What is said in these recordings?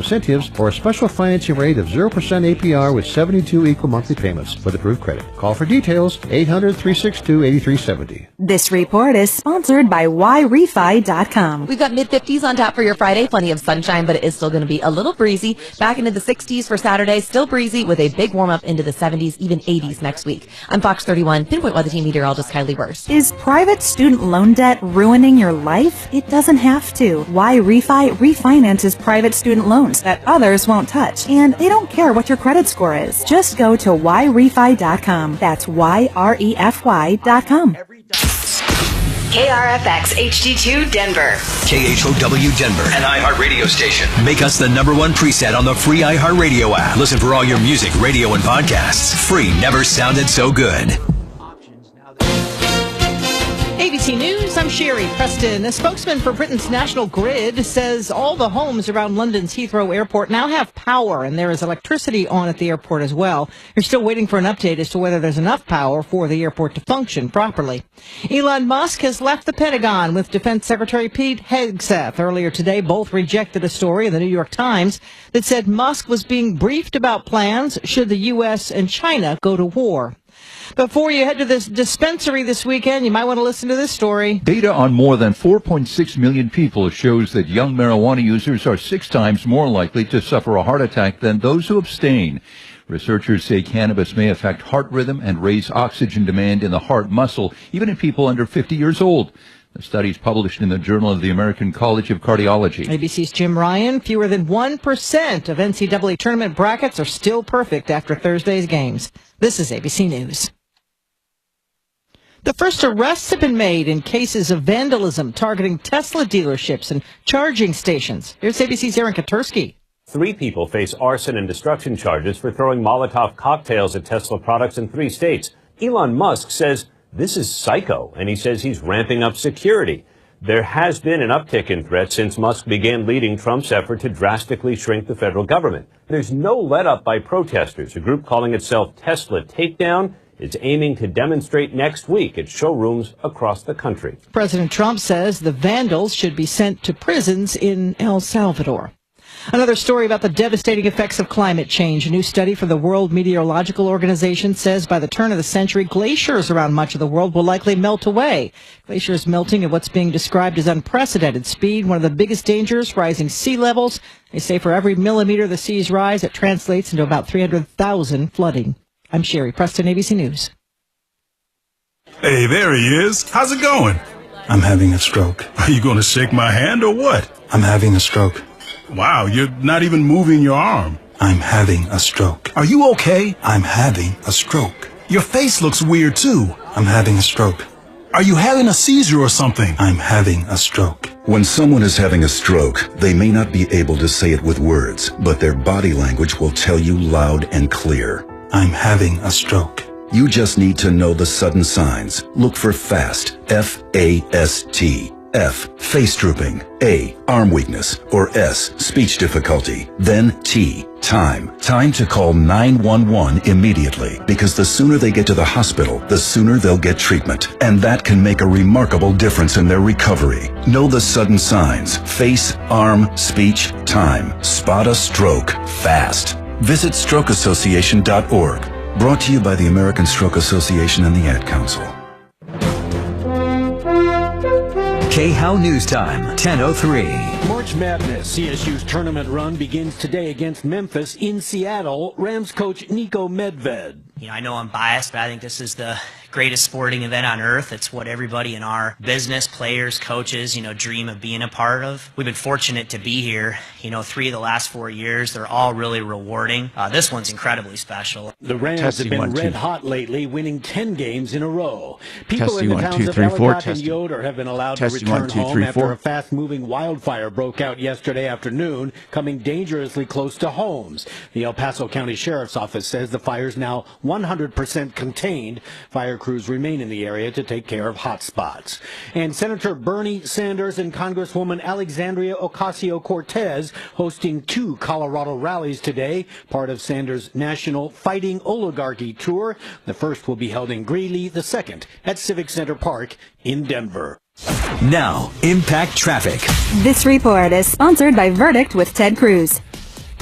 incentives or a special financing rate of 0% APR with 72 equal monthly payments with approved credit. Call for details, 800-362-8370. This report is sponsored by YRefi.com. We've got mid-50s on tap for your Friday. Plenty of sunshine, but it is still going to be a little breezy. Back into the 60s for Saturday. Still breezy with a big warm-up into the 70s, even 80s next week. I'm Fox 31. Pinpoint weather team meteorologist Kylie Burst. Is private student loan debt ruining your life? It doesn't have to. YRefi refinances private student loans that others won't touch. And they don't care what your credit score is. Just go to YRefi.com. That's YREFY.com. KRFX HD2 Denver. KHOW Denver. An iHeart radio station. Make us the #1 preset on the free iHeart radio app. Listen for all your music, radio, and podcasts. Free never sounded so good. ABC News, I'm Sherry Preston. A spokesman for Britain's National Grid says all the homes around London's Heathrow Airport now have power, and there is electricity on at the airport as well. You're still waiting for an update as to whether there's enough power for the airport to function properly. Elon Musk has left the Pentagon with Defense Secretary Pete Hegseth. Earlier today, both rejected a story in the New York Times that said Musk was being briefed about plans should the U.S. and China go to war. Before you head to this dispensary this weekend, you might want to listen to this story. Data on more than 4.6 million people shows that young marijuana users are 6 times more likely to suffer a heart attack than those who abstain. Researchers say cannabis may affect heart rhythm and raise oxygen demand in the heart muscle, even in people under 50 years old. The study is published in the Journal of the American College of Cardiology. ABC's Jim Ryan. Fewer than 1% of NCAA tournament brackets are still perfect after Thursday's games. This is ABC News. The first arrests have been made in cases of vandalism targeting Tesla dealerships and charging stations. Here's ABC's Aaron Katursky. 3 people face arson and destruction charges for throwing Molotov cocktails at Tesla products in 3 states. Elon Musk says this is psycho, and he says he's ramping up security. There has been an uptick in threats since Musk began leading Trump's effort to drastically shrink the federal government. There's no let-up by protesters. A group calling itself Tesla Takedown is aiming to demonstrate next week at showrooms across the country. President Trump says the vandals should be sent to prisons in El Salvador. Another story about the devastating effects of climate change. A new study from the World Meteorological Organization says by the turn of the century, glaciers around much of the world will likely melt away. Glaciers melting at what's being described as unprecedented speed. One of the biggest dangers, rising sea levels. They say for every millimeter the seas rise, it translates into about 300,000 flooding. I'm Sherry Preston, ABC News. Hey, there he is. How's it going? I'm having a stroke. Are you going to shake my hand or what? I'm having a stroke. Wow, you're not even moving your arm. I'm having a stroke. Are you okay? I'm having a stroke. Your face looks weird too. I'm having a stroke. Are you having a seizure or something? I'm having a stroke. When someone is having a stroke, they may not be able to say it with words, but their body language will tell you loud and clear. I'm having a stroke. You just need to know the sudden signs. Look for FAST, F-A-S-T. F, face drooping. A, arm weakness. Or S, speech difficulty. Then T, time. Time to call 911 immediately, because the sooner they get to the hospital, the sooner they'll get treatment. And that can make a remarkable difference in their recovery. Know the sudden signs. Face, arm, speech, time. Spot a stroke fast. Visit strokeassociation.org. Brought to you by the American Stroke Association and the Ad Council. KHOW News Time, 10:03. March Madness, CSU's tournament run begins today against Memphis in Seattle. Rams coach Niko Medved. I know I'm biased, but I think this is the greatest sporting event on earth. It's what everybody in our business, players, coaches, dream of being a part of. We've been fortunate to be here. 3 of the last 4 years, they're all really rewarding. This one's incredibly special. The Rams have been red hot lately, winning 10 games in a row. People in the towns of Ellicott and Yoder have been allowed to return home after a fast-moving wildfire broke out yesterday afternoon, coming dangerously close to homes. The El Paso County Sheriff's Office says the fire's now 100% contained. Fire crews remain in the area to take care of hot spots. And Senator Bernie Sanders and Congresswoman Alexandria Ocasio-Cortez hosting 2 Colorado rallies today, part of Sanders' National Fighting Oligarchy Tour. The first will be held in Greeley, the second at Civic Center Park in Denver. Now, Impact Traffic. This report is sponsored by Verdict with Ted Cruz.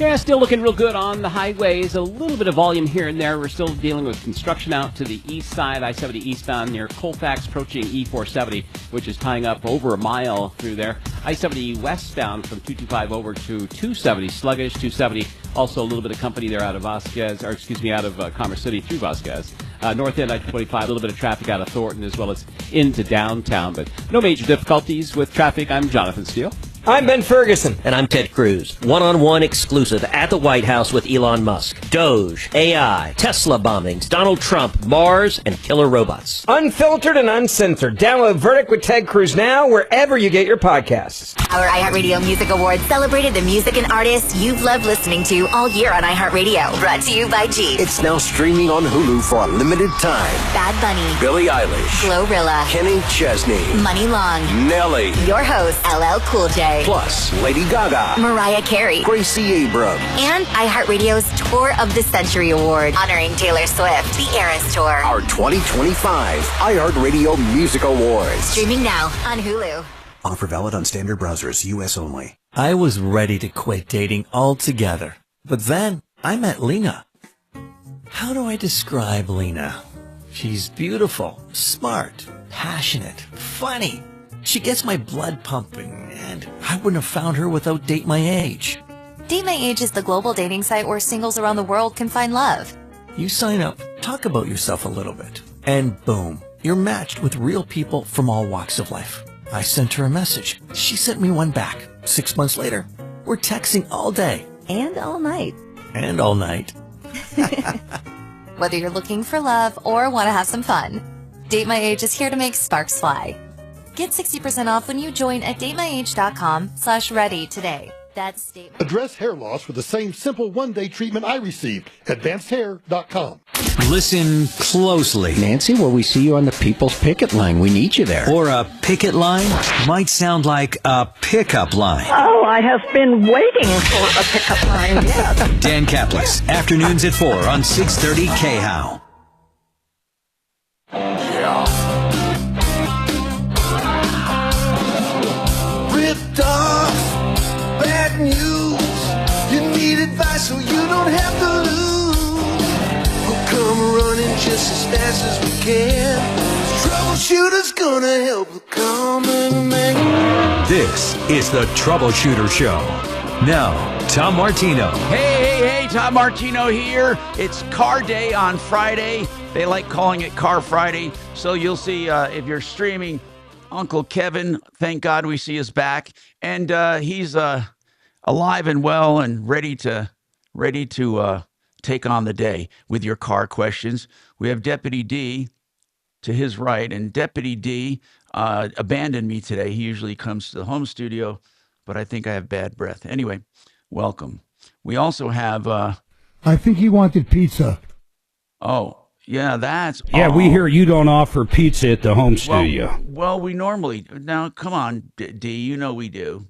Yeah, still looking real good on the highways. A little bit of volume here and there. We're still dealing with construction out to the east side, I-70 eastbound near Colfax, approaching E470, which is tying up over a mile through there. I-70 westbound from 225 over to 270, sluggish 270. Also a little bit of company there out of Vasquez, out of Commerce City through Vasquez. North end I-25, a little bit of traffic out of Thornton as well as into downtown, but no major difficulties with traffic. I'm Jonathan Steele. I'm Ben Ferguson. And I'm Ted Cruz. One-on-one exclusive at the White House with Elon Musk. Doge, AI, Tesla bombings, Donald Trump, Mars, and killer robots. Unfiltered and uncensored. Download Verdict with Ted Cruz now wherever you get your podcasts. Our iHeartRadio Music Awards celebrated the music and artists you've loved listening to all year on iHeartRadio. Brought to you by Jeep. It's now streaming on Hulu for a limited time. Bad Bunny, Billie Eilish, Glorilla, Kenny Chesney, Money Long, Nelly, your host, LL Cool J. Plus, Lady Gaga, Mariah Carey, Gracie Abrams, and iHeartRadio's Tour of the Century Award, honoring Taylor Swift, the Eras Tour. Our 2025 iHeartRadio Music Awards. Streaming now on Hulu. Offer valid on standard browsers, U.S. only. I was ready to quit dating altogether, but then I met Lena. How do I describe Lena? She's beautiful, smart, passionate, funny. She gets my blood pumping, and I wouldn't have found her without Date My Age. Date My Age is the global dating site where singles around the world can find love. You sign up, talk about yourself a little bit, and boom, you're matched with real people from all walks of life. I sent her a message. She sent me one back. 6 months later, we're texting all day. And all night. And all night. Whether you're looking for love or want to have some fun, Date My Age is here to make sparks fly. Get 60% off when you join at datemyage.com/ready today. That's Date My Age. Address hair loss with the same simple one-day treatment I received. AdvancedHair.com. Listen closely. Nancy, will we see you on the People's Picket Line? We need you there. Or a picket line might sound like a pickup line. Oh, I have been waiting for a pickup line, yes. Dan Kaplis, afternoons at 4 on 630 KHOW. Ripped off, bad news. You need advice so you don't have to lose. We'll come running just as fast as we can. Troubleshooter's gonna help the common man. This is the Troubleshooter Show. Now, Tom Martino. Hey, Tom Martino here. It's car day on Friday. They like calling it Car Friday. So you'll see if you're streaming, Uncle Kevin, thank God we see us back. And he's alive and well and ready to take on the day with your car questions. We have Deputy D to his right, and Deputy D abandoned me today. He usually comes to the home studio, but I think I have bad breath. Anyway, welcome. We also have... I think he wanted pizza. Oh, yeah, that's... Yeah, we hear you don't offer pizza at the home studio. Well, we normally... Now, come on, D, you know we do.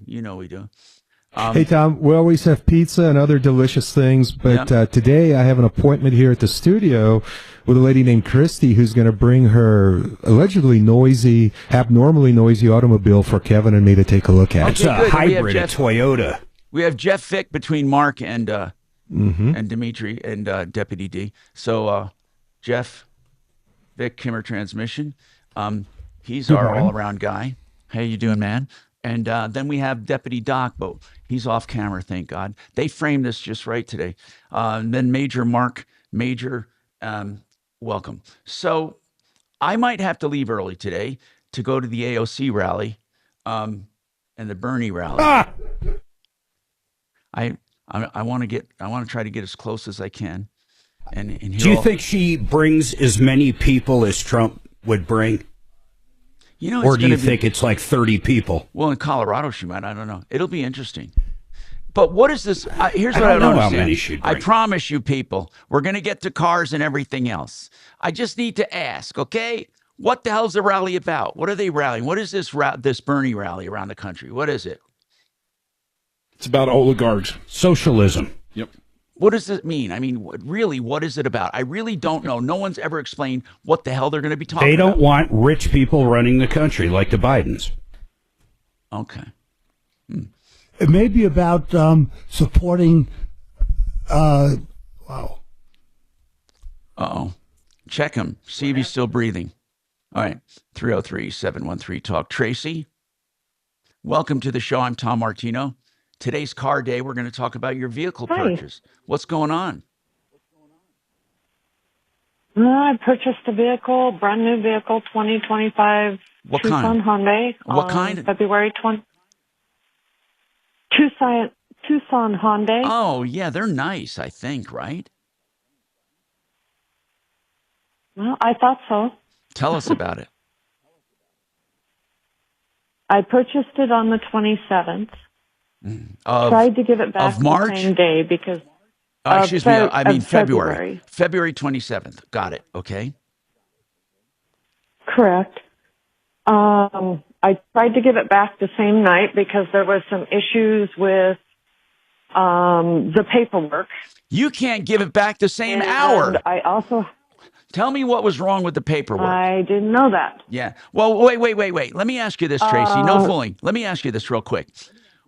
Hey, Tom, we always have pizza and other delicious things, but today I have an appointment here at the studio with a lady named Christy who's going to bring her allegedly noisy, abnormally noisy automobile for Kevin and me to take a look at. It's a hybrid, a Toyota. We have Jeff Fick between Mark and Dimitri and Deputy D. So, Jeff Vic, Kimmer Transmission. He's our all-around guy. How you doing, man? And then we have Deputy Doc, but he's off camera, thank God. They framed this just right today. And then Major Marc Mager, welcome. So I might have to leave early today to go to the AOC rally and the Bernie rally. I want to try to get as close as I can. And do you think she brings as many people as Trump would bring? Or do you think it's like 30 people? Well, in Colorado she might. I don't know. It'll be interesting. But what is this? Here's what I don't understand. How many she'd bring. I promise you, people, we're going to get to cars and everything else. I just need to ask, okay? What the hell's the rally about? What are they rallying? What is this Bernie rally around the country? What is it? It's about oligarchs. Socialism. Yep. What does it mean? I mean, really, what is it about? I really don't know. No one's ever explained what the hell they're going to be talking about. They don't want rich people running the country like the Bidens. Okay. It may be about supporting Wow. Uh-oh. Check him. See if he's still breathing. All right. 303-713-TALK. Tracy, welcome to the show. I'm Tom Martino. Today's car day. We're going to talk about your vehicle purchase. What's going on? I purchased a vehicle, brand new vehicle, 2025 What Tucson kind? Hyundai. What kind? February 20. Tucson Hyundai. Oh, yeah, they're nice, I think, right? Well, I thought so. Tell us about it. I purchased it on the 27th. Tried to give it back of March? the same day because... Excuse me, I mean February. February. February 27th. Got it. Okay. Correct. I tried to give it back the same night because there was some issues with the paperwork. You can't give it back the same hour. I also... Tell me what was wrong with the paperwork. I didn't know that. Yeah. Well, wait. Let me ask you this, Tracy. No fooling. Let me ask you this real quick.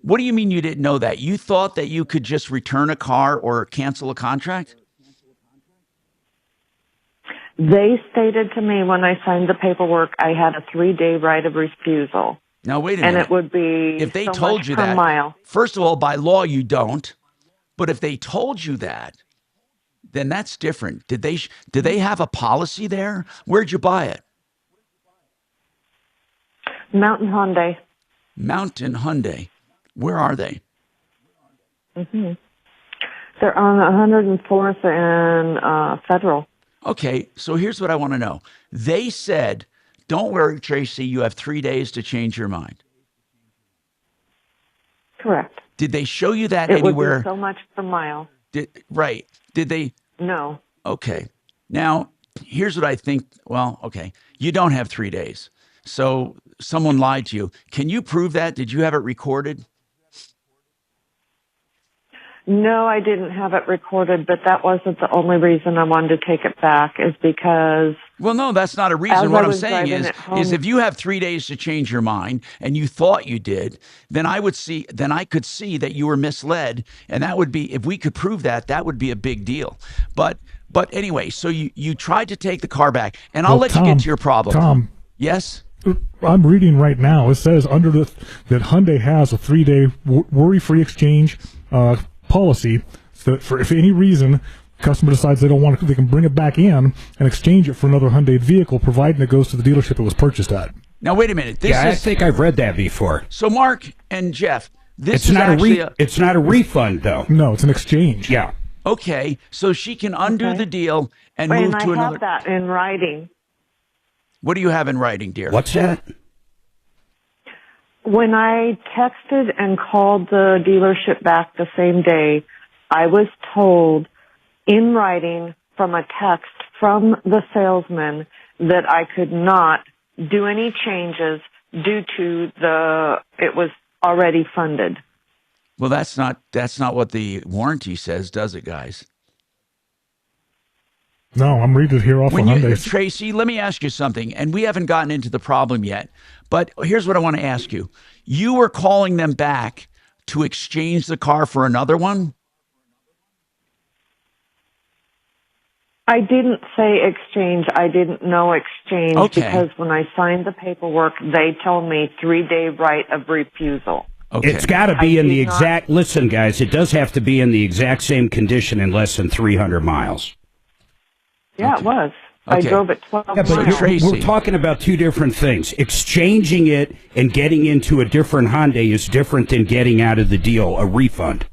What do you mean you didn't know that? You thought that you could just return a car or cancel a contract? They stated to me when I signed the paperwork, I had a 3-day right of refusal. Now, wait a minute. And it would be if they so told much you per that, mile. First of all, by law, you don't. But if they told you that, then that's different. Did they have a policy there? Where'd you buy it? Mountain Hyundai. Mountain Hyundai. Where are they? Mm-hmm. They're on 104th and Federal. Okay, so here's what I want to know. They said, don't worry, Tracy, you have 3 days to change your mind. Correct. Did they show you that it anywhere? Would be so much per mile. Right. Did they? No. Okay. Now, here's what I think. Well, okay. You don't have 3 days. So someone lied to you. Can you prove that? Did you have it recorded? No, I didn't have it recorded, but that wasn't the only reason I wanted to take it back is because... Well, no, that's not a reason. What I'm saying is if you have 3 days to change your mind and you thought you did, then I could see that you were misled. And that would be, if we could prove that, that would be a big deal. But anyway, so you tried to take the car back, and I'll let you get to your problem. Tom. Yes? I'm reading right now. It says that Hyundai has a 3-day worry-free exchange policy, so for if any reason customer decides they don't want it, they can bring it back in and exchange it for another Hyundai vehicle, providing it goes to the dealership it was purchased at. Now wait a minute. I think I've read that before. So Mark and Jeff, it's not a refund though. No, it's an exchange. Yeah. Okay, so she can undo the deal and move to another. I have that in writing. What do you have in writing, dear? What's that? When I texted and called the dealership back the same day, I was told in writing from a text from the salesman that I could not do any changes due to it was already funded. Well, that's not what the warranty says, does it, guys? No, I'm reading it here off of Hyundai. Tracy, let me ask you something, and we haven't gotten into the problem yet, but here's what I want to ask you. You were calling them back to exchange the car for another one? I didn't say exchange. I didn't know exchange because when I signed the paperwork, they told me 3-day right of refusal. Okay. It's got to be in the exact, listen guys, it does have to be in the exact same condition in less than 300 miles. Yeah, it was. I drove it 12 miles. But we're talking about two different things. Exchanging it and getting into a different Hyundai is different than getting out of the deal a refund.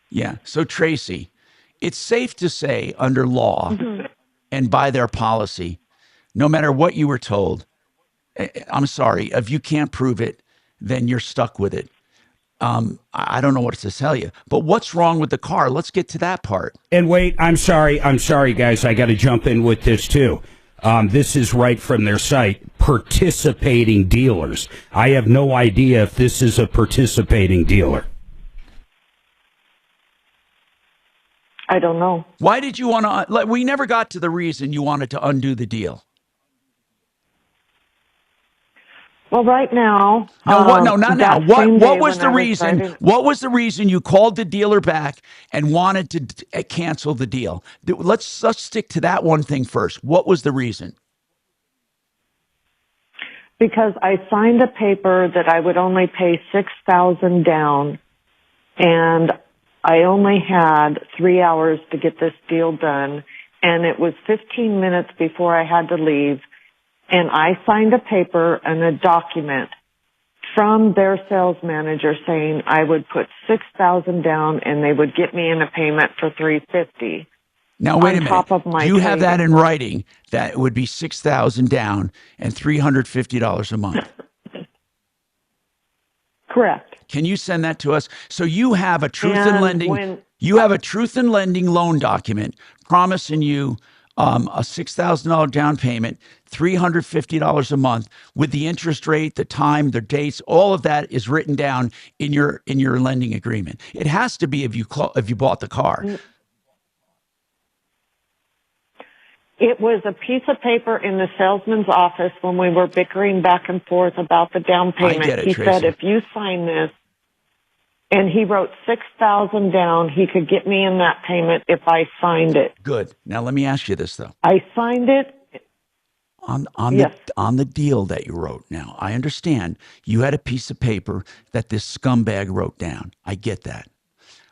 Yeah. So, Tracy, it's safe to say under law and by their policy, no matter what you were told, I'm sorry, if you can't prove it, then you're stuck with it. I don't know what to tell you, but what's wrong with the car? Let's get to that part. And wait, I'm sorry, guys. I got to jump in with this too. This is right from their site, participating dealers. I have no idea if this is a participating dealer. I don't know. Why did you want to, we never got to the reason you wanted to undo the deal. Well, right now. No, not now. What was the reason? Driving... What was the reason you called the dealer back and wanted to cancel the deal? Let's stick to that one thing first. What was the reason? Because I signed a paper that I would only pay $6,000 down, and I only had 3 hours to get this deal done, and it was 15 minutes before I had to leave. And I signed a paper and a document from their sales manager saying I would put $6,000 down and they would get me in a payment for $350. Now wait a minute. Do you have that in writing? That it would be $6,000 down and $350 a month. Correct. Can you send that to us? So you have a truth in lending. You have a truth in lending loan document promising you a $6,000 down payment, $350 a month, with the interest rate, the time, the dates, all of that is written down in your lending agreement. It has to be if you bought the car. It was a piece of paper in the salesman's office when we were bickering back and forth about the down payment. I get it, he Tracy. said, if you sign this, and he wrote $6,000 down, he could get me in that payment if I signed it. Good. Now let me ask you this though. I signed it. On the deal that you wrote. Now I understand you had a piece of paper that this scumbag wrote down. I get that.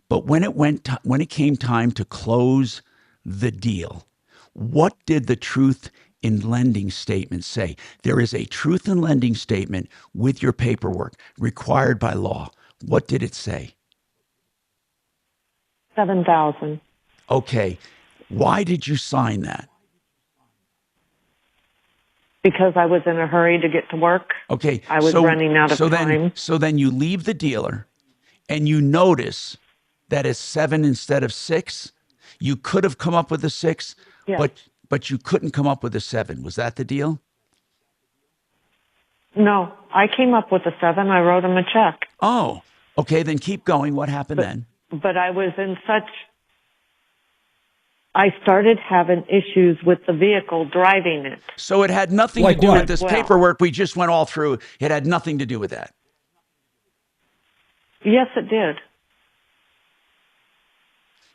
But when it came time to close the deal, what did the truth in lending statement say? There is a truth in lending statement with your paperwork required by law. What did it say? $7,000. Okay. Why did you sign that? Because I was in a hurry to get to work. Okay. I was running out of time. So then you leave the dealer and you notice that it's 7 instead of 6. You could have come up with a 6, yes. but you couldn't come up with a 7. Was that the deal? No, I came up with a 7. I wrote him a check. Oh, okay. Then keep going. What happened then? But I was in I started having issues with the vehicle driving it. So it had nothing to do with this paperwork we just went all through. It had nothing to do with that. Yes, it did.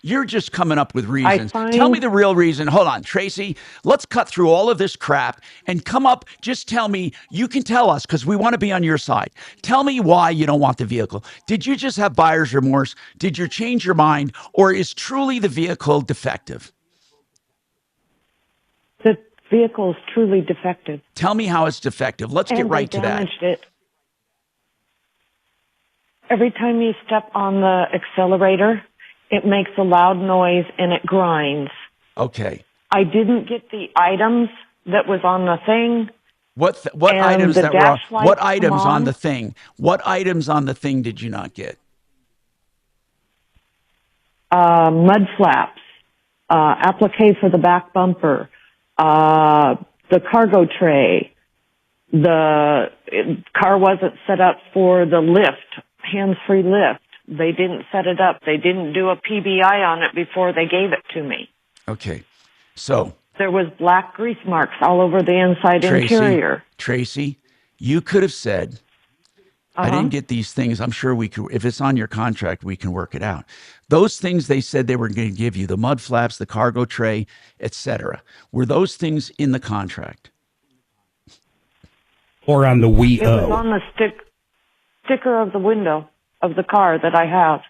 You're just coming up with reasons. Tell me the real reason. Hold on, Tracy. Let's cut through all of this crap and come up. Just tell me. You can tell us because we want to be on your side. Tell me why you don't want the vehicle. Did you just have buyer's remorse? Did you change your mind? Or is truly the vehicle defective? The vehicle is truly defective. Tell me how it's defective. Let's get right to that. Damaged it. Every time you step on the accelerator, it makes a loud noise and it grinds. Okay. I didn't get the items that was on the thing. What items that were on, what items on the thing? What items on the thing did you not get? Mud flaps, applique for the back bumper, the cargo tray. The car wasn't set up for the lift, hands-free lift. They didn't set it up. They didn't do a PBI on it before they gave it to me. Okay. So there was black grease marks all over the inside interior. Tracy, you could have said, I didn't get these things. I'm sure we could, if it's on your contract, we can work it out. Those things they said they were going to give you, the mud flaps, the cargo tray, etc. Were those things in the contract? Or on the WEO? It was on the sticker of the window of the car that I have.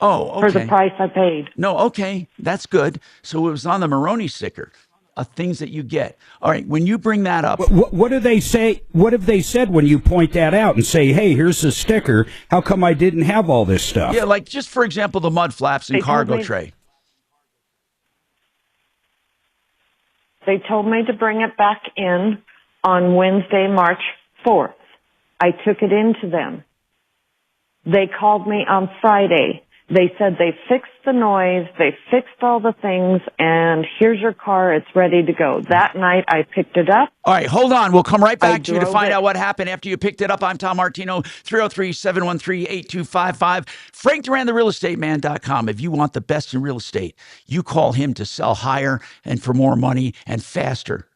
Oh, okay. For the price I paid. No, okay. That's good. So it was on the Maroney sticker of things that you get. All right. When you bring that up. What do they say? What have they said when you point that out and say, hey, here's the sticker. How come I didn't have all this stuff? Yeah, like just for example, the mud flaps and cargo tray. They told me to bring it back in on Wednesday, March 4th. I took it into them. They called me on Friday. They said they fixed the noise, they fixed all the things, and here's your car, it's ready to go. That night, I picked it up. All right, hold on. We'll come right back to you to find out what happened after you picked it up. I'm Tom Martino, 303-713-8255. FrankDuran, If you want the best in real estate, you call him to sell higher and for more money and faster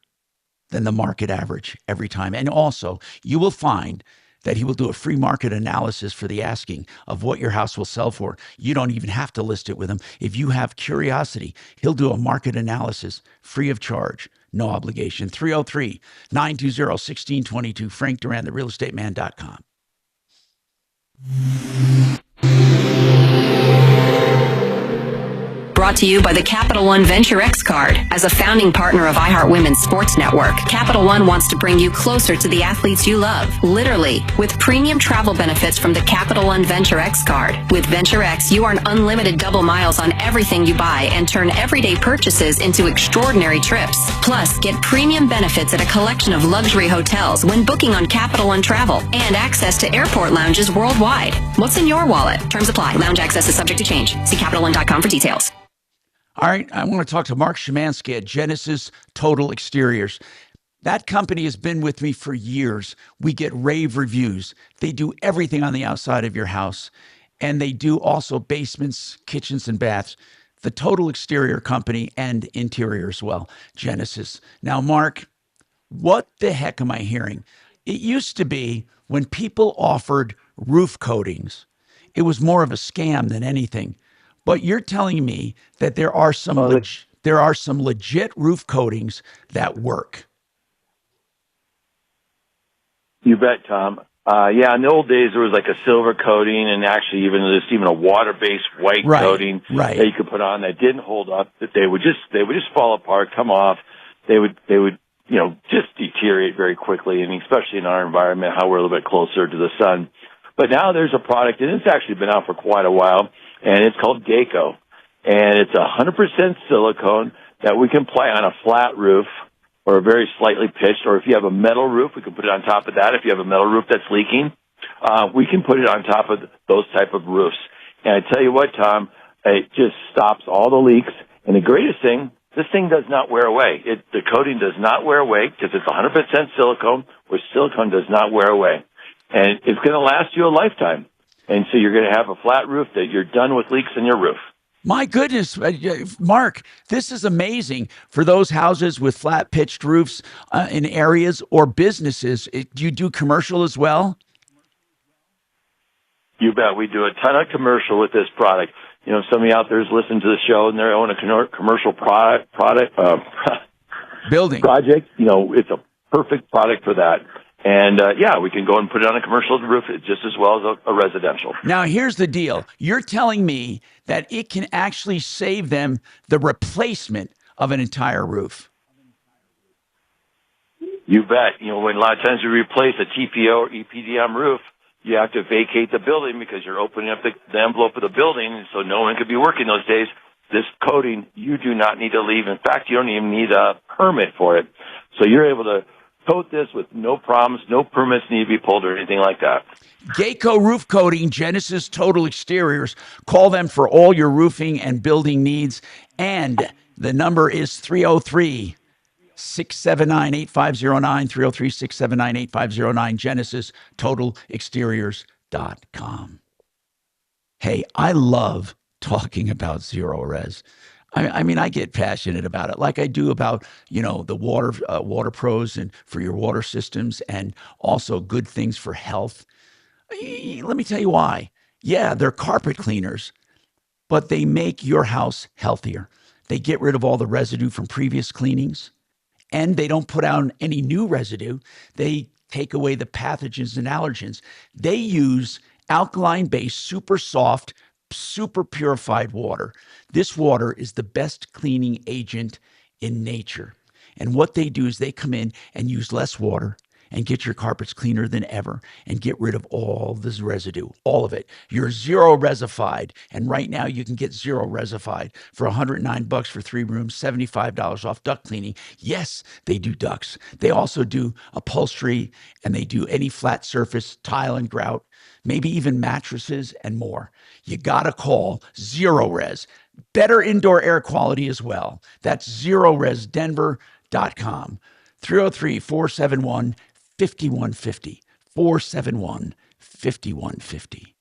than the market average every time. And also, you will find that he will do a free market analysis for the asking of what your house will sell for. You don't even have to list it with him. If you have curiosity, he'll do a market analysis free of charge, no obligation. 303-920-1622, Frank Duran, therealestateman.com. Brought to you by the Capital One Venture X card. As a founding partner of iHeart Women's Sports Network, Capital One wants to bring you closer to the athletes you love, literally, with premium travel benefits from the Capital One Venture X card. With Venture X, you earn unlimited double miles on everything you buy and turn everyday purchases into extraordinary trips. Plus, get premium benefits at a collection of luxury hotels when booking on Capital One Travel and access to airport lounges worldwide. What's in your wallet? Terms apply. Lounge access is subject to change. See CapitalOne.com for details. All right, I want to talk to Mark Szymanski at Genesis Total Exteriors. That company has been with me for years. We get rave reviews. They do everything on the outside of your house, and they do also basements, kitchens, and baths. The Total Exterior Company and interior as well, Genesis. Now, Mark, what the heck am I hearing? It used to be when people offered roof coatings, it was more of a scam than anything. But you're telling me that there are some legit roof coatings that work. You bet, Tom. Yeah, in the old days, there was like a silver coating and actually even a water-based white coating that you could put on that didn't hold up, that they would just fall apart, come off. They would just deteriorate very quickly, and especially in our environment, how we're a little bit closer to the sun. But now there's a product, and it's actually been out for quite a while, and it's called Geico. And it's 100% silicone that we can apply on a flat roof or a very slightly pitched, or if you have a metal roof, we can put it on top of that. If you have a metal roof that's leaking, we can put it on top of those type of roofs. And I tell you what, Tom, it just stops all the leaks. And the greatest thing, this thing does not wear away. The coating does not wear away because it's 100% silicone, which silicone does not wear away. And it's going to last you a lifetime. And so you're going to have a flat roof that you're done with leaks in your roof. My goodness, Mark, this is amazing for those houses with flat pitched roofs in areas or businesses. Do you do commercial as well? You bet. We do a ton of commercial with this product. You know, somebody out there is listening to the show and they own a commercial building project. You know, it's a perfect product for that. And, we can go and put it on a commercial roof just as well as a residential. Now, here's the deal. You're telling me that it can actually save them the replacement of an entire roof. You bet. You know, when a lot of times you replace a TPO or EPDM roof, you have to vacate the building because you're opening up the envelope of the building, and so no one could be working those days. This coating, you do not need to leave. In fact, you don't even need a permit for it. So you're able to coat this with no problems, no permits need to be pulled or anything like that. Geico Roof Coating, Genesis Total Exteriors. Call them for all your roofing and building needs. And the number is 303-679-8509, 303-679-8509, GenesisTotalExteriors.com. Hey, I love talking about zero res. I mean, I get passionate about it, like I do about, the water pros and for your water systems, and also good things for health. Let me tell you why. Yeah, they're carpet cleaners, but they make your house healthier. They get rid of all the residue from previous cleanings, and they don't put out any new residue. They take away the pathogens and allergens. They use alkaline-based, super soft, super purified water. This water is the best cleaning agent in nature. And what they do is they come in and use less water and get your carpets cleaner than ever and get rid of all this residue, all of it. You're zero resified. And right now you can get zero resified for $109 for 3 rooms, $75 off duct cleaning. Yes, they do ducts. They also do upholstery, and they do any flat surface, tile and grout, maybe even mattresses and more. You got to call Zero Res. Better indoor air quality as well. That's ZeroResDenver.com. 303-471-5150. 471-5150.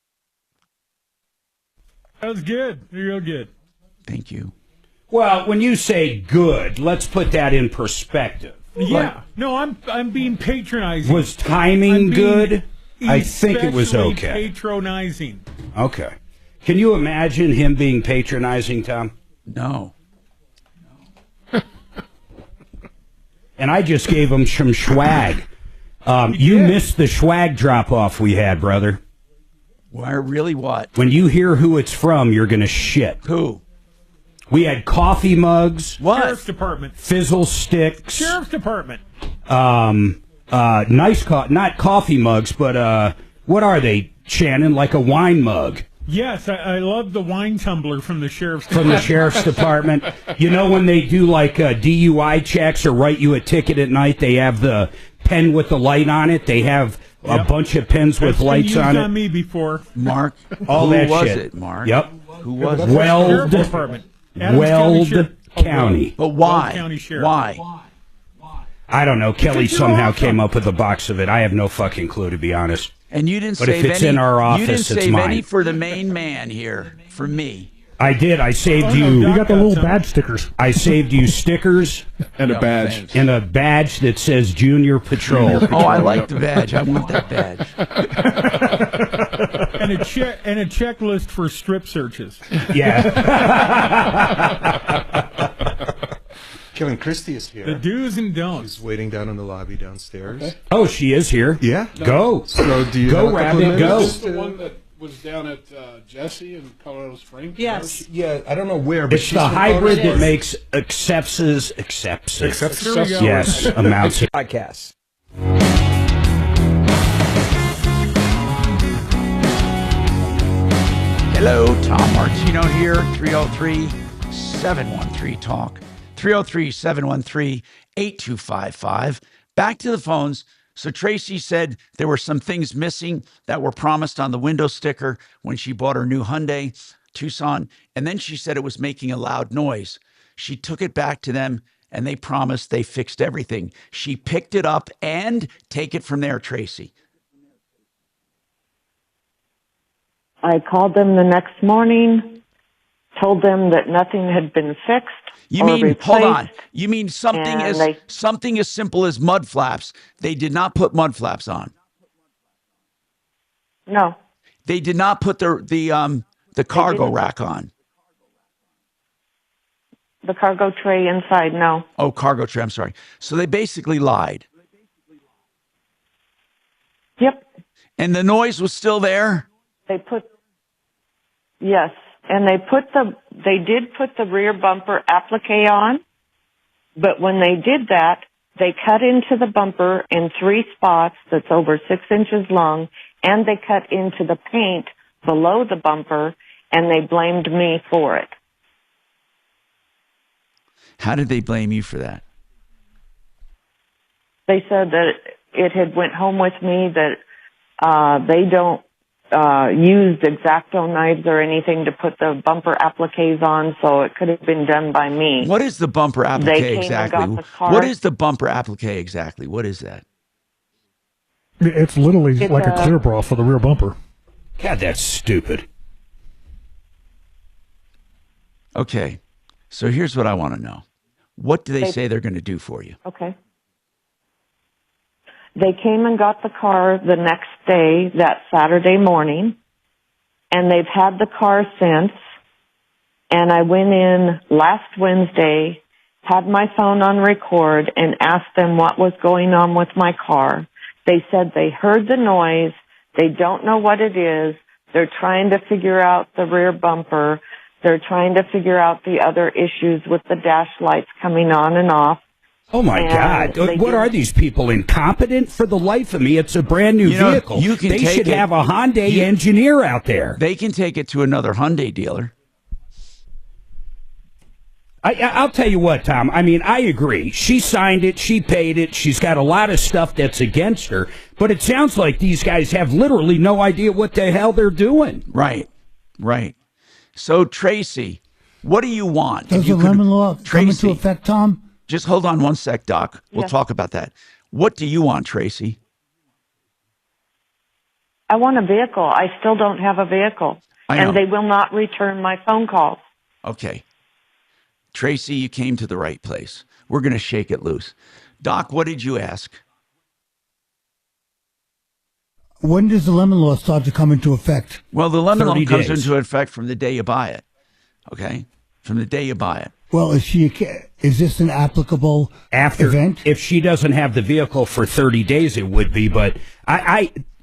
That was good. You're real good. Thank you. Well, when you say good, let's put that in perspective. Yeah. No, I'm being patronizing. Was timing good? I think it was okay. Patronizing. Okay. Can you imagine him being patronizing, Tom? No. And I just gave him some swag. You missed the swag drop-off we had, brother. Why, really what? When you hear who it's from, you're going to shit. Who? We had coffee mugs. What? Sheriff's Department. Fizzle sticks. Sheriff's Department. Not coffee mugs, but what are they, Shannon? Like a wine mug. Yes, I love the wine tumbler from the Sheriff's Department. From the Sheriff's Department. You know when they do like DUI checks or write you a ticket at night, they have the pen with the light on it. They have a bunch of pens with lights on it. On me before. Mark, all who that was shit. It, Mark? Yep. Who was it? Weld County. But why? Why? I don't know. Kelly somehow came up with a box of it. I have no fucking clue, to be honest. And you didn't but save if it's any, in our office, you didn't it's save mine. any for the main man here, for me. I did. I saved you. You got the little badge stickers. I saved you stickers and a badge. And a badge that says Junior Patrol. Oh, I like the badge. I want that badge. and a checklist for strip searches. Yeah. Kevin Christie is here. The do's and don'ts. She's waiting down in the lobby downstairs. Okay. Oh, she is here. Yeah. Go. So do you go, have a Rabbit, couple of go. minutes? Is this the one that was down at Jesse in Colorado Springs? Yes. Yeah, I don't know where, but It's the hybrid that makes accepts. Yes, amounts of podcasts. Hello, Tom Martino here, 303-713-TALK, 303-713-8255. Back to the phones. So Tracy said there were some things missing that were promised on the window sticker when she bought her new Hyundai Tucson, and then she said it was making a loud noise. She took it back to them, and they promised they fixed everything. She picked it up and take it from there, Tracy. I called them the next morning, told them that nothing had been fixed. You mean, replaced, hold on. You mean something as something as simple as mud flaps. They did not put mud flaps on. No. They did not put the cargo rack on. The cargo tray inside, no. Oh, cargo tray, I'm sorry. So they basically lied. Yep. And the noise was still there? Yes. And they did put the rear bumper applique on, but when they did that, they cut into the bumper in 3 spots that's over 6 inches long, and they cut into the paint below the bumper, and they blamed me for it. How did they blame you for that? They said that it had went home with me, that they don't use X-Acto knives or anything to put the bumper appliques on, so it could have been done by me. What is the bumper applique exactly? And got the car. What is the bumper applique exactly? What is that? It's literally like a clear bra for the rear bumper. God, that's stupid. Okay, so here's what I want to know. What do they say they're going to do for you? Okay. They came and got the car the next day, that Saturday morning, and they've had the car since. And I went in last Wednesday, had my phone on record, and asked them what was going on with my car. They said they heard the noise. They don't know what it is. They're trying to figure out the rear bumper. They're trying to figure out the other issues with the dash lights coming on and off. Oh, my God. What are these people, incompetent? For the life of me, it's a brand new vehicle. They should have a Hyundai engineer out there. They can take it to another Hyundai dealer. I'll tell you what, Tom. I mean, I agree. She signed it. She paid it. She's got a lot of stuff that's against her. But it sounds like these guys have literally no idea what the hell they're doing. Right. Right. So, Tracy, what do you want? Does the lemon law come into effect, Tom? Just hold on one sec, Doc. We'll talk about that. What do you want, Tracy? I want a vehicle. I still don't have a vehicle. And they will not return my phone calls. Okay. Tracy, you came to the right place. We're going to shake it loose. Doc, what did you ask? When does the lemon law start to come into effect? Well, the lemon law comes days. into effect from the day you buy it. Okay? From the day you buy it. Well, is this an applicable event? If she doesn't have the vehicle for 30 days, it would be. But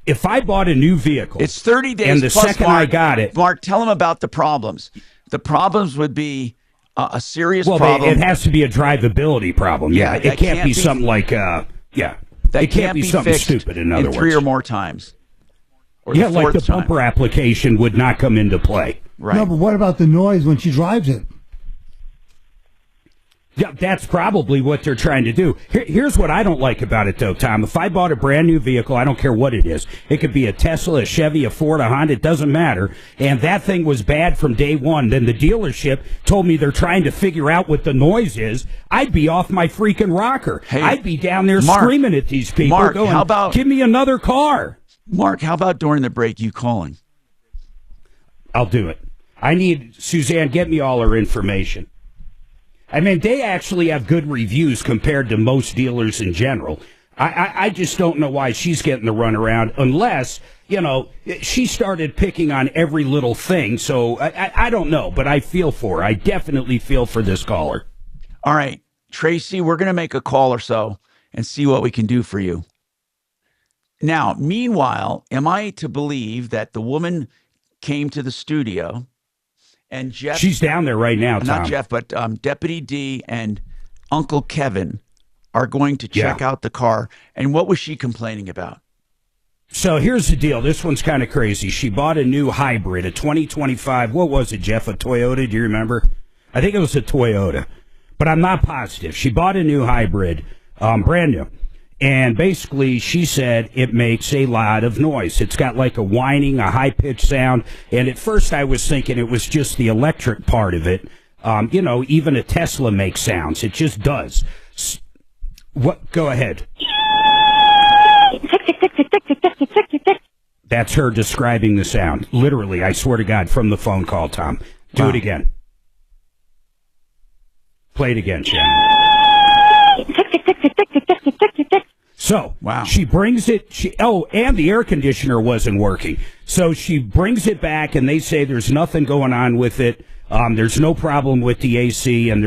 if I bought a new vehicle, it's 30 days. And the plus, second Mark, I got it, Mark, tell them about the problems. The problems would be a serious problem. It has to be a drivability problem. Yeah, it can't be something like that it can't be something stupid. In other words, 3 or more times. Or like the time. bumper application would not come into play. Right. No, but what about the noise when she drives it? Yeah, that's probably what they're trying to do. Here's what I don't like about it, though, Tom. If I bought a brand new vehicle, I don't care what it is. It could be a Tesla, a Chevy, a Ford, a Honda. It doesn't matter. And that thing was bad from day one. Then the dealership told me they're trying to figure out what the noise is. I'd be off my freaking rocker. Hey, I'd be down there Mark, screaming at these people, Mark, going, how about, give me another car. Mark, how about during the break you calling? I'll do it. I need, Suzanne, get me all her information. I mean, they actually have good reviews compared to most dealers in general. I just don't know why she's getting the runaround unless, she started picking on every little thing. So I don't know, but I feel for her. I definitely feel for this caller. All right, Tracy, we're going to make a call or so and see what we can do for you. Now, meanwhile, am I to believe that the woman came to the studio and Jeff... She's down there right now, Tom. Not Jeff, but Deputy D and Uncle Kevin are going to check out the car. And what was she complaining about? So here's the deal. This one's kind of crazy. She bought a new hybrid, a 2025. What was it, Jeff? A Toyota? Do you remember? I think it was a Toyota, but I'm not positive. She bought a new hybrid, brand new. And basically, she said it makes a lot of noise. It's got like a whining, a high-pitched sound. And at first, I was thinking it was just the electric part of it. Even a Tesla makes sounds. It just does. What? Go ahead. That's her describing the sound. Literally, I swear to God, from the phone call, Tom. Do it again. Play it again, Shannon. So, she brings it, and the air conditioner wasn't working. So she brings it back, and they say there's nothing going on with it. There's no problem with the AC, and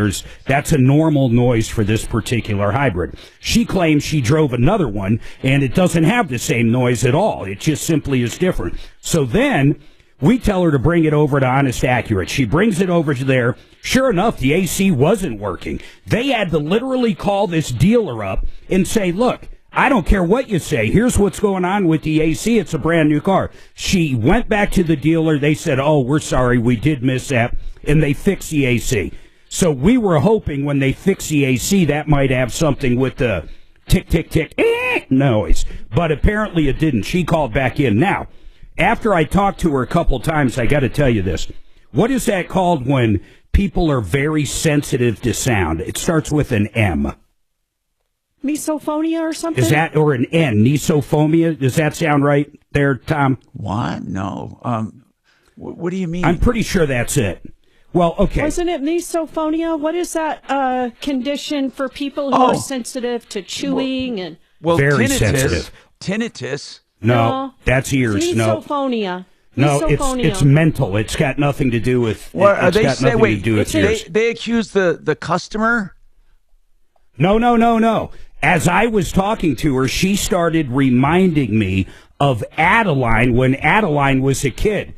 that's a normal noise for this particular hybrid. She claims she drove another one, and it doesn't have the same noise at all. It just simply is different. So then we tell her to bring it over to Honest Accurate. She brings it over to there. Sure enough, the AC wasn't working. They had to literally call this dealer up and say, look, I don't care what you say. Here's what's going on with the AC. It's a brand new car. She went back to the dealer. They said, oh, we're sorry. We did miss that. And they fixed the AC. So we were hoping when they fix the AC, that might have something with the tick, tick, tick noise. But apparently it didn't. She called back in. Now, after I talked to her a couple times, I got to tell you this. What is that called when people are very sensitive to sound? It starts with an M. Misophonia or something? Is that, or an N, nisophobia? Does that sound right there, Tom? What? No. What do you mean? I'm pretty sure that's it. Well, okay. Wasn't it misophonia? What is that condition for people who are sensitive to chewing very sensitive. Tinnitus. No, that's ears. Misophonia. No, it's mental. It's got nothing to do with. Well, they say, wait, they accuse the customer. No. As I was talking to her, she started reminding me of Adeline when Adeline was a kid.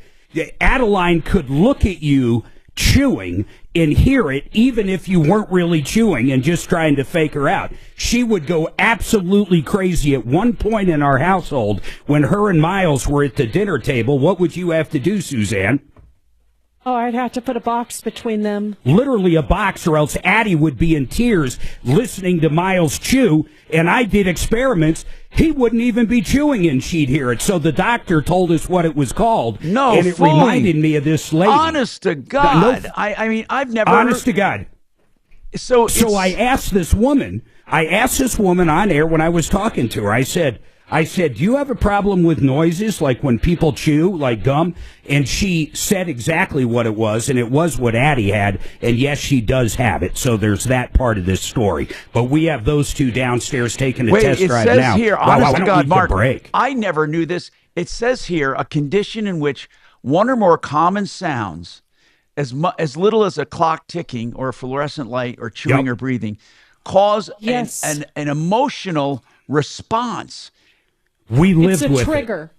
Adeline could look at you chewing and hear it even if you weren't really chewing and just trying to fake her out. She would go absolutely crazy. At one point in our household, when her and Miles were at the dinner table, what would you have to do, Suzanne? Oh, I'd have to put a box between them. Literally a box, or else Addie would be in tears listening to Miles chew, and I did experiments. He wouldn't even be chewing, and she'd hear it. So the doctor told us what it was called. No, and it reminded me of this lady. Honest to God. I mean, I've never... Honest to God. So I asked this woman on air when I was talking to her, I said, I said, do you have a problem with noises, like when people chew, like gum? And she said exactly what it was, and it was what Addie had, and yes, she does have it. So there's that part of this story. But we have those two downstairs taking a test drive now. It says here, honest to God, Mark, break. I never knew this. It says here, a condition in which one or more common sounds, as little as a clock ticking or a fluorescent light or chewing or breathing, cause an emotional response. We lived with it. It's a trigger.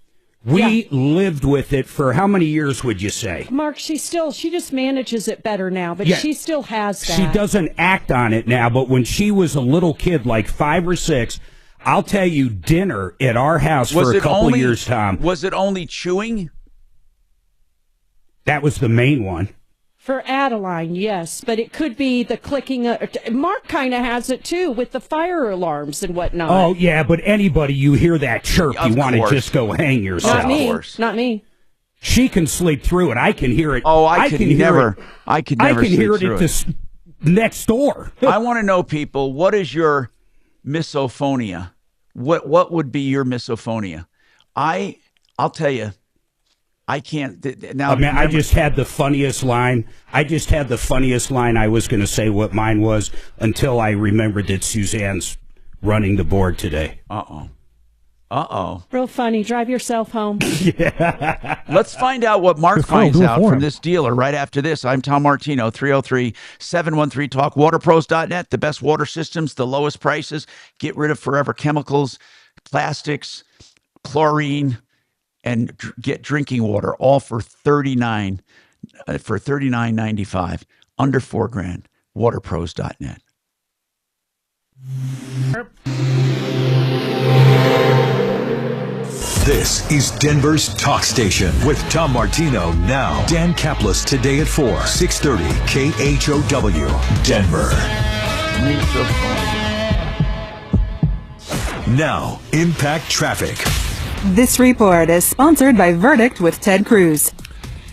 We lived with it for how many years, would you say? Mark, she just manages it better now, but she still has that. She doesn't act on it now, but when she was a little kid, like 5 or 6, I'll tell you, dinner at our house for a couple of years, Tom. Was it only chewing? That was the main one. For Adeline, yes, but it could be the clicking. Mark kind of has it too with the fire alarms and whatnot. Oh yeah, but anybody you hear that chirp, you want to just go hang yourself. Not me. Not me. She can sleep through it. I can hear it. Oh, I can never. I can hear it at the next door. I want to know, people, what is your misophonia? What would be your misophonia? I'll tell you. I can't now. I just had the funniest line. I was going to say what mine was until I remembered that Suzanne's running the board today. Real funny. Drive yourself home. Yeah. Let's find out what Mark finds out from this dealer right after this. I'm Tom Martino, 303-713-TALK, waterpros.net, the best water systems, the lowest prices. Get rid of forever chemicals, plastics, chlorine, and get drinking water, all for $39.95, under $4,000. Waterpros.net. This is Denver's Talk Station with Tom Martino now. Dan Kaplan today at 4, 630 KHOW, Denver. Now, Impact Traffic. This report is sponsored by Verdict with Ted Cruz.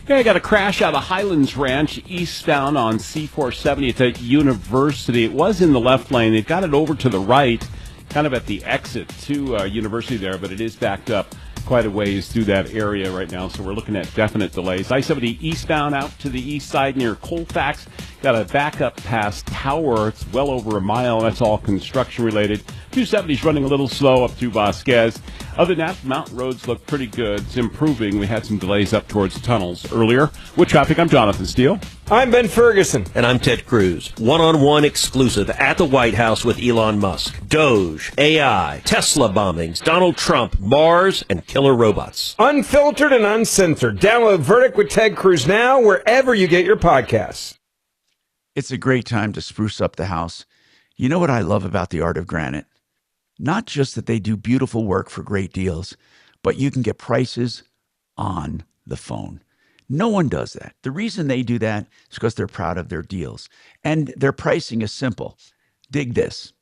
Okay, I got a crash out of Highlands Ranch, eastbound on C470. It's at University. It was in the left lane. They've got it over to the right, kind of at the exit to University there, but it is backed up quite a ways through that area right now, so we're looking at definite delays. I-70 eastbound out to the east side near Colfax. Got a backup past Tower. It's well over a mile. That's all construction related. 270's running a little slow up through Vasquez. Other than that, mountain roads look pretty good. It's improving. We had some delays up towards tunnels earlier. With traffic, I'm Jonathan Steele. I'm Ben Ferguson. And I'm Ted Cruz. One-on-one exclusive at the White House with Elon Musk. Doge, AI, Tesla bombings, Donald Trump, Mars, and killer robots. Unfiltered and uncensored. Download Verdict with Ted Cruz now wherever you get your podcasts. It's a great time to spruce up the house. You know what I love about the Art of Granite? Not just that they do beautiful work for great deals, but you can get prices on the phone. No one does that. The reason they do that is because they're proud of their deals. And their pricing is simple. Dig this.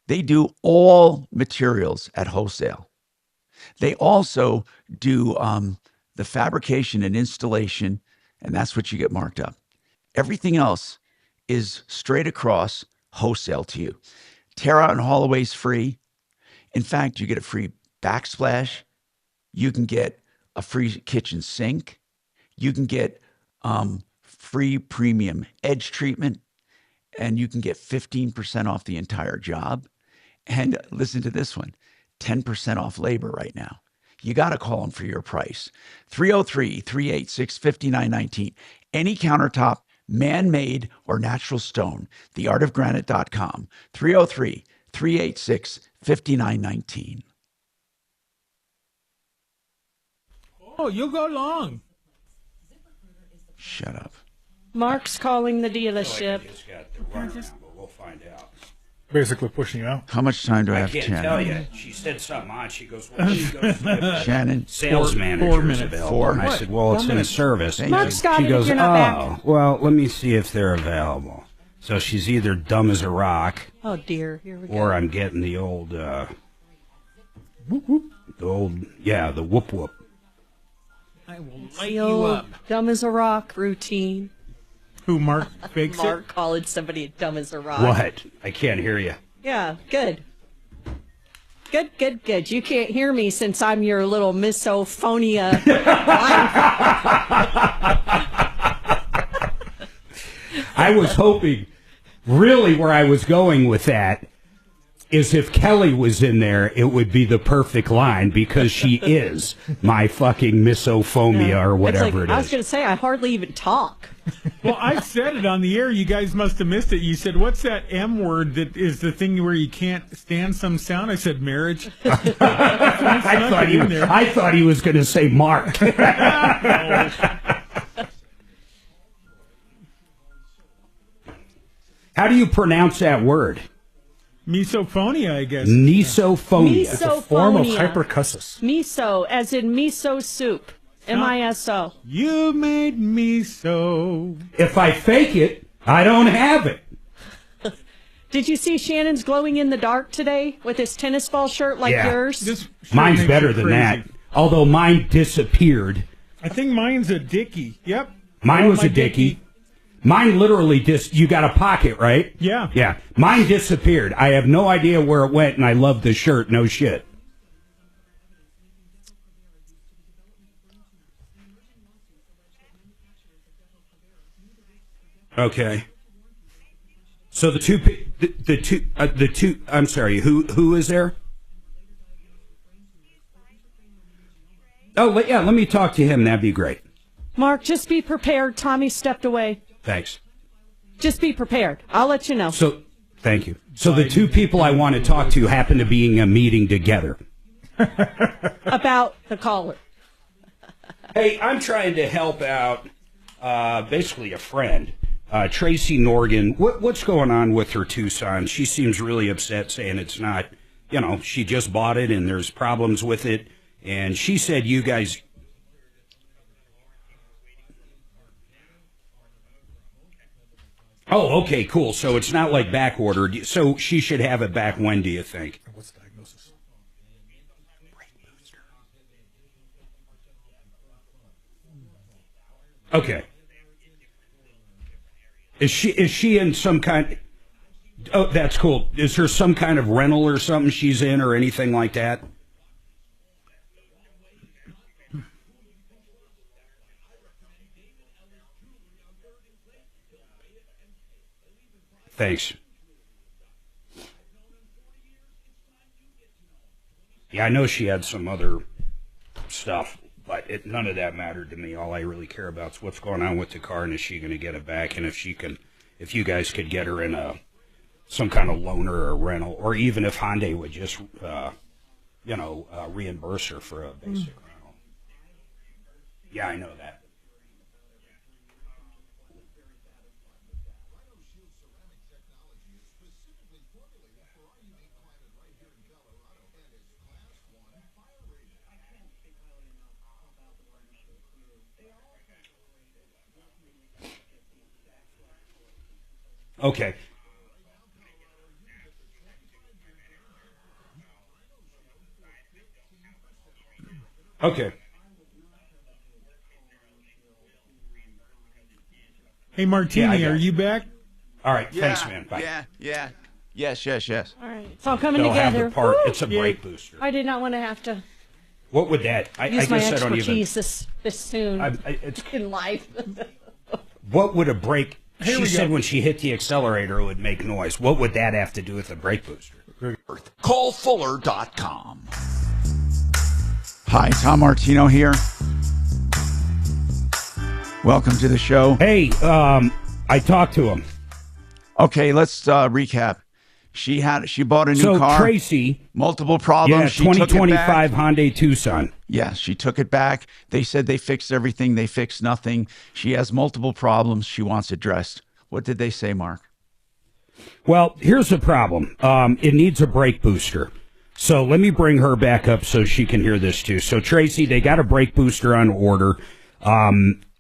They do all materials at wholesale. They also do the fabrication and installation, and that's what you get marked up. Everything else is straight across wholesale to you. Tear out and haul away is free. In fact, you get a free backsplash. You can get a free kitchen sink. You can get free premium edge treatment. And you can get 15% off the entire job. And listen to this one, 10% off labor right now. You got to call them for your price. 303-386-5919. Any countertop, man-made or natural stone, theartofgranite.com, 303-386-5919. Oh, you'll go long. Shut up. Mark's calling the dealership. We'll find out. Basically pushing you out. How much time do I have, can't Shannon? tell you. She said something on. She goes, well, Shannon, sales manager. 4 minutes. And I said, well, it's in service. Mark's got She it goes, if you're not back. well, let me see if they're available. So she's either dumb as a rock, Oh dear, here we go. or I'm getting the old, whoop whoop. The whoop whoop. I will light The you old up. dumb as a rock routine. Who, Mark fakes Mark calling somebody dumb as a rock. What? I can't hear you. Yeah, good. Good. You can't hear me since I'm your little misophonia. I was hoping, really where I was going with that is if Kelly was in there, it would be the perfect line because she is my fucking misophonia or whatever it is. I was going to say, I hardly even talk. Well, I said it on the air. You guys must have missed it. You said, what's that M word that is the thing where you can't stand some sound? I said marriage. I thought he was going to say Mark. How do you pronounce that word? Misophonia, I guess. Misophonia. It's a form of hypercusis. Miso, as in miso soup. M-I-S-O. You made me so. If I fake it, I don't have it. Did you see Shannon's glowing in the dark today with his tennis ball shirt like yours? Mine's better than that. Although mine disappeared. I think mine's a dickie. Yep. Mine was a dickie. Mine literally you got a pocket, right? Yeah. Yeah. Mine disappeared. I have no idea where it went, and I love the shirt. No shit. Okay. So the two. I'm sorry. Who is there? Oh, yeah. Let me talk to him. That'd be great. Mark, just be prepared. Tommy stepped away. Thanks. Just be prepared. I'll let you know. So, thank you. So the two people I want to talk to happen to be in a meeting together. About the caller. Hey, I'm trying to help out basically a friend. Tracy Norgan, what's going on with her Tucson? She seems really upset, saying it's not, she just bought it and there's problems with it. And she said you guys... Oh, okay, cool. So it's not like back ordered. So she should have it back when, do you think? What's the diagnosis? Okay. Is she in some kind... Oh, that's cool. Is there some kind of rental or something she's in or anything like that? Thanks. Yeah, I know she had some other stuff, but none of that mattered to me. All I really care about is what's going on with the car and is she going to get it back, and if you guys could get her in some kind of loaner or rental, or even if Hyundai would just reimburse her for a basic rental. Yeah, I know that. Okay. Okay. Hey, Martini, are you back? All right. Thanks, man. Bye. Yeah. Yes. All right. It's all coming They'll together. have the part. It's a brake booster. I did not want to have to What would that? I use guess my I don't even. expertise this soon in life. What would a brake? Here She we said go. when she hit the accelerator, it would make noise. What would that have to do with a brake booster? CallFuller.com. Hi, Tom Martino here. Welcome to the show. Hey, I talked to him. Okay, let's recap. She bought a new car. So Tracy, multiple problems. Yeah, She took it 2025 back. Hyundai Tucson. Yeah, she took it back. They said they fixed everything. They fixed nothing. She has multiple problems. She wants addressed. What did they say, Mark? Well, here's the problem. It needs a brake booster. So let me bring her back up so she can hear this too. So Tracy, they got a brake booster on order.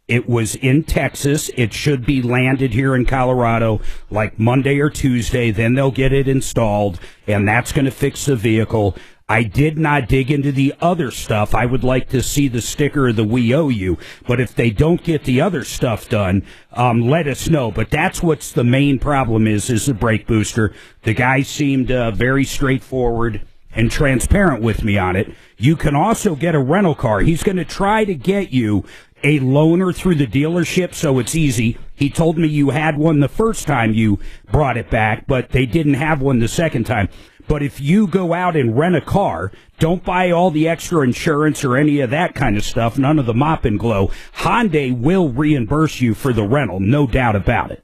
It was in Texas. It should be landed here in Colorado like Monday or Tuesday. Then they'll get it installed, and that's going to fix the vehicle. I did not dig into the other stuff. I would like to see the sticker of the We Owe You. But if they don't get the other stuff done, let us know. But that's what's the main problem is the brake booster. The guy seemed very straightforward. and transparent with me on it. You can also get a rental car. He's going to try to get you a loaner through the dealership, so it's easy. He told me you had one the first time you brought it back, but they didn't have one the second time. But if you go out and rent a car, don't buy all the extra insurance or any of that kind of stuff, none of the mop and glow. Hyundai will reimburse you for the rental, no doubt about it.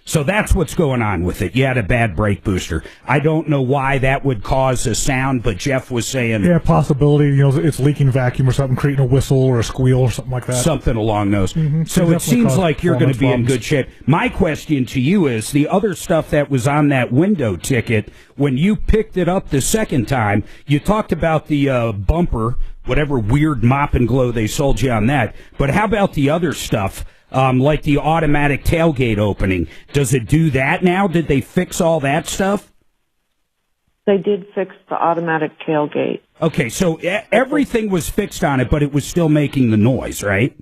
So that's what's going on with it. You had a bad brake booster. I don't know why that would cause a sound, but Jeff was saying... Yeah, possibility. It's leaking vacuum or something, creating a whistle or a squeal or something like that. Something along those. Mm-hmm. So it seems like you're going to be in good shape. My question to you is, the other stuff that was on that window ticket, when you picked it up the second time, you talked about the bumper, whatever weird mop and glow they sold you on that. But how about the other stuff? Like the automatic tailgate opening. Does it do that now? Did they fix all that stuff? They did fix the automatic tailgate. Okay, so everything was fixed on it, but it was still making the noise, right?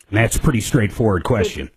That's a pretty straightforward question.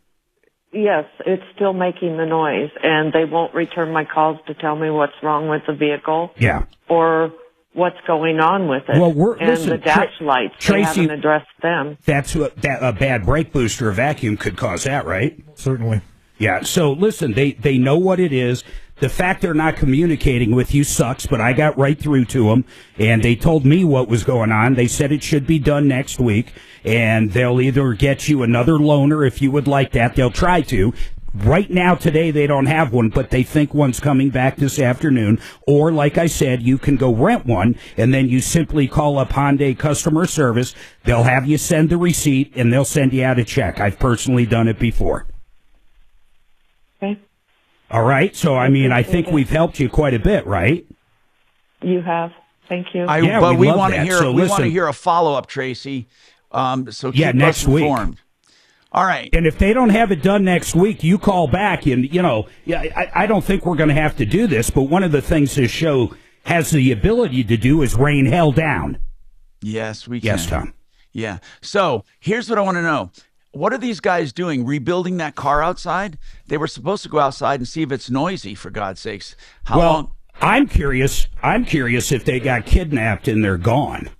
Yes, it's still making the noise, and they won't return my calls to tell me what's wrong with the vehicle. Yeah. Or what's going on with it. Well, listen, the dash lights, Tracy, they haven't addressed them. That's what a bad brake booster or vacuum could cause that, right? Certainly. Yeah, so listen, they know what it is. The fact they're not communicating with you sucks, but I got right through to them, and they told me what was going on. They said it should be done next week, and they'll either get you another loaner if you would like that. They'll try to. Right now, today, they don't have one, but they think one's coming back this afternoon. Or, like I said, you can go rent one, and then you simply call up Hyundai customer service. They'll have you send the receipt, and they'll send you out a check. I've personally done it before. Okay. All right. So, I mean, I think we've helped you quite a bit, right? You have. Thank you. But we want to hear. So we want to hear a follow-up, Tracy. So keep next us informed. Week. All right. And if they don't have it done next week, you call back. And, I don't think we're going to have to do this, but one of the things this show has the ability to do is rain hell down. Yes, we can. Yes, Tom. Yeah. So here's what I want to know. What are these guys doing? Rebuilding that car outside? They were supposed to go outside and see if it's noisy, for God's sakes. How long? I'm curious if they got kidnapped and they're gone.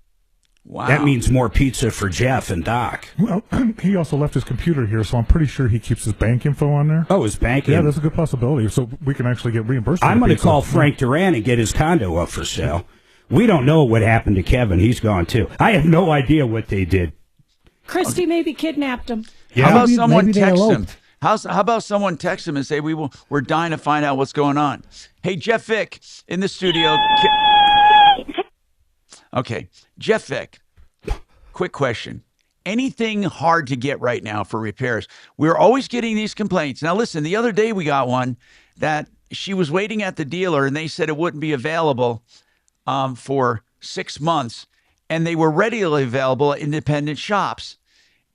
Wow. That means more pizza for Jeff and Doc. Well, he also left his computer here, so I'm pretty sure he keeps his bank info on there. Oh, his bank info? Yeah, that's a good possibility, so we can actually get reimbursed. I'm going to call Frank Duran and get his condo up for sale. We don't know what happened to Kevin. He's gone, too. I have no idea what they did. Christy maybe kidnapped him. Yeah. How about someone text him? How about someone text him and say, we're dying to find out what's going on. Hey, Jeff Vick in the studio. Okay, Jeff Vick, quick question. Anything hard to get right now for repairs? We're always getting these complaints. Now, listen, the other day we got one that she was waiting at the dealer and they said it wouldn't be available for 6 months. And they were readily available at independent shops.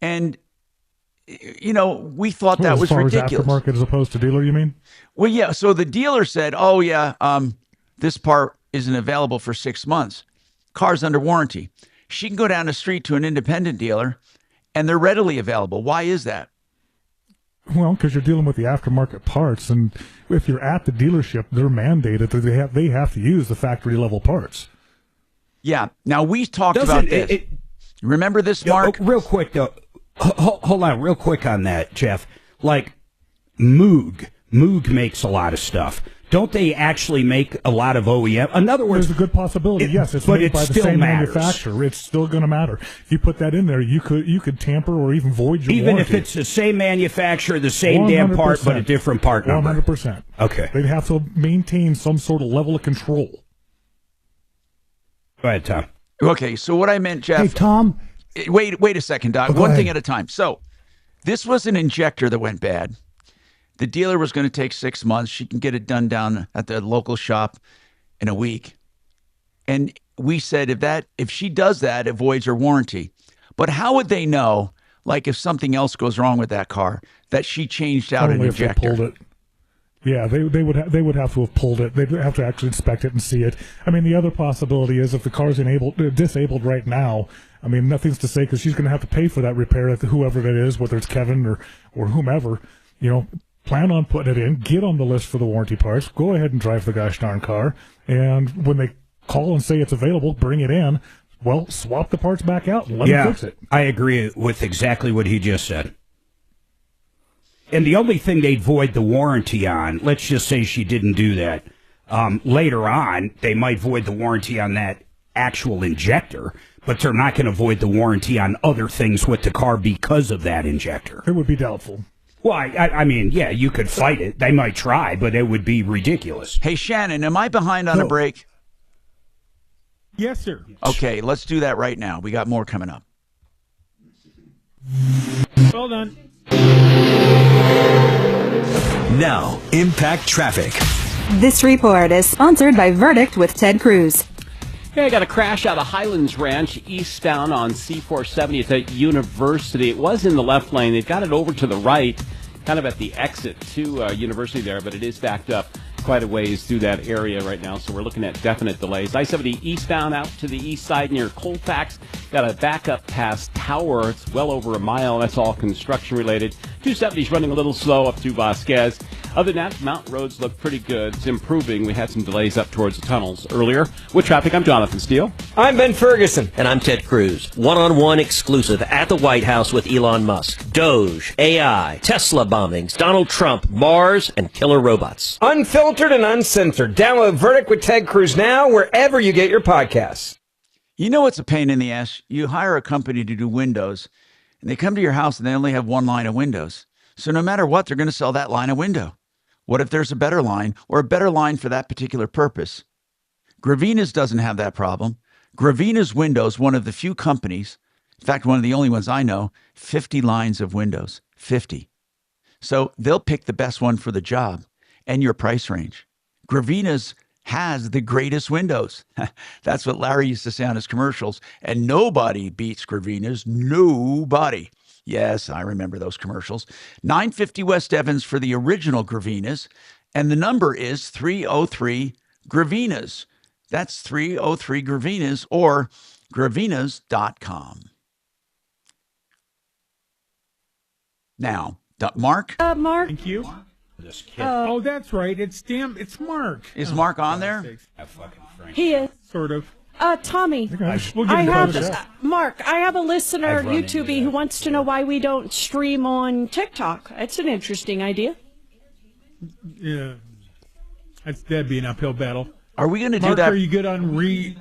And, we thought that was ridiculous. As aftermarket as opposed to dealer, you mean? Well, yeah. So the dealer said, oh, yeah, this part isn't available for 6 months. Car's under warranty. She can go down the street to an independent dealer, and they're readily available. Why is that? Well, because you're dealing with the aftermarket parts, and if you're at the dealership, they're mandated that they have to use the factory level parts. Yeah. Now we talked about this. Remember this, Mark? Real quick though. Hold on, real quick on that, Jeff. Like Moog makes a lot of stuff. Don't they actually make a lot of OEM? In other words, there's a good possibility. Yes, it's made by the same manufacturer. It's still going to matter. If you put that in there, you could tamper or even void your even warranty. If it's the same manufacturer, the same damn part, but a different part number. 100%. Okay. They'd have to maintain some sort of level of control. Go ahead, Tom. Okay, so what I meant, Jeff. Hey, Tom. Wait a second, Doc. One thing at a time. So this was an injector that went bad. The dealer was going to take 6 months. She can get it done down at the local shop in a week. And we said if she does that, it voids her warranty. But how would they know, like if something else goes wrong with that car, that she changed out an injector? If they pulled it. Yeah, they would have to have pulled it. They'd have to actually inspect it and see it. I mean, the other possibility is if the car's disabled right now, I mean, nothing's to say because she's going to have to pay for that repair, whoever it is, whether it's Kevin or whomever, plan on putting it in, get on the list for the warranty parts, go ahead and drive the gosh darn car, and when they call and say it's available, bring it in. Well, swap the parts back out and let them fix it. I agree with exactly what he just said. And the only thing they'd void the warranty on, let's just say she didn't do that, later on, they might void the warranty on that actual injector, but they're not going to void the warranty on other things with the car because of that injector. It would be doubtful. Well, I mean, yeah, you could fight it. They might try, but it would be ridiculous. Hey, Shannon, am I behind on a break? Yes, sir. Okay, let's do that right now. We got more coming up. Well done. Now, Impact Traffic. This report is sponsored by Verdict with Ted Cruz. Okay, I got a crash out of Highlands Ranch, eastbound on C470 at the University. It was in the left lane. They've got it over to the right, kind of at the exit to University there, but it is backed up quite a ways through that area right now, so we're looking at definite delays. I-70 eastbound out to the east side near Colfax. Got a backup past Tower. It's well over a mile. That's all construction related. 270's running a little slow up to Vasquez. Other than that, mountain roads look pretty good. It's improving. We had some delays up towards the tunnels earlier. With traffic, I'm Jonathan Steele. I'm Ben Ferguson. And I'm Ted Cruz. One-on-one exclusive at the White House with Elon Musk. Doge, AI, Tesla bombings, Donald Trump, Mars, and killer robots. Unfiltered and uncensored. Download Verdict with Ted Cruz now wherever you get your podcasts. You know what's a pain in the ass? You hire a company to do windows, and they come to your house and they only have one line of windows. So no matter what, they're going to sell that line of window. What if there's a better line or a better line for that particular purpose? Gravina's doesn't have that problem. Gravina's Windows, one of the few companies, in fact, one of the only ones I know, 50 lines of windows, 50. So they'll pick the best one for the job and your price range. Gravina's has the greatest windows. That's what Larry used to say on his commercials. And nobody beats Gravina's. Nobody. Yes, I remember those commercials. 950 West Evans for the original Gravina's. And the number is 303 Gravina's. That's 303 Gravina's or gravinas.com. Now, Mark? Mark? Thank you. Oh, that's right. It's Mark. Is Mark on there? He is. Sort of. Tommy, We'll I have Mark. I have a listener, YouTubey, who wants to know why we don't stream on TikTok. That's an interesting idea. Yeah, that'd be an uphill battle. Are we going to do Mark, that? Are you good on there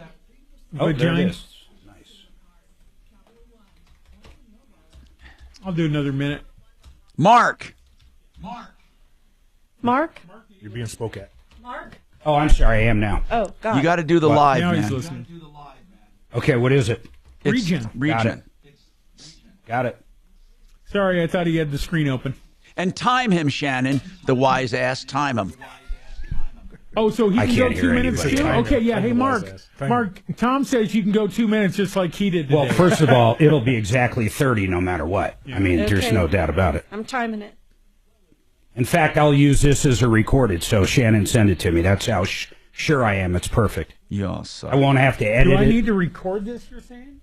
it vagina? is. Nice. I'll do another minute. Mark. You're being spoke at. Mark. Oh, I'm sorry. I am now. Oh, God. You got to do the live, now man. he's listening. Okay, what is it? Region. Got it. Sorry, I thought he had the screen open. And time him, Shannon, the wise ass. Time him. Oh, so he I can go can't 2 hear minutes anybody. too? Okay, yeah. Hey, Time Mark. the wise ass. Mark, Tom says you can go 2 minutes just like he did today. Well, first of all, it'll be exactly 30 no matter what. I mean, there's Okay. no doubt about it. I'm timing it. In fact, I'll use this as a recorded, so Shannon, send it to me. That's how sure I am. It's perfect. You suck. I won't have to edit Do I it. need to record this, you're saying?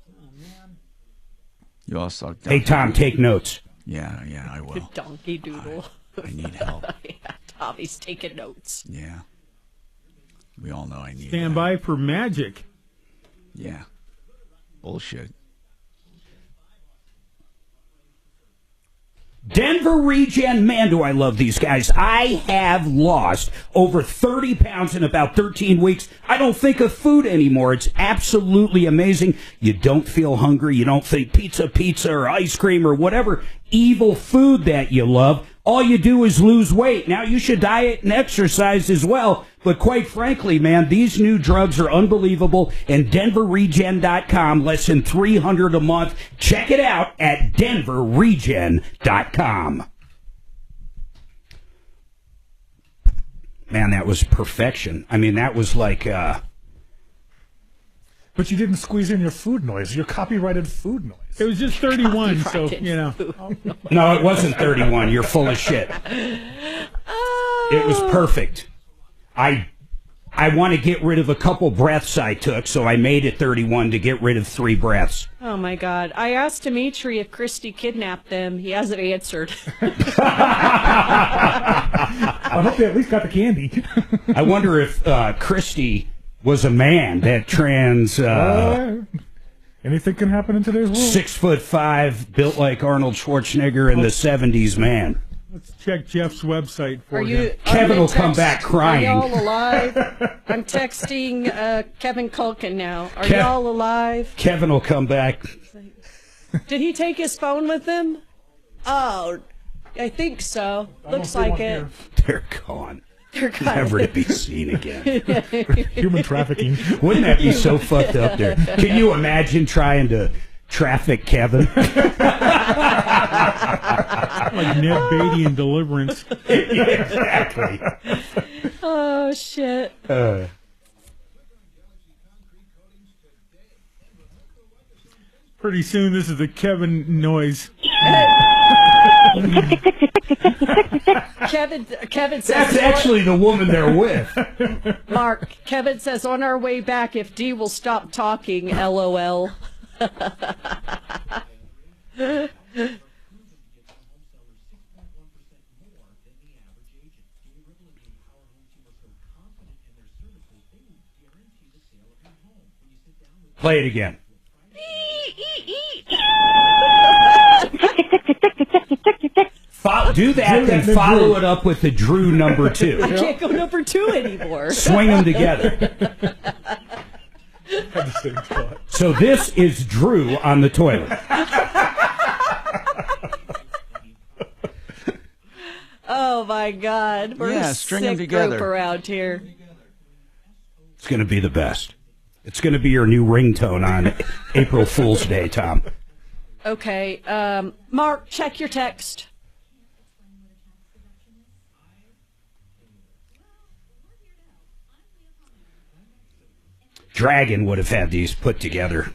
Oh, man. You all suck. Hey, Tom, take notes. Yeah, I will. Donkey doodle. I need help. Yeah, Tommy's taking notes. Yeah. We all know I need Stand by for magic. Yeah. Bullshit. Denver Regen, man, do I love these guys. I have lost over 30 pounds in about 13 weeks. I don't think of food anymore. It's absolutely amazing. You don't feel hungry. You don't think pizza, or ice cream, or whatever evil food that you love. All you do is lose weight. Now, you should diet and exercise as well. But quite frankly, man, these new drugs are unbelievable. And DenverRegen.com, less than $300 a month. Check it out at DenverRegen.com. Man, that was perfection. I mean, that was like... But you didn't squeeze in your food noise, your copyrighted food noise. It was just 31, so, you know. No, it wasn't 31. You're full of shit. It was perfect. I I want to get rid of a couple breaths I took, so I made it 31 to get rid of 3 breaths. Oh, my God. I asked Dimitri if Christy kidnapped them. He hasn't answered. I hope they at least got the candy. I wonder if Christy was a man that anything can happen in today's world. 6'5", built like Arnold Schwarzenegger in the 70s man. Let's check Jeff's website for him. Kevin will come back crying. Are y'all alive? I'm texting Kevin Culkin now. Are y'all alive? Kevin will come back. Did he take his phone with him? Oh, I think so. Looks like it. They're gone. They're gone. Never to be seen again. Human trafficking. Wouldn't that be so fucked up there? Can you imagine trying to traffic Kevin? Like Ned Beatty in Deliverance. Exactly. Oh, shit. Pretty soon, this is the Kevin noise. Kevin says... That's actually the woman they're with. Mark, Kevin says, on our way back, if Dee will stop talking, LOL. Play it again. Do that and follow it up with the Drew number 2. I can't go number 2 anymore. Swing them together. So this is Drew on the toilet. Oh my God, we're a string them sick together. group around here. It's going to be the best. It's going to be your new ringtone on April Fool's Day, Tom. Okay, Mark, check your text. Dragon would have had these put together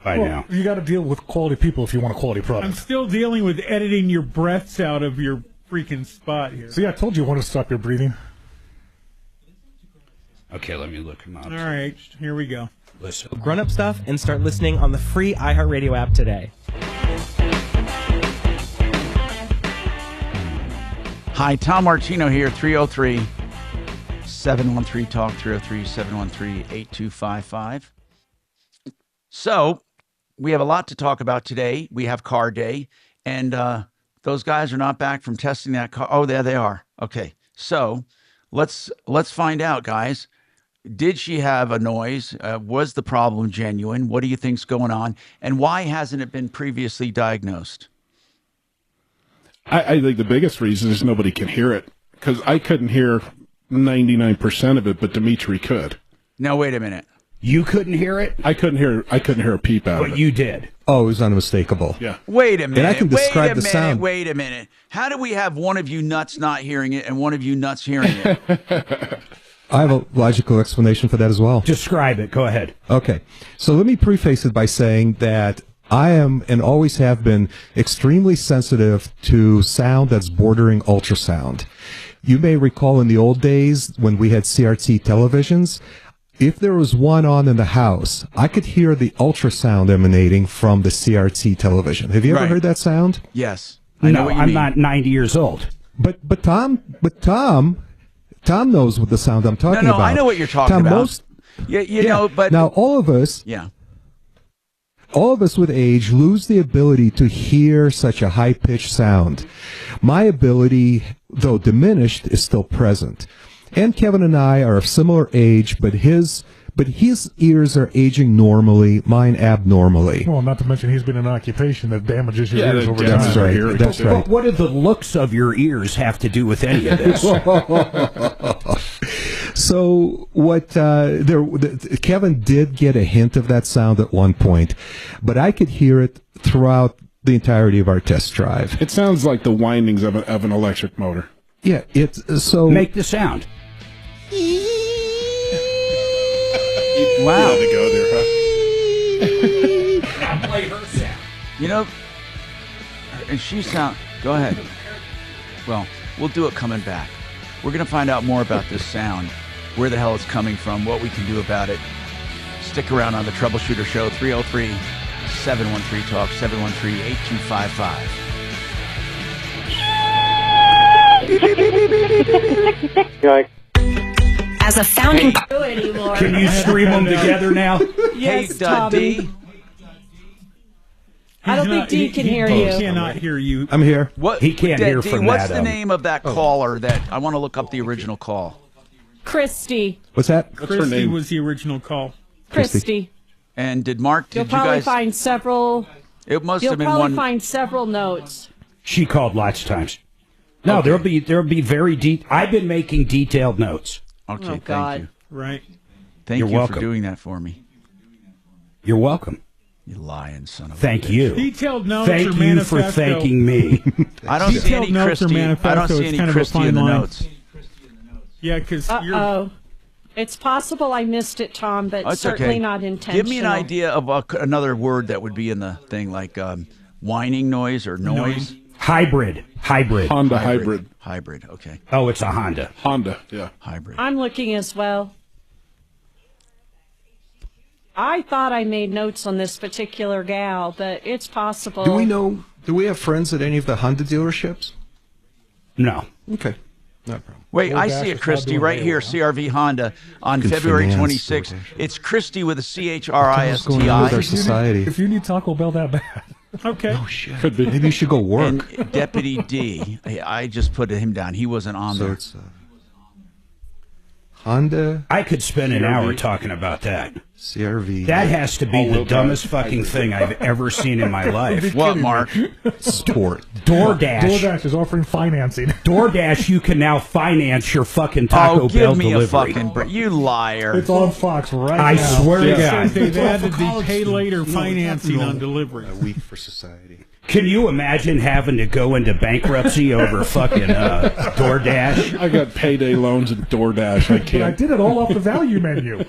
by now. You got to deal with quality people if you want a quality product. I'm still dealing with editing your breaths out of your freaking spot here. See, I told you I wanted to stop your breathing. Okay, let me look him up. All right, here we go. Listen. Grown-up stuff and start listening on the free iHeartRadio app today. Hi, Tom Martino here, 303-713-TALK, 303-713-8255. So, we have a lot to talk about today. We have car day, and those guys are not back from testing that car. Oh, there they are. Okay, so let's find out, guys. Did she have a noise? Was the problem genuine? What do you think's going on? And why hasn't it been previously diagnosed? I think the biggest reason is nobody can hear it, because I couldn't hear 99% of it, but Dimitri could. Now, wait a minute. You couldn't hear it? I couldn't hear a peep out of it. But you did. Oh, it was unmistakable. Yeah. Wait a minute. And I can describe the sound. Wait a minute. How do we have one of you nuts not hearing it and one of you nuts hearing it? I have a logical explanation for that as well. Describe it. Go ahead. Okay. So let me preface it by saying that I am and always have been extremely sensitive to sound that's bordering ultrasound. You may recall in the old days when we had CRT televisions, if there was one on in the house, I could hear the ultrasound emanating from the CRT television. Have you ever heard that sound? Yes. No, I'm not 90 years old. But Tom knows what the sound I'm talking about. No, I know what you're talking about. You know, but now all of us with age lose the ability to hear such a high-pitched sound. My ability, though diminished, is still present. And Kevin and I are of similar age, but his ears are aging normally, mine abnormally. Well, not to mention he's been in an occupation that damages your ears over time. That's right. That's right. But what do the looks of your ears have to do with any of this? So what? Kevin did get a hint of that sound at one point, but I could hear it throughout the entirety of our test drive. It sounds like the windings of an electric motor. Yeah, it's so. Make the sound. Wow. You had to go there, huh? Play her sound. You know, and she sound. Go ahead. Well, we'll do it coming back. We're going to find out more about this sound. where the hell it's coming from, what we can do about it. Stick around on the Troubleshooter Show, 303-713-TALK, 713-8255. As a founding Can you stream them together now? Yes, hey, Tom. D. I don't think D can hear you. He cannot hear you. I'm here. What, He can't hear D, from what's that. the name of that caller that I want to look up the original call? Christy. What's that? What's her name? Was the original call. Christy. And did Mark? You'll Did you probably guys? find several. It must You'll have been probably one. find several notes. She called lots of times. No, Okay. there'll be very deep. I've been making detailed notes. Okay, Oh, thank God. you. Right. Thank You're you welcome. for doing that for me. You're welcome. You lying son of a Thank bitch. you. Detailed notes or Thank you manifesto. for thanking me. I don't see Detailed any notes or Christy. I don't manifesto, see it's any kind of a Christy fine in the line. notes. Yeah, because you're. Uh-oh. It's possible I missed it, Tom, but Oh, it's certainly okay. not intentional. Give me an idea of another word that would be in the thing, like whining noise or noise. Hybrid. Honda hybrid. Hybrid. Okay. Oh, it's a Honda. Honda, yeah. Hybrid. I'm looking as well. I thought I made notes on this particular gal, but it's possible. Do we have friends at any of the Honda dealerships? No. Okay. No problem. Wait, I see it, Christy, right here, CRV Honda on Good February finance, 26th. DoorDash. It's Christy with a What's going on with CHRISTI. our society? If you need Taco Bell that bad. Okay. Oh, shit. Could be. Maybe you should go work. And Deputy D, I just put him down. He wasn't on So there. it's Honda I could spend an CRV. hour talking about that. CRV. That has to be All-wheel the dumbest drive. fucking thing I've ever seen in my life. What, Mark? Sport. DoorDash. DoorDash is offering financing. DoorDash, you can now finance your fucking Taco Oh, Bell give me delivery. a fucking you liar. It's on Fox right I now. swear to It God. says they've It's all added for the college pay later students. No, it's financing not on delivery. A week for society. Can you imagine having to go into bankruptcy over fucking DoorDash? I got payday loans at DoorDash. I But I can't. did it all off the value menu.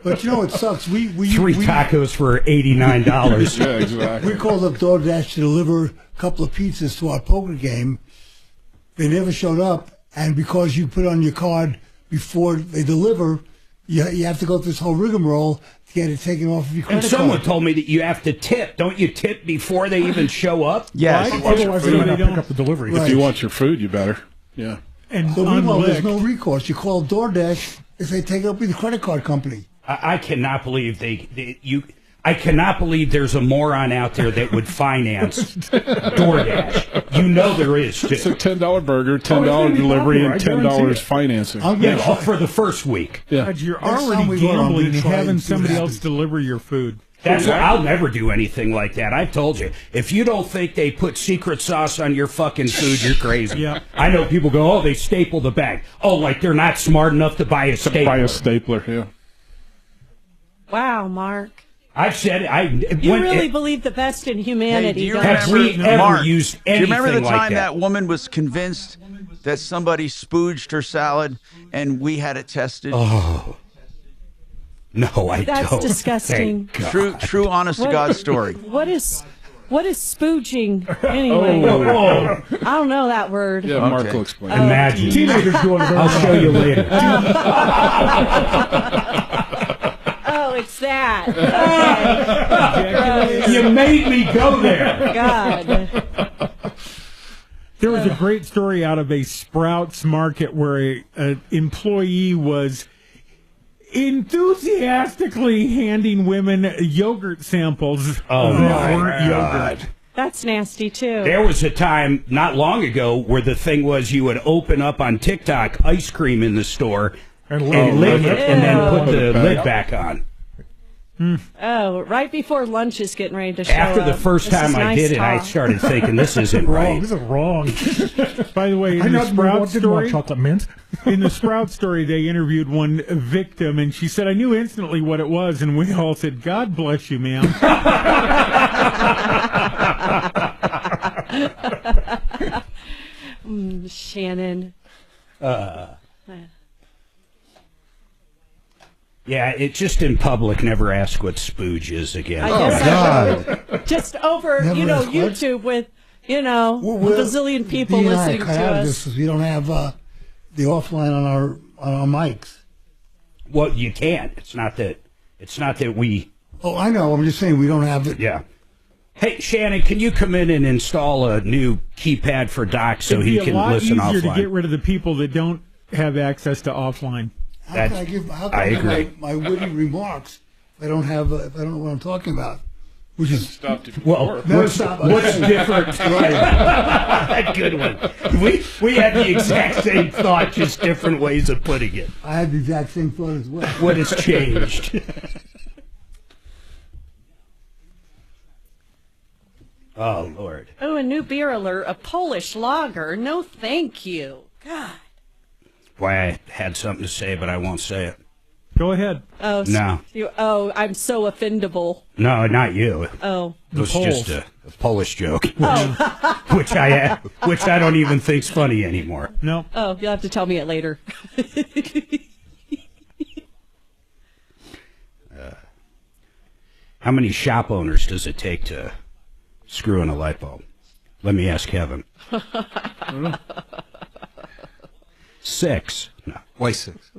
But you know it sucks. We Three tacos for $89. Yeah, exactly. we called up DoorDash to deliver a couple of pizzas to our poker game. They never showed up, and because you put on your card before they deliver, you have to go through this whole rigmarole to get it taken off of your And credit someone card. told me that you have to tip. Don't you tip before they even show up? Yes. Otherwise, they're going to pick up the delivery. Right. If you want your food, you better. Yeah. And So meanwhile, there's unlicked. no recourse. You call DoorDash if they take it up with the credit card company. I cannot believe I cannot believe there's a moron out there that would finance DoorDash. You know there is, It's a too. $10 burger, $10 gonna be delivery, popular, and I guarantee $10 it. financing. I'm Yeah, gonna all for the first week. Yeah. God, you're Next time already we go, I'm gambling gonna and try having and see what somebody else happens. deliver your food. That's why I'll never do anything like that. I've told you. If you don't think they put secret sauce on your fucking food, you're crazy. Yeah. I know people go, oh, they staple the bag. Oh, like they're not smart enough to buy a stapler. Buy a stapler, yeah. Wow, Mark. I've said it. You really believe the best in Hey, humanity, do you don't Have you? remember, we ever Mark, used do you remember the anything like time that? that woman was convinced that somebody spooged her salad and we had it tested? Oh. No, I That's don't. disgusting. Thank God. True, honest to God story. What is spooging anyway? Oh. I don't know that word. Yeah, Mark Okay. will explain. Imagine. Teenagers doing it. I'll show you later. Oh, it's that. Okay. You made me go there. God. There was a great story out of a Sprouts market where an employee was enthusiastically handing women yogurt samples Oh, that my weren't God. yogurt. That's nasty, too. There was a time not long ago where the thing was you would open up on TikTok ice cream in the store and lick it and then put the lid back on. Oh, right before lunch is getting ready to show After the up. first This time is I nice did it, I talk. started thinking this isn't Wrong. right. This is wrong. By the way, I in the didn't Sprouts want story, chocolate mint. in the Sprouts story, they interviewed one victim, and she said, "I knew instantly what it was," and we all said, "God bless you, ma'am." Shannon. Yeah, it just in public, never ask what spooge is again. I guess God. just over, Never ask what? YouTube with, a bazillion people Dee and I listening cut to out of us. this because we don't have the offline our mics. Well, you can't. It's not that we. Oh, I know. I'm just saying we don't have it. Yeah. Hey, Shannon, can you come in and install a new keypad for Doc so he can listen offline? It'd be a lot easier to get rid of the people that don't have access to offline. How can I give my witty remarks if I don't know what I'm talking about? Which is what's different? Right. Good one. We had the exact same thought, just different ways of putting it. I had the exact same thought as well. What has changed? Oh, Lord. Oh, a new beer alert, a Polish lager. No, thank you. God. Why I had something to say, but I won't say it. Go ahead. Oh, no. I'm so offendable. No, not you. Oh. It was just a Polish joke, which I don't even think's funny anymore. No. Oh, you'll have to tell me it later. How many shop owners does it take to screw in a light bulb? Let me ask Kevin. 6. No. Why 6?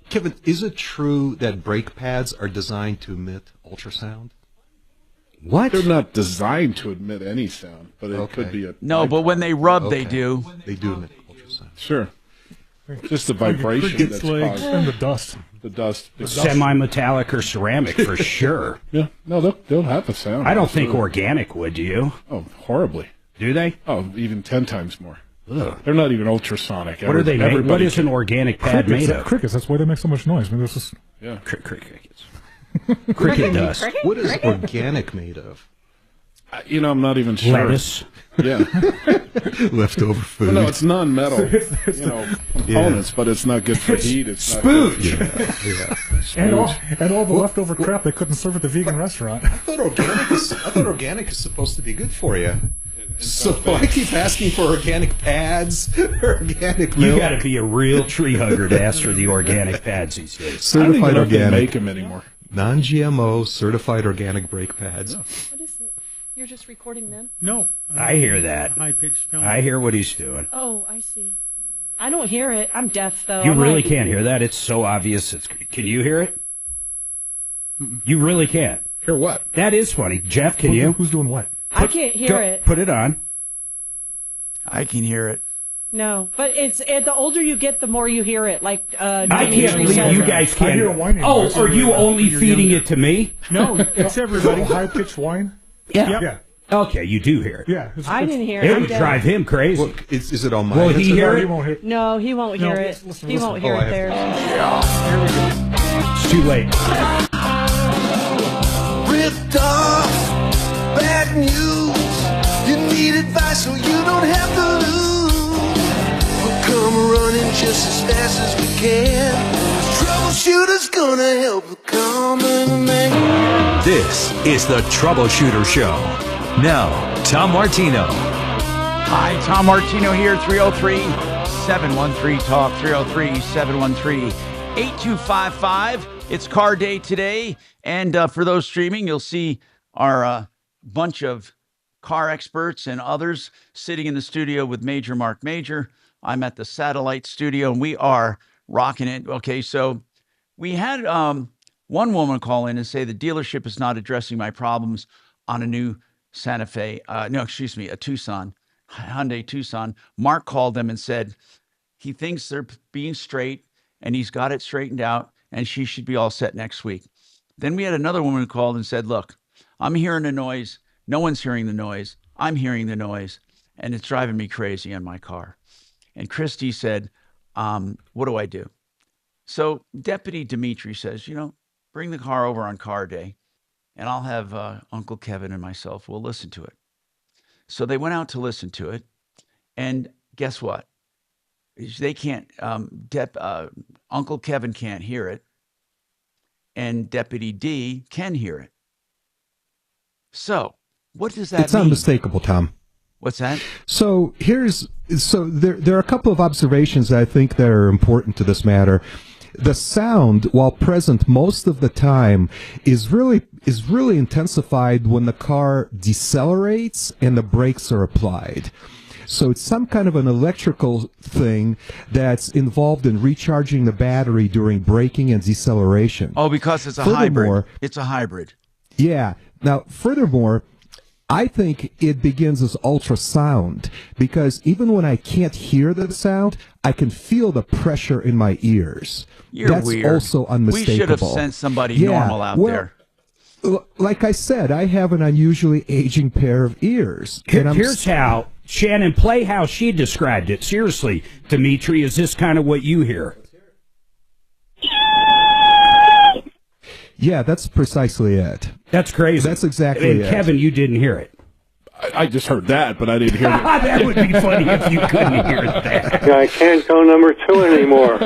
Kevin, is it true that brake pads are designed to emit ultrasound? What? They're not designed to emit any sound, but it could be a... No, but when they rub, they do. They do emit ultrasound. Sure. Just the vibration that's caused. And the dust. The dust. Semi-metallic or ceramic, for sure. Yeah. No, they'll have a sound. I don't think organic would, do you? Oh, horribly. Do they? Oh, even 10 times more. Ugh. They're not even ultrasonic. What are they made? What is an organic pad made of? Crickets. That's why they make so much noise. I mean, this is crickets. Cricket dust. What is organic made of? I'm not even sure. Lettuce. Yeah. Leftover food. Well, no, it's non-metal, components, but it's not good for heat. It's spooge. And all the leftover crap they couldn't serve at the vegan restaurant. I thought organic is supposed to be good for you. So I keep asking for organic pads, organic milk. You got to be a real tree hugger to ask for the organic pads these days. Certified organic. Make them anymore. Non-GMO certified organic brake pads. What is it? You're just recording them? No. I hear that. High-pitched tone. I hear what he's doing. Oh, I see. I don't hear it. I'm deaf, though. You really can't hear that? It's so obvious. Can you hear it? You really can't. Hear what? That is funny. Jeff, can you? Who's doing what? I can't hear it. Put it on. I can hear it. No, but it's the older you get, the more you hear it. Like I can't believe you guys can't. I hear a whining. Oh, are you only feeding it to me? No, it's everybody. High-pitched whine? Yeah. Okay, you do hear it. Yeah. I didn't hear it. It would drive him crazy. Well, is it on my Will he hear it? No, he won't hear it. He won't hear it there. Here we go. It's too late. Ripped off, bad news. You need advice so you don't have to lose. We'll come running just as fast as we can. Troubleshooter's gonna help the common man. This is the Troubleshooter Show. Now, Tom Martino. Hi, Tom Martino here, 303-713-TALK, 303-713-8255. It's car day today, and for those streaming, you'll see our bunch of car experts and others sitting in the studio with Major Marc Mager. I'm at the satellite studio, and we are rocking it. Okay, so we had one woman call in and say the dealership is not addressing my problems on a new Santa Fe. A Tucson, Hyundai Tucson. Mark called them and said he thinks they're being straight, and he's got it straightened out, and she should be all set next week. Then we had another woman who called and said, look, I'm hearing the noise. No one's hearing the noise. I'm hearing the noise, and it's driving me crazy in my car. And Christy said, what do I do? So Deputy Dimitri says, bring the car over on car day, and I'll have Uncle Kevin and myself, we'll listen to it. So they went out to listen to it, and guess what? They can't, Uncle Kevin can't hear it, and Deputy D can hear it. So what does that mean? It's unmistakable, Tom. What's that? So there are a couple of observations that I think that are important to this matter. The sound, while present most of the time, is really intensified when the car decelerates and the brakes are applied. So it's some kind of an electrical thing that's involved in recharging the battery during braking and deceleration. Oh, because it's a hybrid. It's a hybrid. Yeah. Now, furthermore, I think it begins as ultrasound because even when I can't hear the sound, I can feel the pressure in my ears. That's weird. Also unmistakable. We should have sent somebody normal out there. Like I said, I have an unusually aging pair of ears. Here's how, Shannon, play how she described it. Seriously, Dimitri, is this kind of what you hear? Yeah, that's precisely it. That's crazy. That's exactly it. Kevin, you didn't hear it. I just heard that, but I didn't hear it. That would be funny if you couldn't hear that. I can't go number 2 anymore.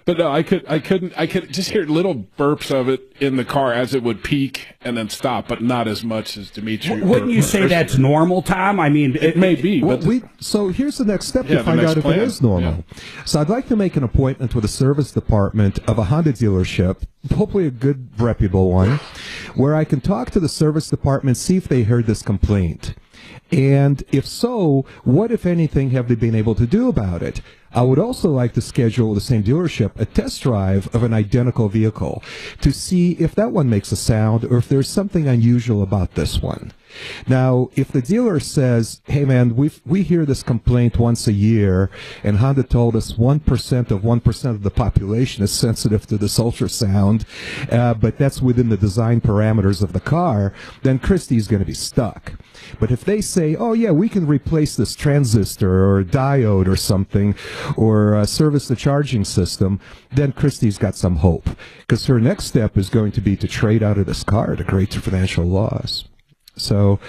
But no, I could just hear little burps of it in the car as it would peak and then stop, but not as much as Dimitri. Wouldn't you say that's normal, Tom? I mean, it may be. Well, but so here's the next step to find out if it is normal. Yeah. So I'd like to make an appointment with the service department of a Honda dealership, hopefully a good, reputable one, where I can talk to the service department, see if they heard this complaint. And if so, what, if anything, have they been able to do about it? I would also like to schedule the same dealership a test drive of an identical vehicle to see if that one makes a sound or if there's something unusual about this one. Now, if the dealer says, hey man, we hear this complaint once a year, and Honda told us 1% of 1% of the population is sensitive to this ultrasound, but that's within the design parameters of the car, then Christie's going to be stuck. But if they say, oh yeah, we can replace this transistor or diode or something, or service the charging system, then Christie's got some hope. Because her next step is going to be to trade out of this car at a great financial loss. So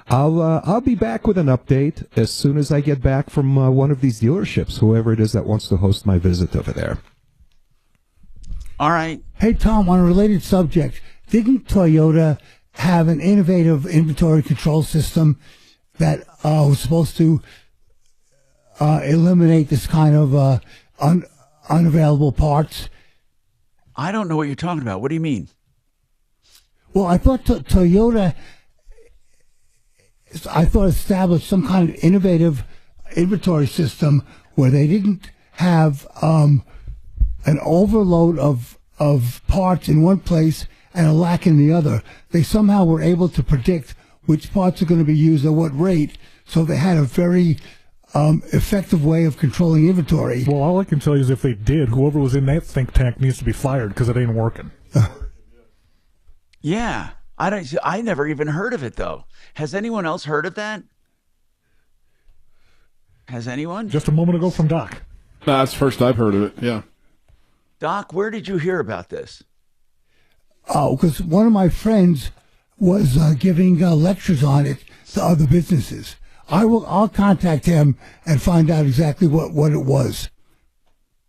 I'll be back with an update as soon as I get back from one of these dealerships, whoever it is that wants to host my visit over there. All right. Hey, Tom, on a related subject, didn't Toyota have an innovative inventory control system that was supposed to eliminate this kind of unavailable parts? I don't know what you're talking about. What do you mean? Well, I thought Toyota established some kind of innovative inventory system where they didn't have an overload of parts in one place and a lack in the other. They somehow were able to predict which parts are going to be used at what rate, so they had a very effective way of controlling inventory. Well, all I can tell you is if they did, whoever was in that think tank needs to be fired because it ain't working. Yeah. I never even heard of it, though. Has anyone else heard of that? Has anyone? Just a moment ago from Doc. No, that's the first I've heard of it, yeah. Doc, where did you hear about this? Oh, because one of my friends was giving lectures on it to other businesses. I'll contact him and find out exactly what it was.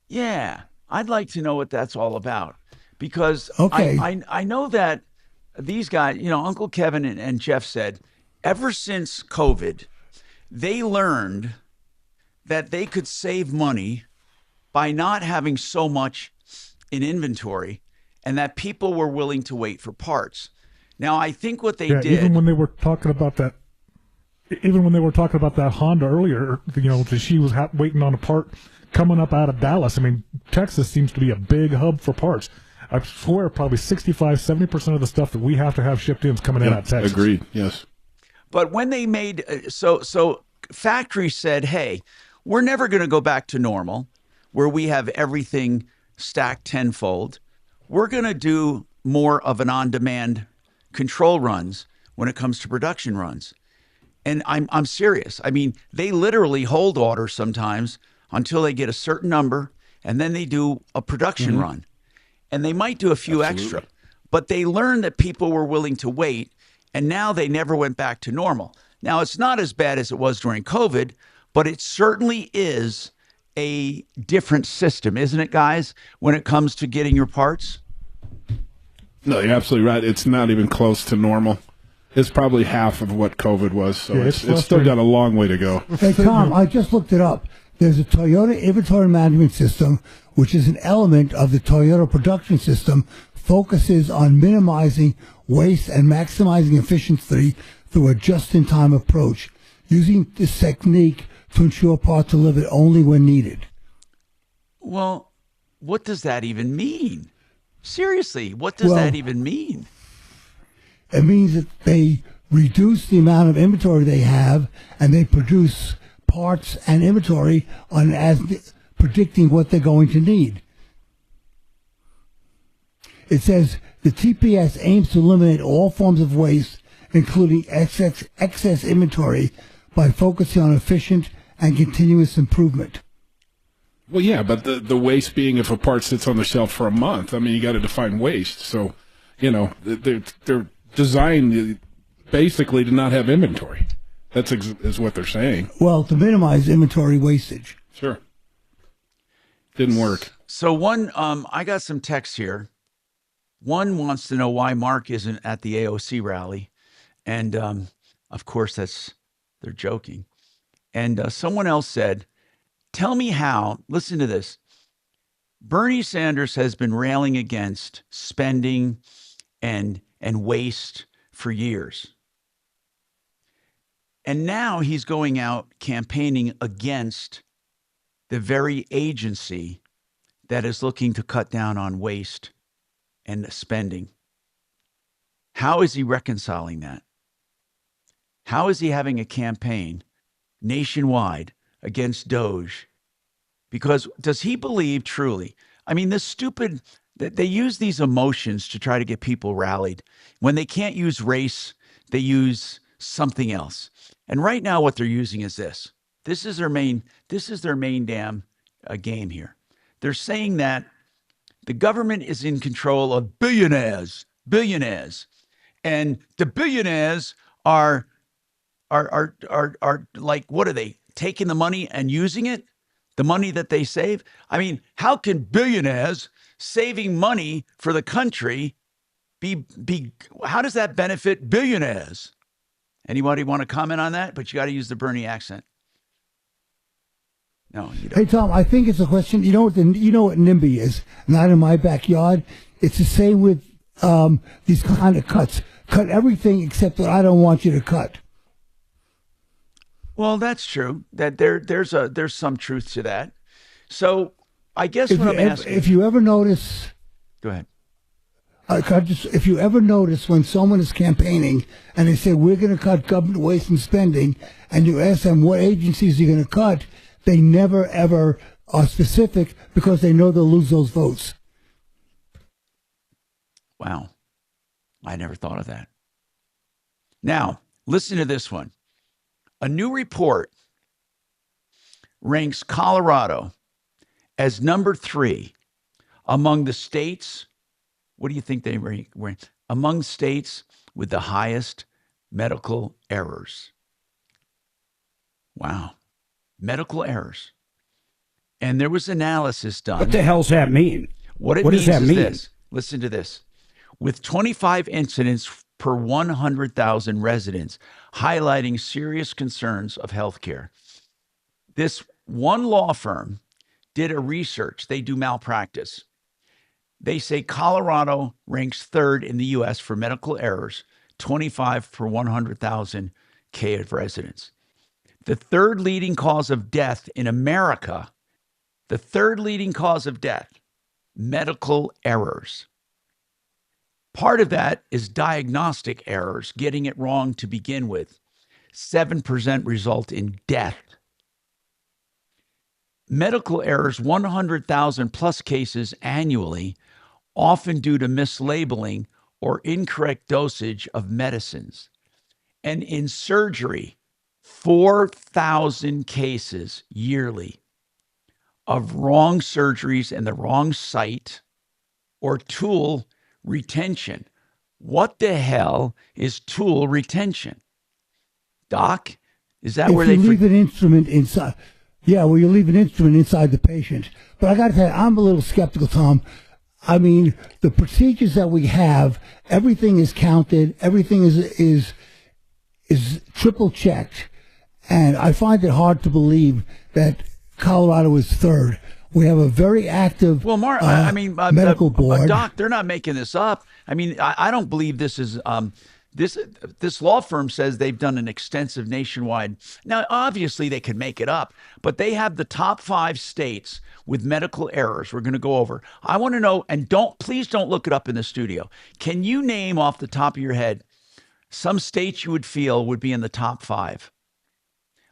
Yeah, I'd like to know what that's all about. Because okay. I know that these guys, Uncle Kevin and Jeff said, ever since COVID, they learned that they could save money by not having so much in inventory and that people were willing to wait for parts. Now, I think what they did... Even when they were talking about that Honda earlier, that she was waiting on a part coming up out of Dallas. I mean, Texas seems to be a big hub for parts. I swear probably 65-70% of the stuff that we have to have shipped in is coming in out of Texas. Agreed, yes. But when they made, so factories said, hey, we're never going to go back to normal where we have everything stacked tenfold. We're going to do more of an on-demand control runs when it comes to production runs. And I'm serious. I mean, they literally hold orders sometimes until they get a certain number, and then they do a production run. And they might do a few extra, but they learned that people were willing to wait, and now they never went back to normal. Now, it's not as bad as it was during COVID, but it certainly is a different system, isn't it, guys, when it comes to getting your parts? No, you're absolutely right. It's not even close to normal. It's probably half of what COVID was, so it's still got a long way to go. Hey, Tom, I just looked it up. There's a Toyota inventory management system, which is an element of the Toyota production system, focuses on minimizing waste and maximizing efficiency through a just-in-time approach. using this technique to ensure parts are delivered only when needed. Well, what does that even mean? Seriously, what does that even mean? It means that they reduce the amount of inventory they have, and they produce parts and inventory on predicting what they're going to need. It says the TPS aims to eliminate all forms of waste, including excess inventory, by focusing on efficient and continuous improvement. Well, yeah, but the waste being if a part sits on the shelf for a month. I mean, you got to define waste. So, they're designed basically to not have inventory. That's is what they're saying. Well, to minimize inventory wastage. Sure. Didn't work. So I got some texts here. One wants to know why Mark isn't at the AOC rally. And, of course, they're joking. And someone else said, tell me how, listen to this. Bernie Sanders has been railing against spending and waste for years. And now he's going out campaigning against the very agency that is looking to cut down on waste and spending. How is he reconciling that? How is he having a campaign nationwide against DOGE? Because does he believe truly? I mean, they use these emotions to try to get people rallied. When they can't use race, they use something else. And right now what they're using is this. This is their main damn game here. They're saying that the government is in control of billionaires. And the billionaires are like, what are they? Taking the money and using it? The money that they save? I mean, how can billionaires saving money for the country how does that benefit billionaires? Anybody want to comment on that? But you got to use the Bernie accent. No, you don't. Hey, Tom, I think it's a question. You know what NIMBY is? Not in my backyard. It's the same with these kind of cuts. Cut everything except what I don't want you to cut. Well, that's true. That there's some truth to that. So I guess what I'm asking, if you ever notice, go ahead. If you ever notice when someone is campaigning and they say we're going to cut government waste and spending, and you ask them what agencies you're going to cut, they never ever are specific because they know they'll lose those votes. Wow, I never thought of that. Now listen to this one. A new report ranks Colorado as number 3 among the states. What do you think they rank? Among states with the highest medical errors. Wow. Medical errors. And there was analysis done. What the hell's that mean? What does that mean? This. Listen to this. With 25 incidents per 100,000 residents, highlighting serious concerns of healthcare. This one law firm did a research. They do malpractice. They say Colorado ranks 3rd in the U.S. for medical errors, 25 per 100,000 of residents. The 3rd leading cause of death in America, medical errors. Part of that is diagnostic errors, getting it wrong to begin with. 7% result in death. Medical errors, 100,000 plus cases annually, often due to mislabeling or incorrect dosage of medicines. And in surgery, 4,000 cases yearly of wrong surgeries in the wrong site or tool retention. What the hell is tool retention? Doc, is that where they leave an instrument inside? Yeah, well, you leave an instrument inside the patient. But I got to tell you, I'm a little skeptical, Tom. I mean, the procedures that we have, everything is counted, everything is triple checked, and I find it hard to believe that Colorado is 3rd. We have a very active medical board. Doc, they're not making this up. I mean, I don't believe this is This law firm says they've done an extensive nationwide. Now, obviously, they can make it up, but they have the top 5 states with medical errors. We're going to go over. I want to know, and please don't look it up in the studio. Can you name off the top of your head some states you would feel would be in the top 5?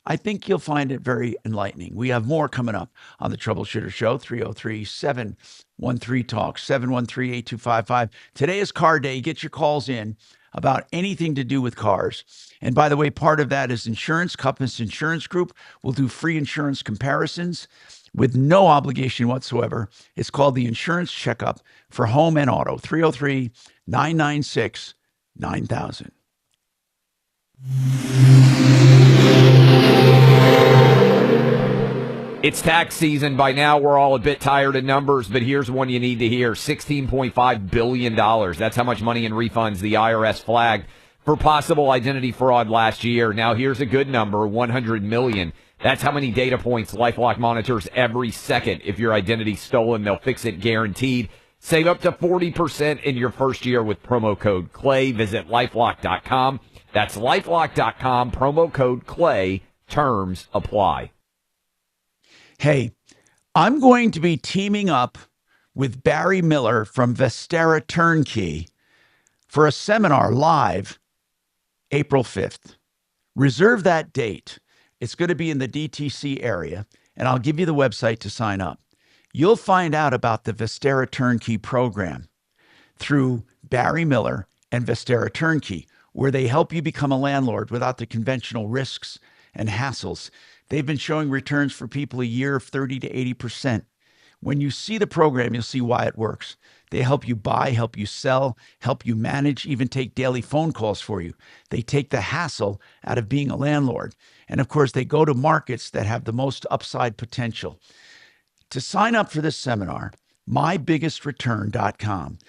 I think you'll find it very enlightening. We have more coming up on the Troubleshooter Show, 303-713-TALK, 713-8255. Today is car day. Get your calls in about anything to do with cars. And by the way, part of that is insurance. Compass Insurance Group will do free insurance comparisons with no obligation whatsoever. It's called the Insurance Checkup for Home and Auto, 303-996-9000. It's tax season. By now, we're all a bit tired of numbers, but here's one you need to hear. $16.5 billion. That's how much money in refunds the IRS flagged for possible identity fraud last year. Now, here's a good number, $100 million. That's how many data points LifeLock monitors every second. If your identity's stolen, they'll fix it guaranteed. Save up to 40% in your first year with promo code CLAY. Visit LifeLock.com. That's LifeLock.com, promo code CLAY. Terms apply. Hey, I'm going to be teaming up with Barry Miller from Vestera Turnkey for a seminar live April 5th. Reserve that date. It's going to be in the DTC area, and I'll give you the website to sign up. You'll find out about the Vestera Turnkey program through Barry Miller and Vestera Turnkey, where they help you become a landlord without the conventional risks and hassles. They've been showing returns for people a year of 30 to 80%. When you see the program, you'll see why it works. They help you buy, help you sell, help you manage, even take daily phone calls for you. They take the hassle out of being a landlord. And of course, they go to markets that have the most upside potential. To sign up for this seminar, mybiggestrureturn.com.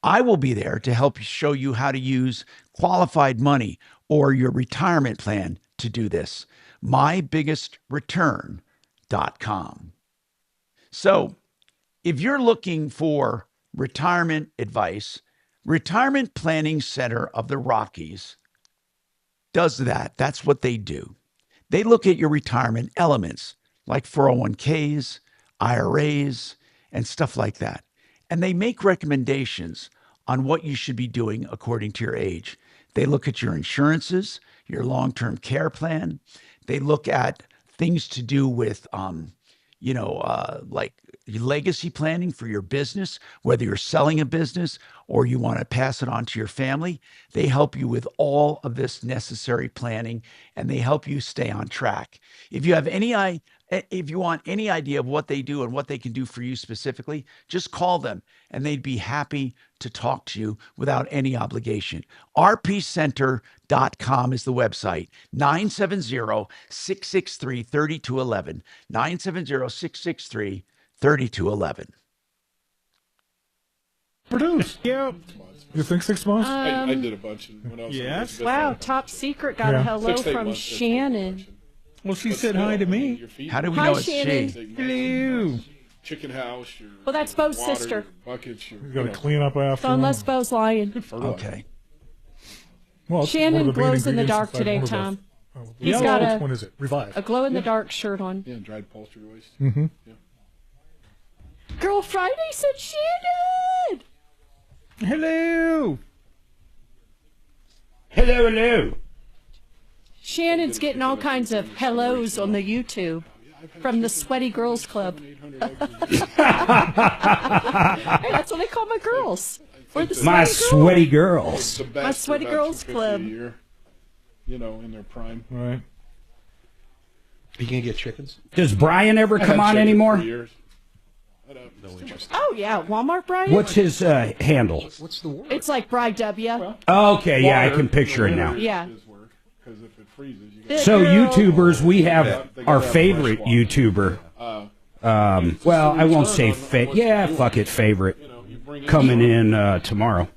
I will be there to help show you how to use qualified money or your retirement plan to do this. mybiggestrureturn.com. So, if you're looking for retirement advice, Retirement Planning Center of the Rockies does that. That's what they do. They look at your retirement elements like 401ks, IRAs, and stuff like that. And they make recommendations on what you should be doing according to your age. They look at your insurances, your long-term care plan. They look at things to do with, like legacy planning for your business, whether you're selling a business or you want to pass it on to your family. They help you with all of this necessary planning, and they help you stay on track. If you want any idea of what they do and what they can do for you specifically, just call them and they'd be happy to talk to you without any obligation. rpcenter.com is the website. 970-663-3211. 970-663-3211. Produce. Yep. You think 6 months? I did a bunch. When I was Yes. Wow, Top Secret got a hello 6 to 8 from months, Shannon. Well, she said hi to me. How do we Hi, know it's Shannon. she? Hello. Chicken house. Your Well, that's Bo's water, sister. Your buckets. Your, You got to clean up after. So unless Bo's lying. Okay. Well, it's one Shannon of the main glows in the ingredients dark inside today, one of Tom. those. He's Yeah, got which one is it? Revive. a glow-in-the-dark shirt on. Yeah, dried poultry waste. Mm-hmm. Yeah. Girl Friday said Shannon! Hello. Hello, hello. Shannon's getting all kinds of hellos on the YouTube from the Sweaty Girls Club. Hey, that's what they call my girls. We're the My sweaty girls. girls. My Sweaty Girls Club. In their prime. Right. You gonna get chickens? Does Brian ever come on anymore? No interest. Oh, yeah. Walmart Brian? What's his handle? What's the word? It's like Bri W. Okay, yeah, I can picture it now. Yeah. Because if it freezes, you The So girl- YouTubers, we have our favorite YouTuber. Well, I won't say fuck it, favorite. Coming in tomorrow.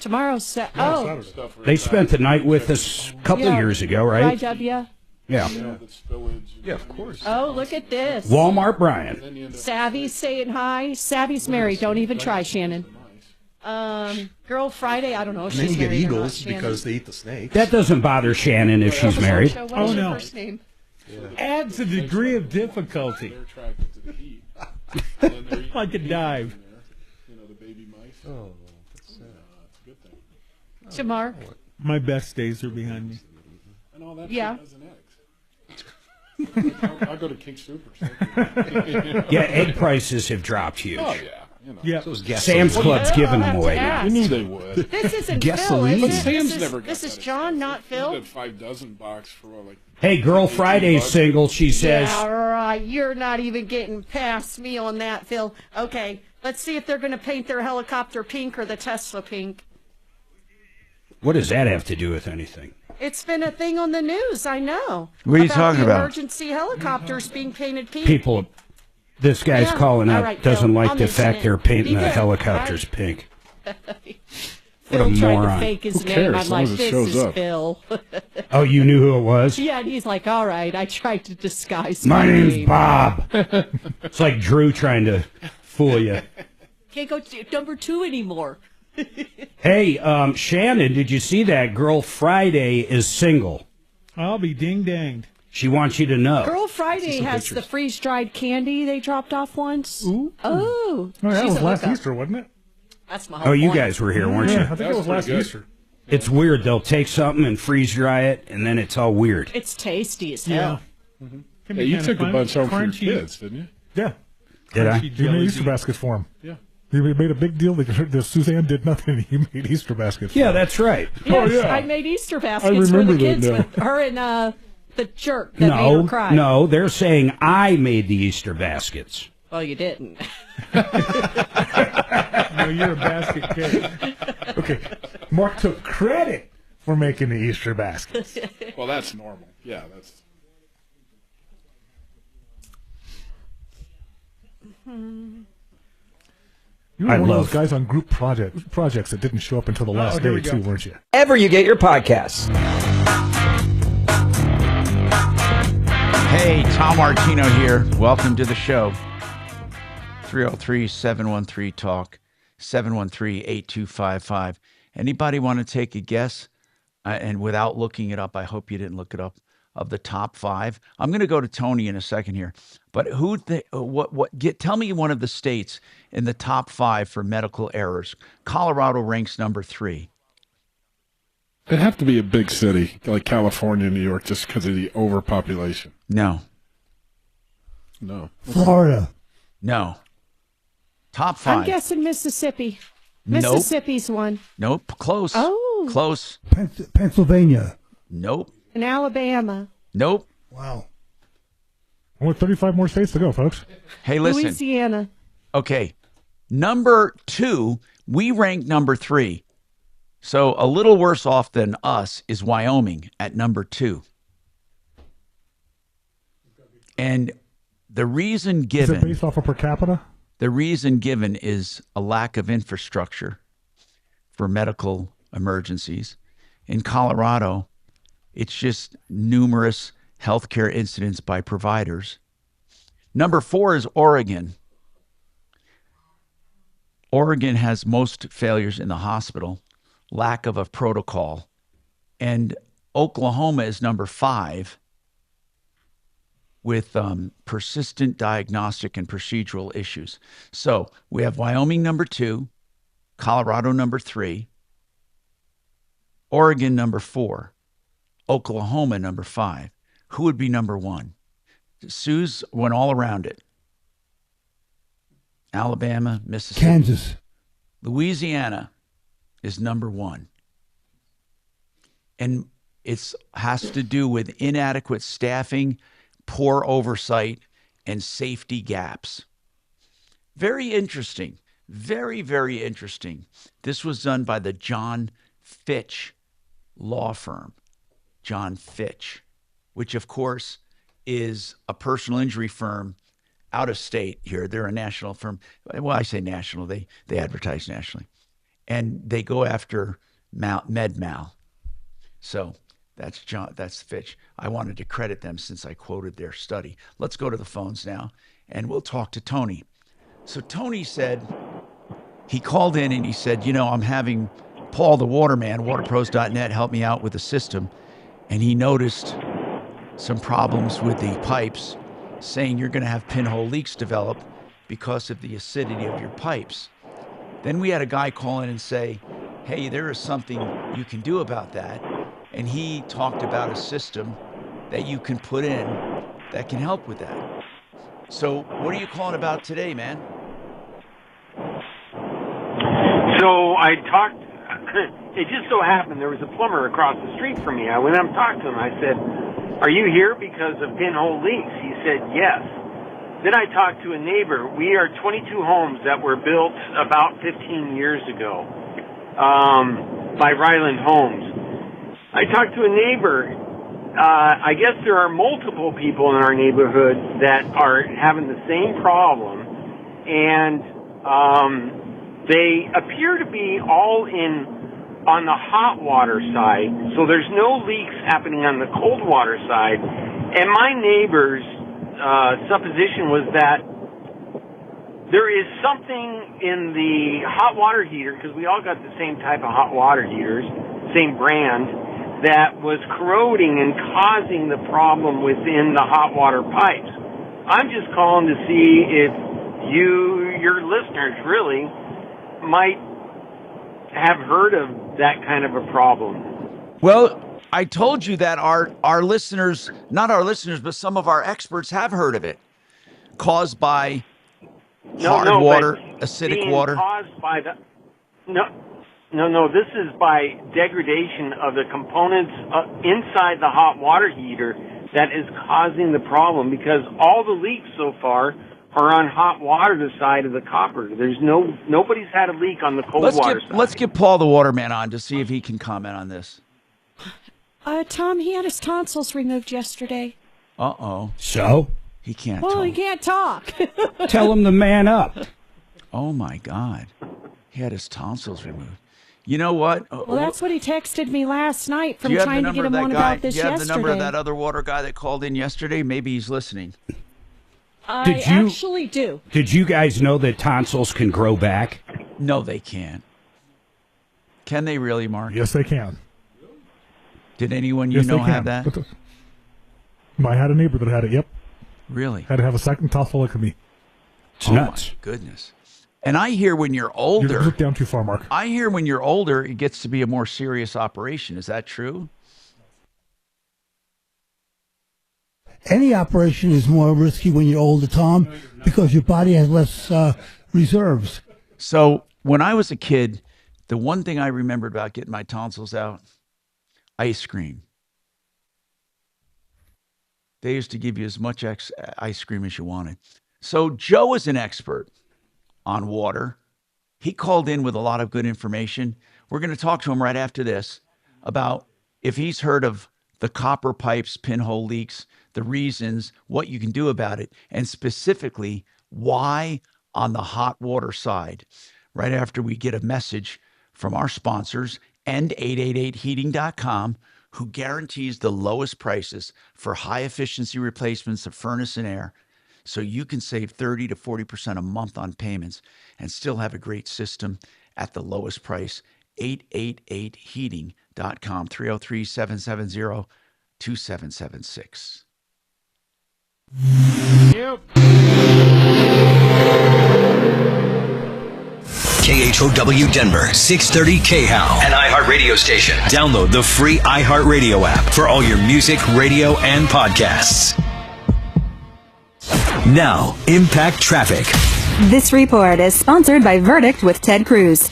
Tomorrow's oh. They spent the night with us a couple of years ago, Bri right? W. Yeah. Yeah, of course. Oh, look at this. Walmart Brian. Savvy's saying hi. Savvy's married. Don't even try, Shannon. Girl Friday, I don't know if And then she's you get married or not, eagles Shannon. because they eat the snakes. That doesn't bother Shannon if she's married. What's Oh, your no. first name? Adds a degree of difficulty. Like a dive. The baby mice. Oh, that's sad. It's a good thing. Shamar? My best days are behind me. And all that Yeah. dozen eggs. I'll go to King Soopers. Yeah, egg prices have dropped huge. Oh, yeah. Yeah. Sam's Club's giving them away. ask. You knew they would. This isn't Gasoline. Phil, But is it? Sam's This is, never got this is that John, not Phil. That 5 dozen box for like. Hey, Girl Friday's single, she says. Yeah, right. You're not even getting past me on that, Phil. Okay, let's see if they're going to paint their helicopter pink or the Tesla pink. What does that have to do with anything? It's been a thing on the news, I know. What are you talking the about? Emergency helicopters being painted pink. People, this guy's Yeah, calling all out, right, doesn't Phil, like I'll the mention fact it. they're painting Be the good, helicopters all pink. Phil What a tried moron. to fake his Who name. cares, I'm as long like, as it this shows is up. Phil. Oh, you knew who it was? Yeah, and he's like, all right, I tried to disguise My name's name. Bob. It's like Drew trying to fool you. Can't go to number 2 anymore. Hey, Shannon, did you see that Girl Friday is single? I'll be ding-danged. She wants you to know. Girl Friday has the freeze-dried candy they dropped off once. Ooh. Oh. Oh, that she's was a last hookup. Easter, wasn't it? That's my whole Oh, you point. guys were here, weren't you? Yeah, I think it was last Easter. It's weird. They'll take something and freeze dry it, and then it's all weird. It's tasty as hell. Can Yeah, be you kinda took a fun. bunch home for your Crunchy. kids, didn't you? Yeah. Did I? Crunchy He jelly made Easter bean. baskets for him. Yeah. He made a big deal that Suzanne did nothing. He made Easter baskets. Yeah, that's right. Yes, I made Easter baskets for remember the kids that now. with her and the jerk that made her cry. No, they're saying I made the Easter baskets. Well, you didn't. No, you're a basket case. Okay. Mark took credit for making the Easter baskets. Well, that's normal. Yeah, that's. You were I one of love- those guys on group projects that didn't show up until the last here day, we go. too, weren't you? Ever you get your podcasts. Hey, Tom Martino here. Welcome to the show. 303-713-TALK, 713-8255. Anybody want to take a guess? And without looking it up, I hope you didn't look it up, of the top 5. I'm going to go to Tony in a second here. But tell me one of the states in the top 5 for medical errors. Colorado ranks number 3. It'd have to be a big city like California, New York, just because of the overpopulation. No. Florida. No. Top 5. I'm guessing Mississippi. Nope. Mississippi's one. Nope. Close. Oh. Close. Pennsylvania. Nope. In Alabama. Nope. Wow. Only 35 more states to go, folks. Hey, listen. Louisiana. Okay. Number 2, we rank number 3. So a little worse off than us is Wyoming at number 2. And the reason Is given... it based off of per capita? The reason given is a lack of infrastructure for medical emergencies. In Colorado, it's just numerous healthcare incidents by providers. Number 4 is Oregon. Oregon has most failures in the hospital, lack of a protocol. And Oklahoma is number 5 with persistent diagnostic and procedural issues. So we have Wyoming number 2, Colorado number 3, Oregon number 4, Oklahoma number 5. Who would be number 1? Sue's went all around it. Alabama, Mississippi. Kansas. Louisiana is number 1. And it has to do with inadequate staffing, poor oversight, and safety gaps. Very interesting. Very, very interesting. This was done by the John Fitch law firm. John Fitch, which of course is a personal injury firm out of state here. They're a national firm. Well, I say national. They advertise nationally. And they go after med-mal. So that's Fitch. I wanted to credit them since I quoted their study. Let's go to the phones now, and we'll talk to Tony. So Tony said He called in and he said, I'm having Paul the Waterman, waterpros.net, help me out with the system. And he noticed some problems with the pipes, saying you're going to have pinhole leaks develop because of the acidity of your pipes. Then we had a guy call in and say, hey, there is something you can do about that. And he talked about a system that you can put in that can help with that. So what are you calling about today, man? So I talked, it just so happened there was a plumber across the street from me. I went up and talked to him. I said, are you here because of pinhole leaks? He said, yes. Then I talked to a neighbor. We are 22 homes that were built about 15 years ago by Ryland Homes. I talked to a neighbor. I guess there are multiple people in our neighborhood that are having the same problem, and they appear to be all on the hot water side, so there's no leaks happening on the cold water side. And my neighbor's supposition was that there is something in the hot water heater, because we all got the same type of hot water heaters, same brand, that was corroding and causing the problem within the hot water pipes. I'm just calling to see if your listeners really might have heard of that kind of a problem. Well, I told you that our listeners, not our listeners, but some of our experts have heard of it, caused by hard water, acidic water. Caused by the No, this is by degradation of the components inside the hot water heater that is causing the problem, because all the leaks so far are on hot water, the side of the copper. There's nobody's had a leak on the cold water side. Let's get Paul the Waterman on to see if he can comment on this. Tom, he had his tonsils removed yesterday. Uh-oh. So? He can't Well, talk. he can't talk. Tell him to man up. Oh, my God. He had his tonsils removed. You know what? Well, that's what he texted me last night from Do you have trying the to get number him of on that guy? about this Do you have yesterday. the number of that other water guy that called in yesterday? Maybe he's listening. I actually do. Did you guys know that tonsils can grow back? No, they can't. Can they really, Mark? Yes, they can. Did anyone Yes, they have can. that? I had a neighbor that had it, yep. Really? Had to have a second tonsillectomy. It's nuts. My goodness. And I hear when you're older... You're down too far, Mark. I hear when you're older, it gets to be a more serious operation. Is that true? Any operation is more risky when you're older, Tom, because your body has less reserves. So when I was a kid, the one thing I remembered about getting my tonsils out, ice cream. They used to give you as much ice cream as you wanted. So Joe is an expert on water. He called in with a lot of good information. We're going to talk to him right after this about if he's heard of the copper pipes, pinhole leaks, the reasons, what you can do about it, and specifically why on the hot water side. Right after we get a message from our sponsors and 888heating.com, who guarantees the lowest prices for high efficiency replacements of furnace and air, so you can save 30 to 40% a month on payments and still have a great system at the lowest price. 888heating.com, 303-770-2776. Yep. KHOW Denver, 630 KHOW, an iHeart radio station. Download the free iHeart Radio app for all your music, radio, and podcasts. Now, Impact Traffic. This report is sponsored by Verdict with Ted Cruz.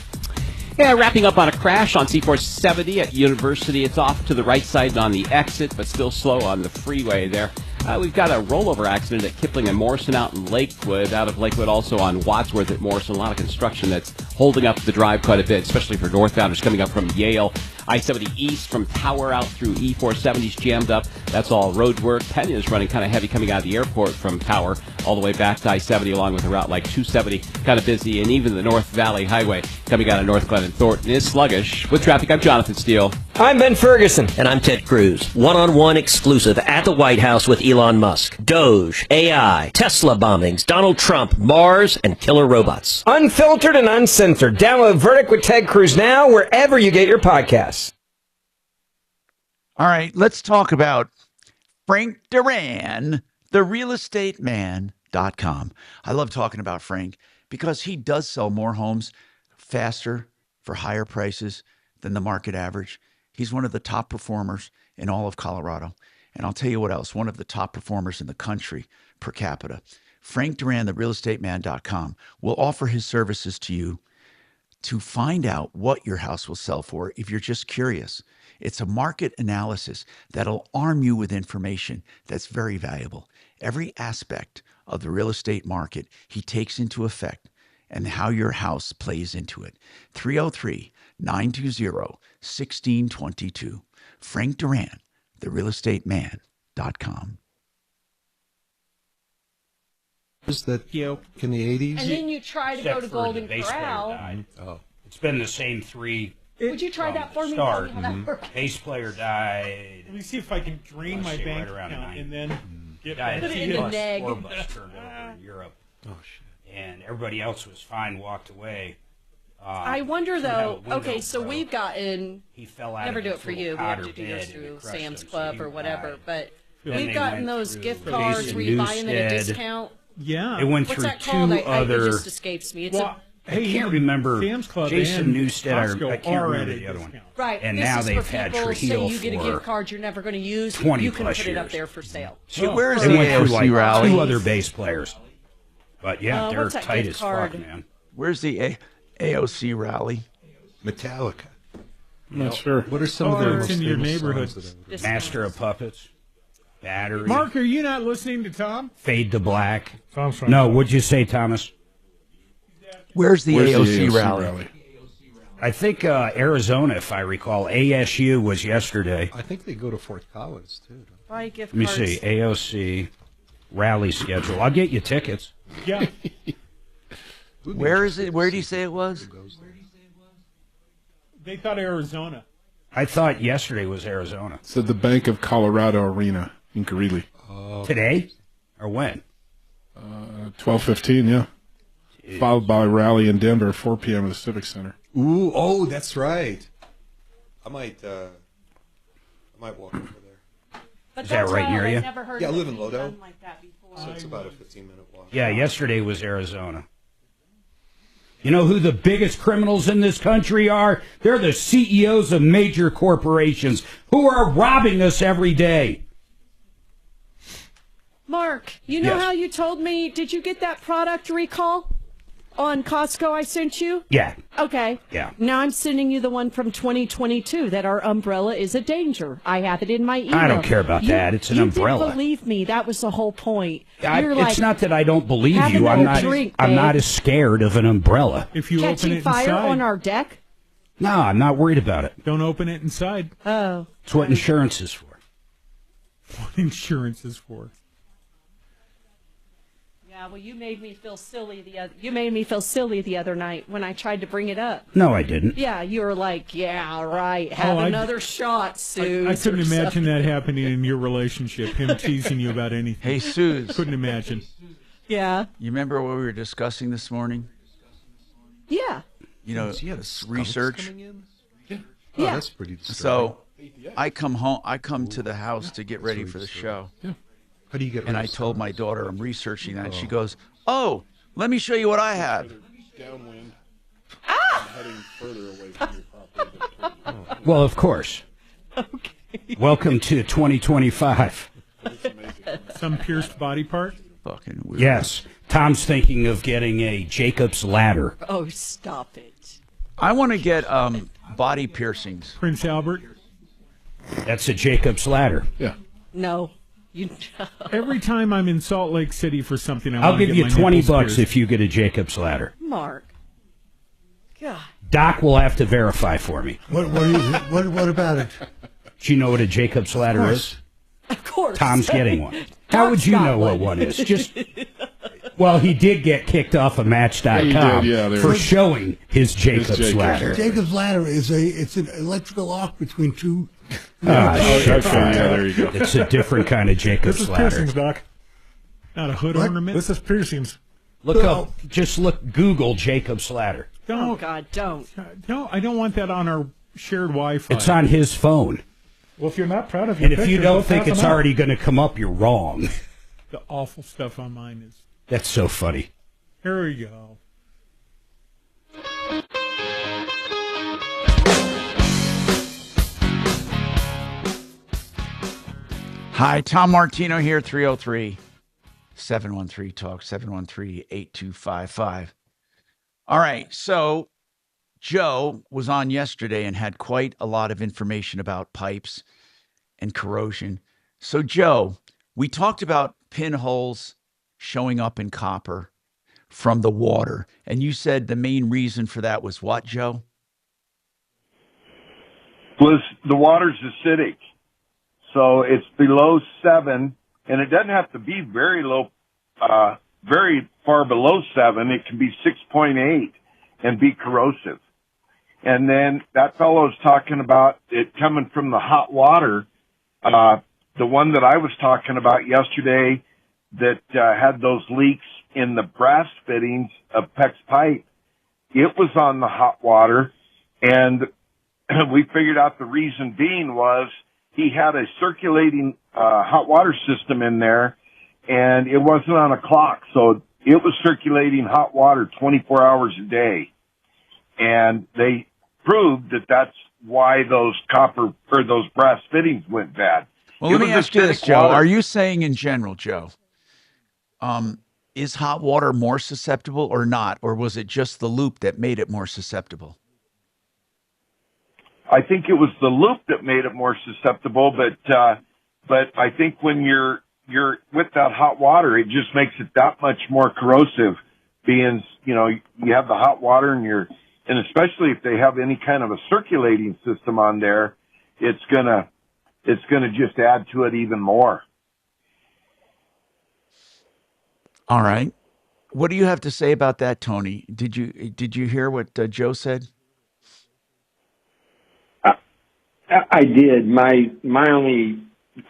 Yeah, wrapping up on a crash on C470 at University. It's off to the right side on the exit, but still slow on the freeway there. We've got a rollover accident at Kipling and Morrison out in Lakewood. Out of Lakewood, also on Wadsworth at Morrison. A lot of construction that's holding up the drive quite a bit, especially for northbounders coming up from Yale. I-70 east from Tower out through E470's jammed up. That's all road work. Penn is running kind of heavy coming out of the airport from Tower all the way back to I-70, along with a route like 270, kind of busy. And even the North Valley Highway coming out of North Glen and Thornton is sluggish. With traffic, I'm Jonathan Steele. I'm Ben Ferguson. And I'm Ted Cruz. One-on-one exclusive at the White House with Elon Musk. Doge, AI, Tesla bombings, Donald Trump, Mars, and killer robots. Unfiltered and uncensored. Download Verdict with Ted Cruz now wherever you get your podcasts. All right, let's talk about Frank Duran, the realestateman.com. I love talking about Frank because he does sell more homes faster for higher prices than the market average. He's one of the top performers in all of Colorado. And I'll tell you what else, one of the top performers in the country per capita. Frank Duran, the realestateman.com, will offer his services to you to find out what your house will sell for if you're just curious. It's a market analysis that'll arm you with information that's very valuable. Every aspect of the real estate market he takes into effect and how your house plays into it. 303-920-1622. Frank Duran, therealestateman.com. Was that in the 80s? And then you try to go to Golden Corral. Oh. It's been the same three. Would you try that for me? Start. Tell me how that works. Bass player died. Let me see if I can drain my bank account and then get Died back to at you. bus turned over in Europe. Oh shit! And everybody else was fine, walked away. I wonder though. Okay, so we've gotten. He fell out. Never of do it his for little you. We have powder to do yours bed and through it crushed Sam's him, so Club he or whatever. died. But Then we've they gotten went those through gift cards Jason where you buy them at a Newstead. discount. Yeah. It went What's through that two called? other. It just escapes me. It's I can't remember. Sam's Club Jason and Newstead. Costco I can't are remember at a the other one. discount. right. And this now is they've for had people, Trujillo say you get a for gift card you're never going to use. 20 You can plus put it up years. there for sale. So where's They the went through AOC like rally? two other bass players. But yeah, they're what's that tight gift as card? fuck, man. Where's the AOC rally? Metallica. I'm not sure. What are some of their it's most in your famous neighborhood. songs that have- Master of Puppets. Battery. Mark, are you not listening to Tom? Fade to Black. Tom's trying No, to- what'd you say, Thomas? Where's the AOC rally? I think Arizona, if I recall. ASU was yesterday. I think they go to Fort Collins, too. Buy gift Let me cards. see. AOC rally schedule. I'll get you tickets. Yeah. Where is it? Where do you say it was? They thought Arizona. I thought yesterday was Arizona. It's at the Bank of Colorado Arena in Greeley. Today? Or when? 12:15, yeah. Followed by a rally in Denver, 4 p.m. at the Civic Center. Ooh, oh, that's right. I might walk over there. But Is that that's right all. near I've you? never heard Yeah, I of live in anything Lodo. done like that before. So it's about a 15-minute walk. Yeah, yesterday was Arizona. You know who the biggest criminals in this country are? They're the CEOs of major corporations who are robbing us every day. Mark, you know Yes. how you told me? Did you get that product recall on Costco I sent you? Yeah. Okay. Yeah. Now I'm sending you the one from 2022 that our umbrella is a danger. I have it in my email. I don't care about that. It's an umbrella. You didn't believe me. That was the whole point. You're It's like, not that I don't believe have you. I'm another not. drink, I'm babe. not as scared of an umbrella. If you open catching it fire inside, on our deck? No, I'm not worried about it. don't open it inside. Oh. It's what insurance is for. What insurance is for. Yeah, well, you made me feel silly the other night when I tried to bring it up. No, I didn't. Yeah, you were like, yeah, right. Have I- another shot, Sue. I couldn't imagine that happening in your relationship, him teasing you about anything. Hey, Suze. Couldn't imagine. Yeah. You remember what we were discussing this morning? Yeah. You know, research. Oh, Yeah. that's pretty disturbing. So I come home. I come to the house to get ready for the show. Yeah. How do you get And I told my daughter I'm researching that. And she goes, "Oh, let me show you what I have." Downwind. Ah! Heading further away from your property. Well, of course. Okay. Welcome to 2025. Some pierced body part? Fucking weird. Yes. Tom's thinking of getting a Jacob's ladder. Oh, stop it. I want to get body piercings. Prince Albert? That's a Jacob's ladder. Yeah. No. You. Every time I'm in Salt Lake City for something, I'll give you $20 pierced. if you get a Jacob's ladder. Mark. God. Doc will have to verify for me. What about it? Do you know what a Jacob's ladder is? Of course. Tom's getting one. How would you know what one is? Just Well, he did get kicked off of Match.com for showing his Jacob's ladder. Jacob's ladder it's an electrical arc between two. There you go. It's a different kind of Jacob's This is ladder. piercings, Doc. Not a hood ornament. This is piercings. Google Jacob's ladder. Oh, God, don't. No, I don't want that on our shared Wi-Fi. It's on his phone. Well, if you're not proud of your And if you pictures, don't think it's already going to come up, you're wrong. The awful stuff on mine is... That's so funny. Here we go. Hi, Tom Martino here, 303-713-TALK, 713-8255. All right, so Joe was on yesterday and had quite a lot of information about pipes and corrosion. So, Joe, we talked about pinholes showing up in copper from the water, and you said the main reason for that was what, Joe? Was the water's acidic. So it's below 7, and it doesn't have to be very low, very far below 7. It can be 6.8 and be corrosive. And then that fellow's talking about it coming from the hot water. The one that I was talking about yesterday that had those leaks in the brass fittings of PEX pipe, it was on the hot water, and we figured out the reason being was he had a circulating hot water system in there, and it wasn't on a clock, so it was circulating hot water 24 hours a day. And they proved that that's why those copper or those brass fittings went bad. Well, let me ask you this, Joe. Are you saying in general, Joe, is hot water more susceptible or not? Or was it just the loop that made it more susceptible? I think it was the loop that made it more susceptible, but I think when you're with that hot water, it just makes it that much more corrosive. Being, you have the hot water and especially if they have any kind of a circulating system on there, it's gonna just add to it even more. All right. What do you have to say about that, Tony? Did you hear what Joe said? I did. My only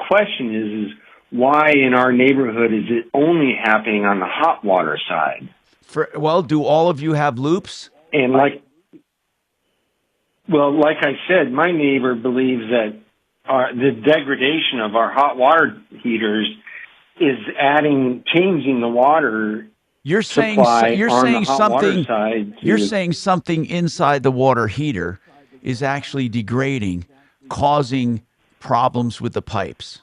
question is why in our neighborhood is it only happening on the hot water side? Do all of you have loops? And like I said, my neighbor believes that the degradation of our hot water heaters is changing the water. You're saying something inside the water heater is actually degrading, causing problems with the pipes.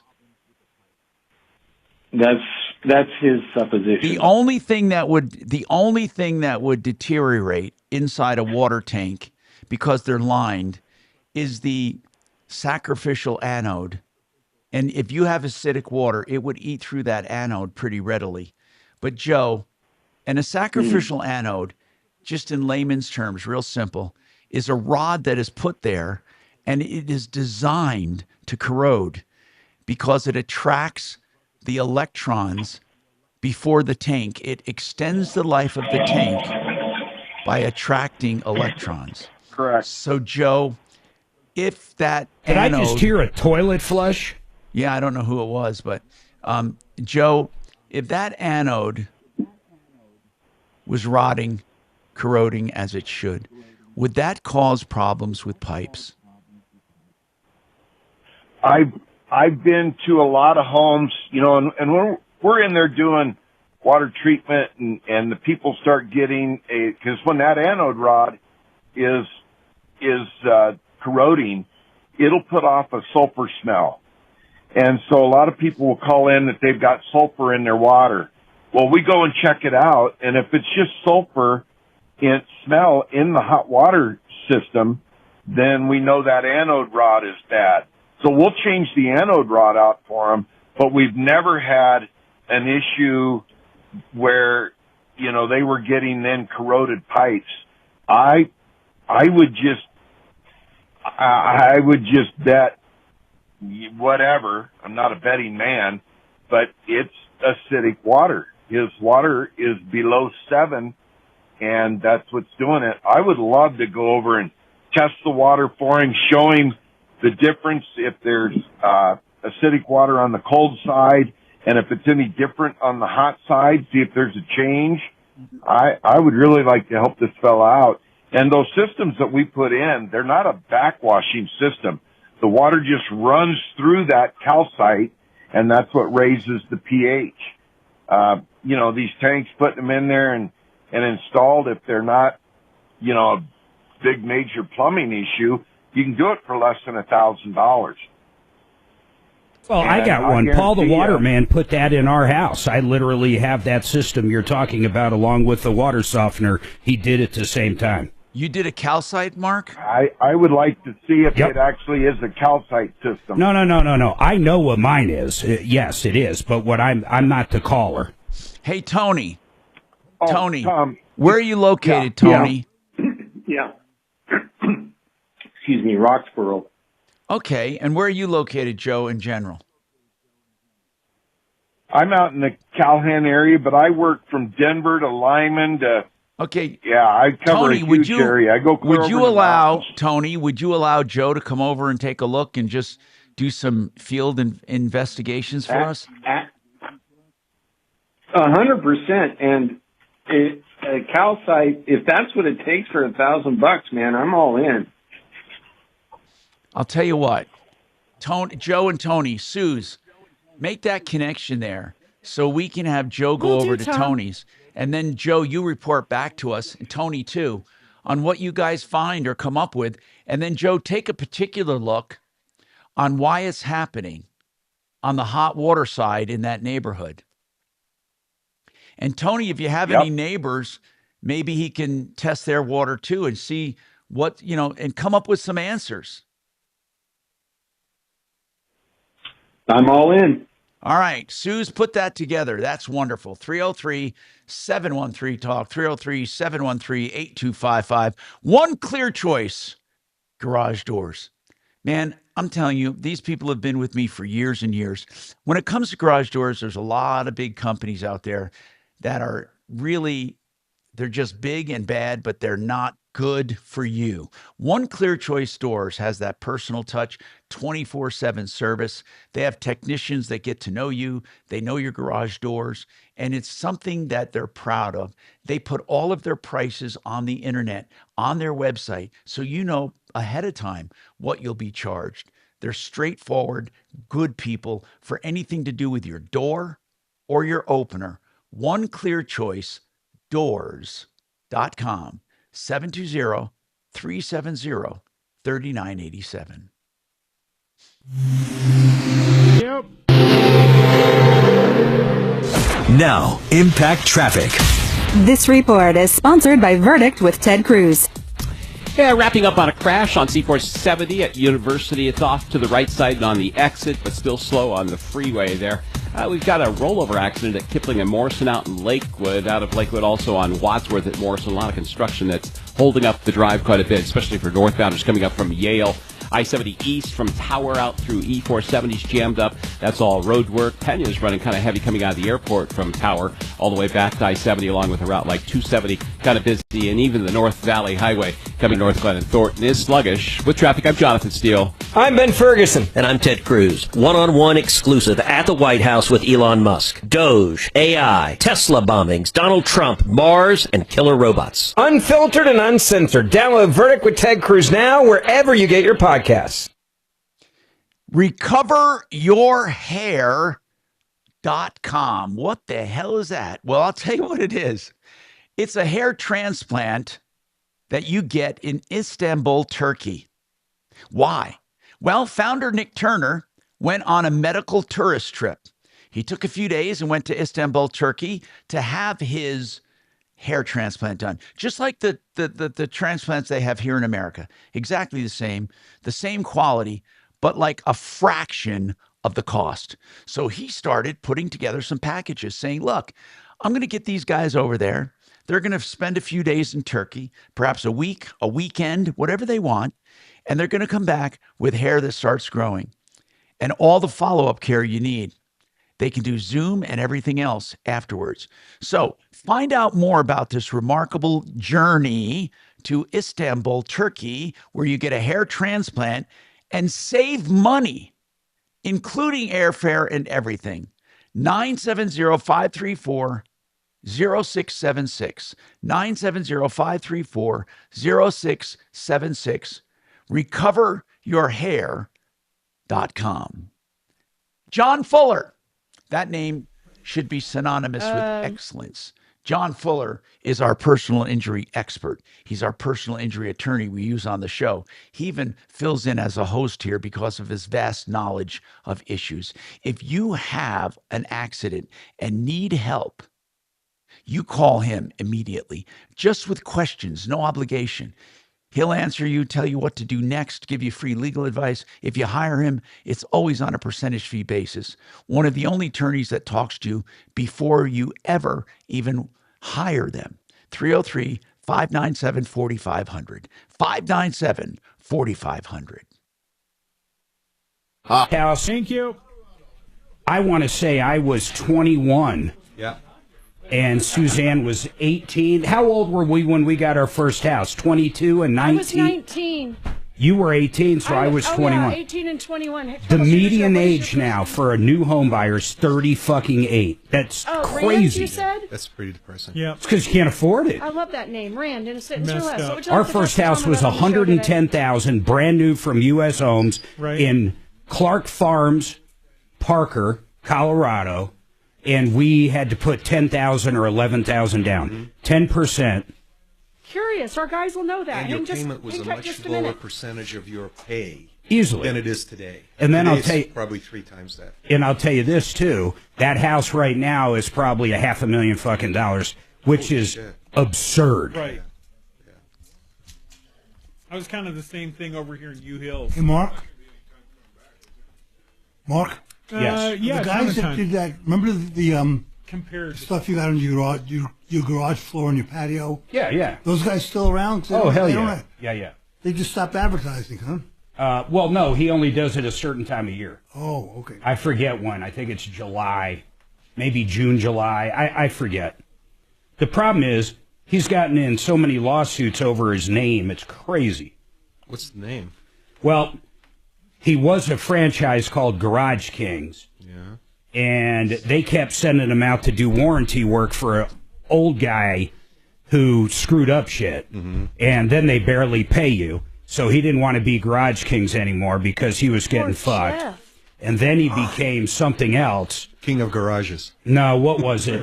That's his supposition. The only thing that would deteriorate inside a water tank because they're lined is the sacrificial anode. And if you have acidic water, it would eat through that anode pretty readily. But Joe, and a sacrificial anode, just in layman's terms, real simple, is a rod that is put there and it is designed to corrode because it attracts the electrons before the tank. It extends the life of the tank by attracting electrons. Correct. So, Joe, if that Did anode, I just hear a toilet flush? Yeah, I don't know who it was, but Joe, if that anode was rotting, corroding as it should, would that cause problems with pipes? I've been to a lot of homes, and we're in there doing water treatment, and the people start getting because when that anode rod is corroding, it'll put off a sulfur smell. And so a lot of people will call in that they've got sulfur in their water. Well, we go and check it out, and if it's just sulfur smell in the hot water system, then we know that anode rod is bad. So we'll change the anode rod out for them, but we've never had an issue where, they were getting then corroded pipes. I would just bet whatever. I'm not a betting man, but it's acidic water. his water is below 7, and that's what's doing it. I would love to go over and test the water for him, show him the difference if there's acidic water on the cold side, and if it's any different on the hot side, see if there's a change. I would really like to help this fella out. And those systems that we put in, they're not a backwashing system. The water just runs through that calcite, and that's what raises the pH. These tanks, putting them in there and installed, if they're not, a big major plumbing issue, you can do it for less than $1,000. Well, I got one. Paul the Waterman put that in our house. I literally have that system you're talking about along with the water softener. He did it at the same time. You did a calcite, Mark? I would like to see if it actually is a calcite system. No. I know what mine is. Yes, it is. But I'm not the caller. Hey, Tony. Tony, Tom, where are you located, Tony? Yeah. Excuse me, Roxborough. Okay, and where are you located, Joe, in general? I'm out in the Calhoun area, but I work from Denver to Lyman to... Okay. Yeah, I cover Tony, a huge area. I go clear would you over the allow, mountains. Tony, would you allow Joe to come over and take a look and just do some field investigations for us? 100%. And calcite, if that's what it takes for $1,000, man, I'm all in. I'll tell you what, Joe and Tony, Suze, make that connection there so we can have Joe go over to Tony's. And then, Joe, you report back to us, and Tony too, on what you guys find or come up with. And then, Joe, take a particular look on why it's happening on the hot water side in that neighborhood. And, Tony, if you have any neighbors, maybe he can test their water too and see what, and come up with some answers. I'm all in. All right. Suze, put that together. That's wonderful. 303-713-TALK, 303-713-8255. One clear choice, garage doors. Man, I'm telling you, these people have been with me for years and years. When it comes to garage doors, there's a lot of big companies out there that are really, they're just big and bad, but they're not good for you. One Clear Choice Doors has that personal touch, 24/7 service. They have technicians that get to know you. They know your garage doors, and it's something that they're proud of. They put all of their prices on the internet, on their website, so you know ahead of time what you'll be charged. They're straightforward, good people for anything to do with your door or your opener. One Clear Choice Doors.com. 720-370-3987. Yep. Now, Impact Traffic. This report is sponsored by Verdict with Ted Cruz. Yeah, wrapping up on a crash on C-470 at University. It's off to the right side and on the exit, but still slow on the freeway there. We've got a rollover accident at Kipling and Morrison out in Lakewood. Out of Lakewood, also on Wadsworth at Morrison. A lot of construction that's holding up the drive quite a bit, especially for northbounders coming up from Yale. I-70 east from Tower out through E-470's jammed up. That's all road work. Pena's running kind of heavy coming out of the airport from Tower all the way back to I-70 along with a route like 270. Kind of busy, and even the North Valley Highway coming north Glen and Thornton is sluggish. With traffic, I'm Jonathan Steele. I'm Ben Ferguson. And I'm Ted Cruz. One-on-one exclusive at the White House with Elon Musk. Doge, AI, Tesla bombings, Donald Trump, Mars, and killer robots. Unfiltered and uncensored. Download Verdict with Ted Cruz now wherever you get your podcasts. RecoverYourHair.com. What the hell is that? Well, I'll tell you what it is. It's a hair transplant that you get in Istanbul, Turkey. Why? Well, founder Nick Turner went on a medical tourist trip. He took a few days and went to Istanbul, Turkey to have his hair transplant done, just like the transplants they have here in America. Exactly the same quality, but like a fraction of the cost. So he started putting together some packages saying, look, I'm going to get these guys over there. They're going to spend a few days in Turkey, perhaps a week, a weekend, whatever they want, and they're going to come back with hair that starts growing and all the follow-up care you need. They can do Zoom and everything else afterwards. So find out more about this remarkable journey to Istanbul, Turkey, where you get a hair transplant and save money, including airfare and everything. 970-534-0676. 970-534-0676. RecoverYourHair.com. John Fuller. That name should be synonymous with excellence. John Fuller is our personal injury expert. He's our personal injury attorney we use on the show. He even fills in as a host here because of his vast knowledge of issues. If you have an accident and need help, you call him immediately, just with questions, no obligation. He'll answer you, tell you what to do next, give you free legal advice. If you hire him, it's always on a percentage fee basis. One of the only attorneys that talks to you before you ever even hire them. 303-597-4500. 597-4500. House. Thank you. I want to say I was 21. Yeah. And Suzanne was 18. How old were we when we got our first house? 22 and 19? I was 19. You were 18, so I was 21. Yeah, 18 and 21. The median age now for a new home buyer is 30-fucking-8. That's crazy. Rand, you said? That's pretty depressing. Yeah. It's because you can't afford it. I love that name, Rand. Innocent and Less. What would you Our like to first talk house to was Tom about on the show today? $110,000, brand new from U.S. Homes in Clark Farms, Parker, Colorado. And we had to put $10,000 or $11,000 down. 10%. Curious. Our guys will know that. And your Hang payment was a tight much just a lower minute. percentage of your pay Easily. than it is today. And then I'll Today's tell you, probably 3 times that. And I'll tell you this too: that house right now is probably $500,000 fucking dollars, which is absurd. Right. I was kind of the same thing over here in U Hills. Hey, Mark. Mark. Yes. Yeah. The guys that did that. Remember the Compared stuff you got on your garage floor and your patio? Yeah, yeah. Those guys still around? Oh, hell yeah. Yeah. They just stopped advertising, huh? Well, no, he only does it a certain time of year. Oh, okay. I forget when. I think it's July, maybe June, July. I forget. The problem is he's gotten in so many lawsuits over his name. It's crazy. What's the name? Well, he was a franchise called Garage Kings. Yeah. And they kept sending him out to do warranty work for an old guy who screwed up shit. Mm-hmm. And then they barely pay you. So he didn't want to be Garage Kings anymore because he was getting fucked. Jeff. And then he became something else. King of Garages. No, what was it?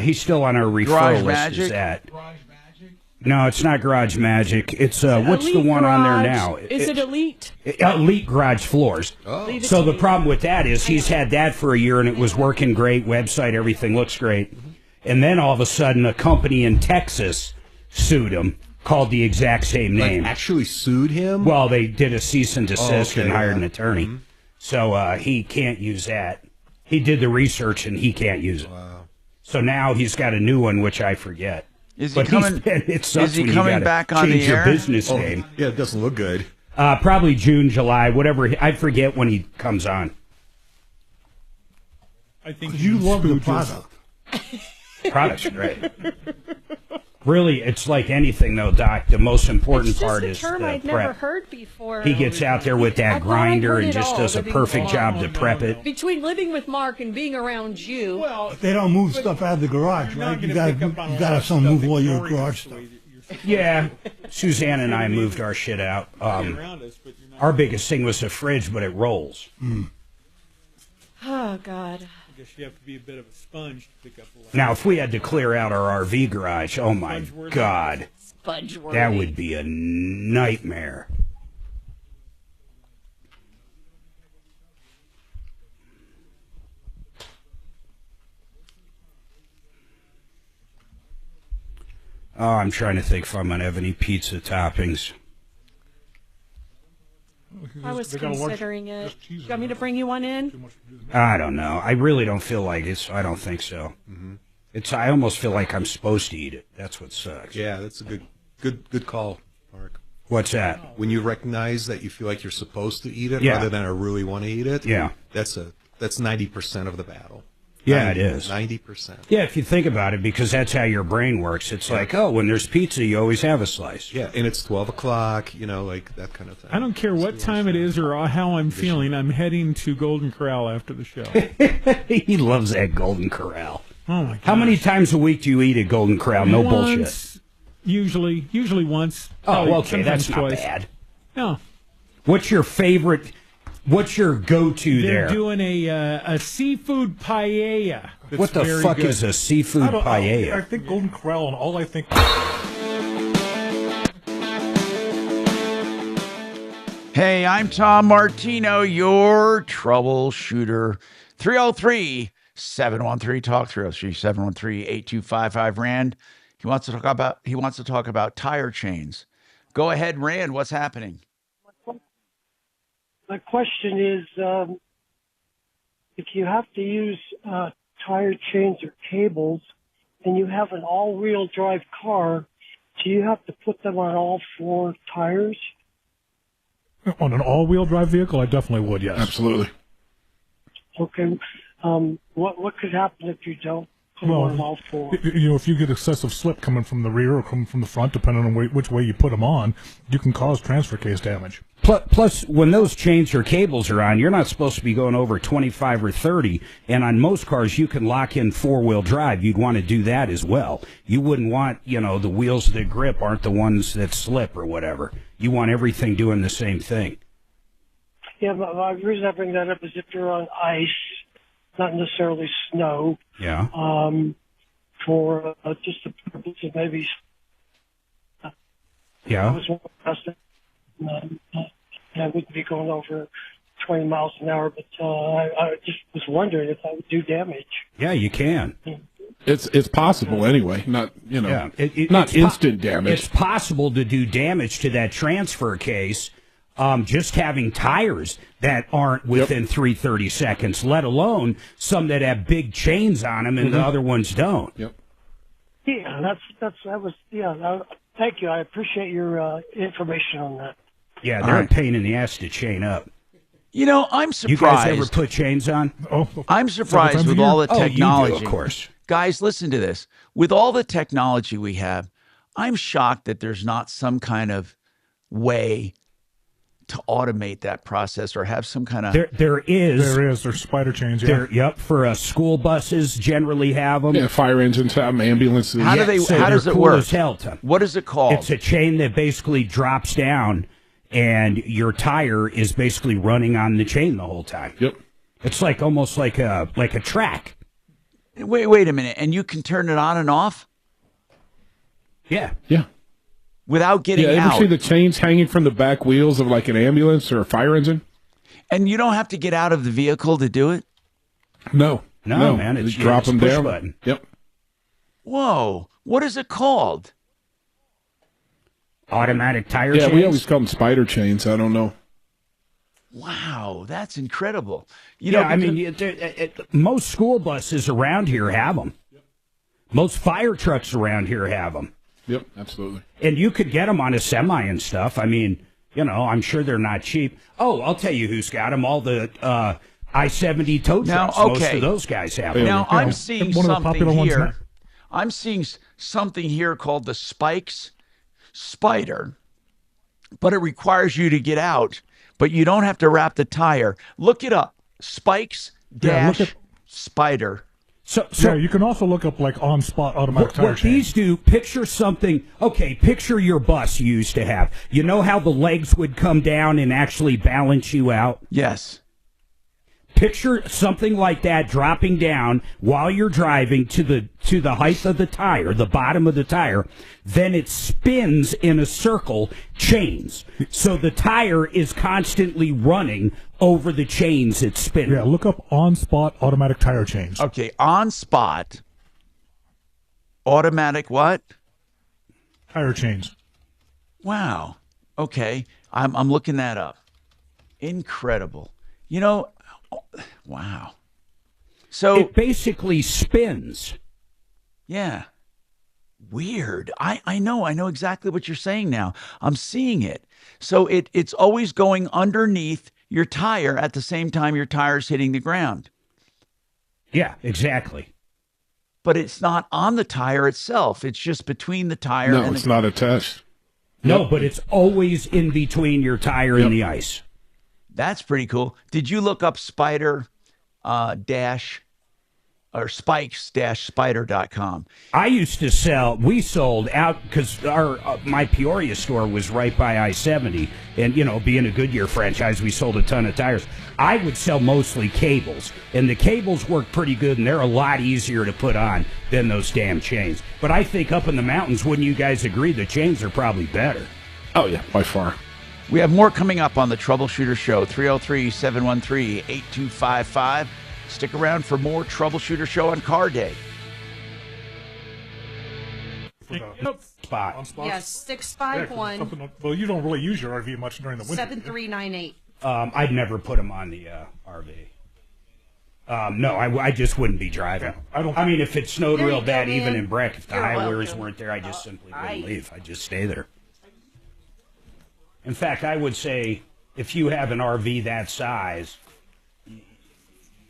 He's still on our referral Garage list. Magic? Is that? No, it's not Garage Magic. It's what's the one on there now? Is it Elite? Elite Garage Floors. Oh. So the problem with that is he's had that for a year and it was working great. Website, everything looks great. And then all of a sudden a company in Texas sued him, called the exact same name. Like actually sued him? Well, they did a cease and desist and hired an attorney. Mm-hmm. So he can't use that. He did the research and he can't use it. Wow. So now he's got a new one, which I forget. Is he But coming? it sucks Is he when you coming gotta back on the change your air? business name. Yeah, it doesn't look good. Probably June, July, whatever. I forget when he comes on. I think You love the product. Product's great. Really, it's like anything, though, Doc. The most important It's just part a is term the I'd prep. never heard before. He gets out there with I that thought I'd grinder heard and it just all, does a living perfect with job Mark. to prep it. Between living with Mark and being around you. Well, They don't move stuff out of the garage, right? You got to have someone move all your garage stuff. Yeah, Suzanne and I moved our shit out. Our biggest thing was the fridge, but it rolls. Oh, God. I guess you have to be a bit of a sponge to pick up a lot. Now, if we had to clear out our RV garage, oh my God, Sponge-worthy. that would be a nightmare. Oh, I'm trying to think if I'm going to have any pizza toppings. I was considering it. Do you want me to bring you one in? I don't know. I really don't feel like it, so I don't think so. Mm-hmm. I almost feel like I'm supposed to eat it. That's what sucks. Yeah, that's a good call, Mark. What's that? When you recognize that you feel like you're supposed to eat it Yeah. rather than I really want to eat it. Yeah. That's that's 90% of the battle. Yeah, it is. 90%. Yeah, if you think about it, because that's how your brain works. It's like, oh, when there's pizza, you always have a slice. Yeah, and it's 12 o'clock, like that kind of thing. I don't care what time it is or how I'm feeling. I'm heading to Golden Corral after the show. He loves that Golden Corral. Oh, my God. How many times a week do you eat at Golden Corral? No bullshit. Once, usually once. Oh, okay, that's not twice. bad. No. What's your favorite? What's your go-to They're there? doing a seafood paella. What the fuck is a seafood paella? I think Golden Corral, and all I think. Hey, I'm Tom Martino, your troubleshooter. 303-713-TALK, 303-713-8255. Rand, he wants to talk about tire chains. Go ahead, Rand, what's happening? My question is, if you have to use tire chains or cables and you have an all-wheel drive car, do you have to put them on all four tires? On an all-wheel drive vehicle, I definitely would, yes. Absolutely. Okay. What could happen if you don't put them on all four? If you get excessive slip coming from the rear or coming from the front, depending on which way you put them on, you can cause transfer case damage. Plus, when those chains or cables are on, you're not supposed to be going over 25 or 30. And on most cars, you can lock in four-wheel drive. You'd want to do that as well. You wouldn't want, the wheels that grip aren't the ones that slip or whatever. You want everything doing the same thing. Yeah, but the reason I bring that up is if you're on ice, not necessarily snow. Yeah. For just the purpose of maybe. Yeah. I wouldn't be going over 20 miles an hour, but I just was wondering if that would do damage. Yeah, you can. It's possible anyway, not not instant damage. It's possible to do damage to that transfer case. Just having tires that aren't within 330 seconds, let alone some that have big chains on them and the other ones don't. Yep. Yeah, thank you. I appreciate your information on that. Yeah, they're a pain in the ass to chain up. I'm surprised. You guys ever put chains on? I'm surprised with all the technology. You do, of course. Guys, listen to this. With all the technology we have, I'm shocked that there's not some kind of way to automate that process or have some kind of... There is. There's spider chains, yeah. For school buses generally have them. Yeah, fire engines have them, ambulances. How does it work? What is it called? It's a chain that basically drops down and your tire is basically running on the chain the whole time. Yep. It's almost like a track. Wait a minute. And you can turn it on and off? Yeah. Yeah. Without getting out. Yeah, ever see the chains hanging from the back wheels of like an ambulance or a fire engine? And you don't have to get out of the vehicle to do it? No, man. It's drop them down. Button. Yep. Whoa. What is it called? Automatic tire chains? Yeah, we always call them spider chains. I don't know. Wow, that's incredible. Most school buses around here have them. Yep. Most fire trucks around here have them. Yep, absolutely. And you could get them on a semi and stuff. I mean, I'm sure they're not cheap. Oh, I'll tell you who's got them. All the I-70 tow trucks. Most of those guys have them. Now, I'm seeing something here. I'm seeing something here called the Spikes Spider, but it requires you to get out, but you don't have to wrap the tire. Look it up. Spikes Spider. So you can also look up on-spot automatic tire chains. What these do, picture something, picture your bus you used to have. You know how the legs would come down and actually balance you out? Yes. Picture something like that dropping down while you're driving to the height of the tire, the bottom of the tire. Then it spins in a circle, chains. So the tire is constantly running over the chains it's spinning. Yeah, look up on-spot automatic tire chains. Okay, on-spot automatic what? Tire chains. Wow. Okay, I'm looking that up. Incredible. Wow. So it basically spins. Yeah. Weird. I know exactly what you're saying now. I'm seeing it. So it's always going underneath your tire at the same time your tire's hitting the ground. Yeah, exactly. But it's not on the tire itself. It's just between the tire No, and it's not a test. No, but it's always in between your tire and the ice. That's pretty cool. Did you look up spider spikes-spider.com? I used to we sold out because my Peoria store was right by I-70, and being a Goodyear franchise, we sold a ton of tires. I would sell mostly cables, and the cables work pretty good, and they're a lot easier to put on than those damn chains. But I think up in the mountains, wouldn't you guys agree, the chains are probably better? Oh yeah, by far. We have more coming up on the Troubleshooter Show, 303-713-8255. Stick around for more Troubleshooter Show on Car Day. Spot. Yes, 651. Well, you don't really use your RV much during the winter. 7398. I'd never put them on the RV. No, I just wouldn't be driving. I mean, if it snowed real bad, even in Breck, if the high wires weren't there, I just simply wouldn't leave. I'd just stay there. In fact, I would say if you have an RV that size,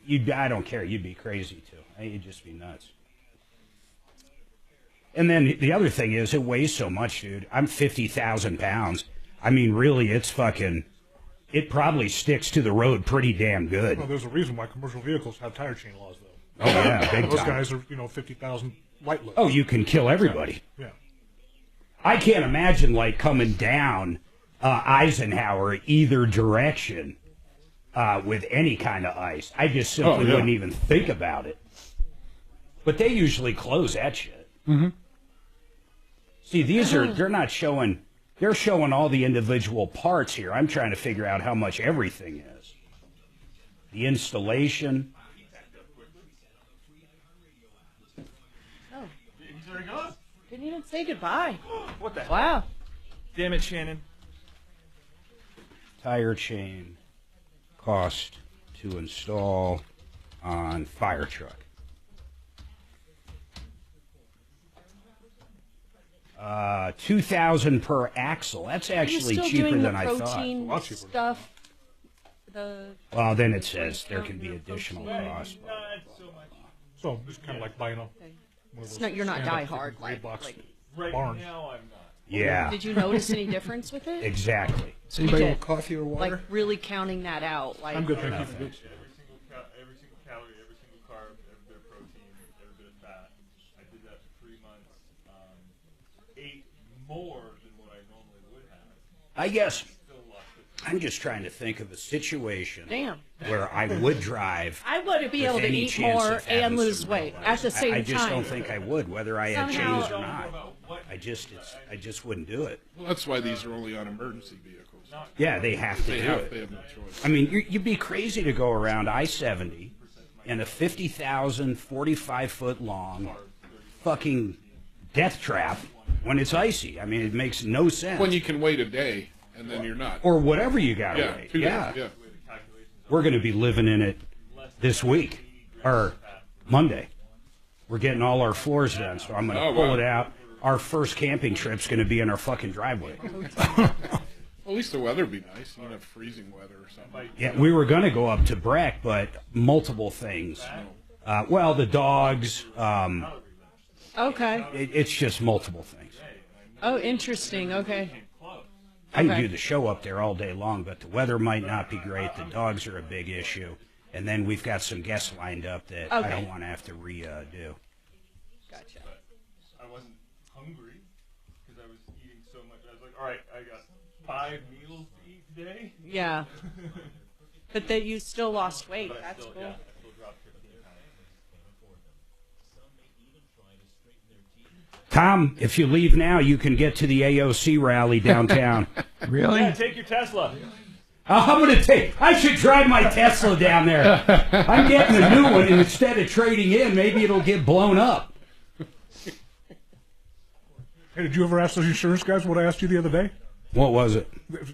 I don't care. You'd be crazy too. You'd just be nuts. And then the other thing is, it weighs so much, dude. I'm 50,000 pounds. I mean, really, it probably sticks to the road pretty damn good. Well, there's a reason why commercial vehicles have tire chain laws, though. Oh yeah, big Those time. guys are 50,000 light load. Oh, you can kill everybody. Yeah. I can't imagine coming down Eisenhower either direction with any kind of ice. I just simply wouldn't even think about it. But they usually close that shit. Mm-hmm. See, they're not showing, they're showing all the individual parts here. I'm trying to figure out how much everything is. The installation. Oh. He's already gone? Didn't even say goodbye. What the hell? Wow. Damn it, Shannon. Tire chain cost to install on fire truck. $2,000 per axle. That's actually cheaper than I thought. Stuff. Well, then it says there can be additional costs. So it's kind of like buying a. You're not die hard like Barnes. Now I'm not. Yeah. Did you notice any difference with it? Exactly. Does anybody want coffee or water? Like really counting that out. Like I'm good, thank you. Every single calorie, every single carb, every bit of protein, every bit of fat. I did that for 3 months. Ate more than what I normally would have. I guess I'm just trying to think of a situation where I would drive. I want to be able to eat more and lose weight at the same time. I just don't think I would, whether I had chains or not. I just wouldn't do it. Well, that's why these are only on emergency vehicles. Yeah, they have to do it. They have no choice. I mean, you'd be crazy to go around I-70 in a 50,000, 45-foot long fucking death trap when it's icy. I mean, it makes no sense. When you can wait a day and then you're not. Or whatever you got to wait. 2 days, yeah. We're going to be living in it this week, or Monday. We're getting all our floors done, so I'm going to pull it out. Our first camping trip's going to be in our fucking driveway. At least the weather be nice. You don't have freezing weather or something. Yeah, we were going to go up to Breck, but multiple things. Well, the dogs. Okay. It's just multiple things. Oh, interesting. Okay. I can do the show up there all day long, but the weather might not be great. The dogs are a big issue. And then we've got some guests lined up that I don't want to have to redo. Gotcha. I wasn't hungry because I was eating so much. I was like, all right, I got 5 meals to eat today. Yeah. But that you still lost weight. But That's cool. Yeah, I still dropped 15 pounds. Tom, if you leave now, you can get to the AOC rally downtown. Really? Yeah, take your Tesla. I should drive my Tesla down there. I'm getting a new one, and instead of trading in, maybe it'll get blown up. Hey, did you ever ask those insurance guys what I asked you the other day? What was it?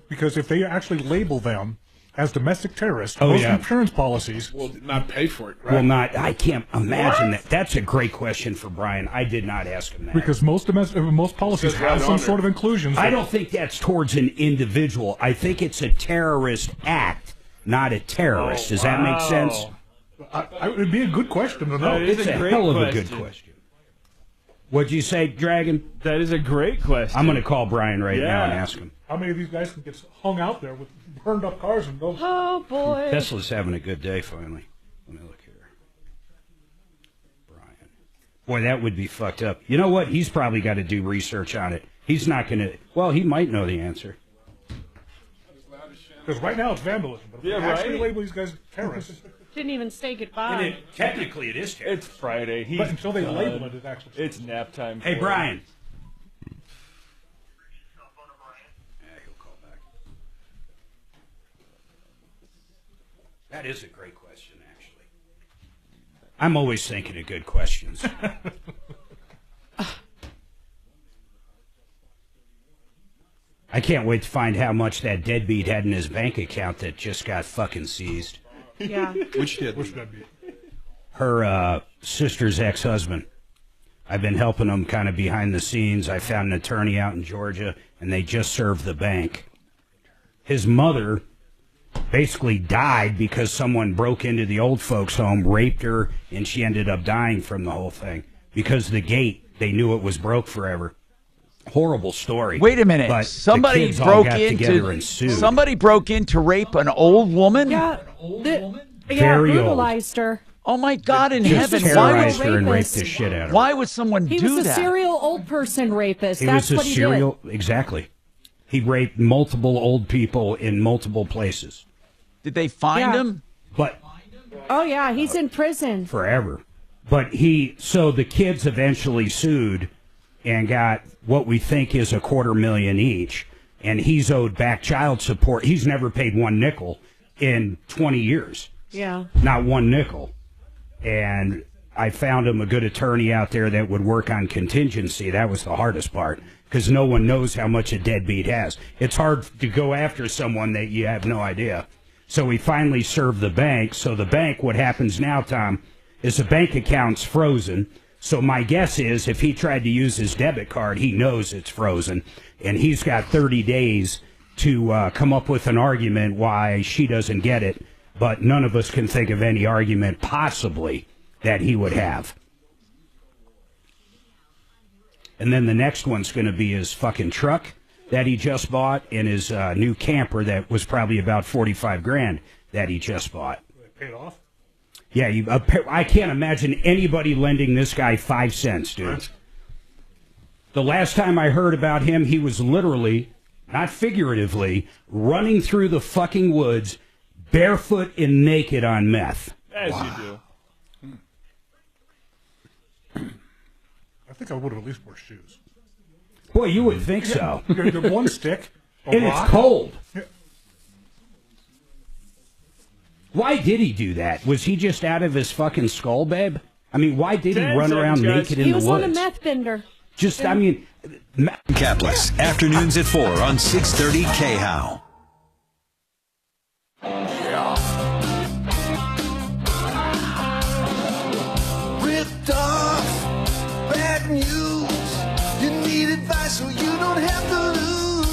Because if they actually label them as domestic terrorists, most insurance policies will not pay for it. Right? Will not. I can't imagine that. That's a great question for Brian. I did not ask him that. Because most policies have some sort of inclusions. I don't think that's towards an individual. I think it's a terrorist act, not a terrorist. Does that make sense? It would be a good question to know. It's a hell of a good question. What'd you say, Dragon? That is a great question. I'm going to call Brian right now and ask him. How many of these guys can get hung out there with burned up cars and no? Oh boy! Tesla's having a good day finally. Let me look here. Brian. Boy, that would be fucked up. You know what? He's probably got to do research on it. He's not going to. Well, he might know the answer. Because right now it's vandalism. But if we actually label these guys terrorists. Didn't even say goodbye. Technically, it is terrorist. It's Friday. But until they label it, it's actually. It's nap time. Hey, Brian. That is a great question, actually. I'm always thinking of good questions. I can't wait to find how much that deadbeat had in his bank account that just got fucking seized. Yeah. Which deadbeat? Which deadbeat? Her sister's ex-husband. I've been helping them kind of behind the scenes. I found an attorney out in Georgia, and they just served the bank. His mother basically died because someone broke into the old folks' home, raped her, and she ended up dying from the whole thing. Because the gate, they knew it was broke forever. Horrible story. Wait a minute. But Somebody the kids all broke got together and into sued. somebody broke in to rape an old woman? Yeah. Very old. Brutalized her. Oh my God in Just heaven! terrorized her and raped the shit out of her. Why would someone He do was a that? serial old person rapist. He That's was a what he serial, did. exactly. He raped multiple old people in multiple places. Did they find him? But Oh yeah, he's in prison. forever. But so the kids eventually sued and got what we think is $250,000 each, and he's owed back child support. He's never paid one nickel in 20 years. Yeah. Not one nickel. And I found him a good attorney out there that would work on contingency. That was the hardest part, because no one knows how much a deadbeat has. It's hard to go after someone that you have no idea. So we finally served the bank. So the bank, what happens now, Tom, is the bank account's frozen. So my guess is if he tried to use his debit card, he knows it's frozen. And he's got 30 days to come up with an argument why she doesn't get it. But none of us can think of any argument possibly that he would have. And then the next one's going to be his fucking truck that he just bought and his new camper that was probably about $45,000 that he just bought. Paid off? Yeah, I can't imagine anybody lending this guy 5 cents, dude. The last time I heard about him, he was literally, not figuratively, running through the fucking woods barefoot and naked on meth. As you do. I think I would have at least wore shoes. Boy, you would think so. You're one stick. And it's cold. Why did he do that? Was he just out of his fucking skull, babe? I mean, why did he run around naked in the woods? He was on a meth bender. Just, I mean... Capless, afternoons at 4 on 630 KHOW. Ripped off, bad news. You need advice so you don't have to lose.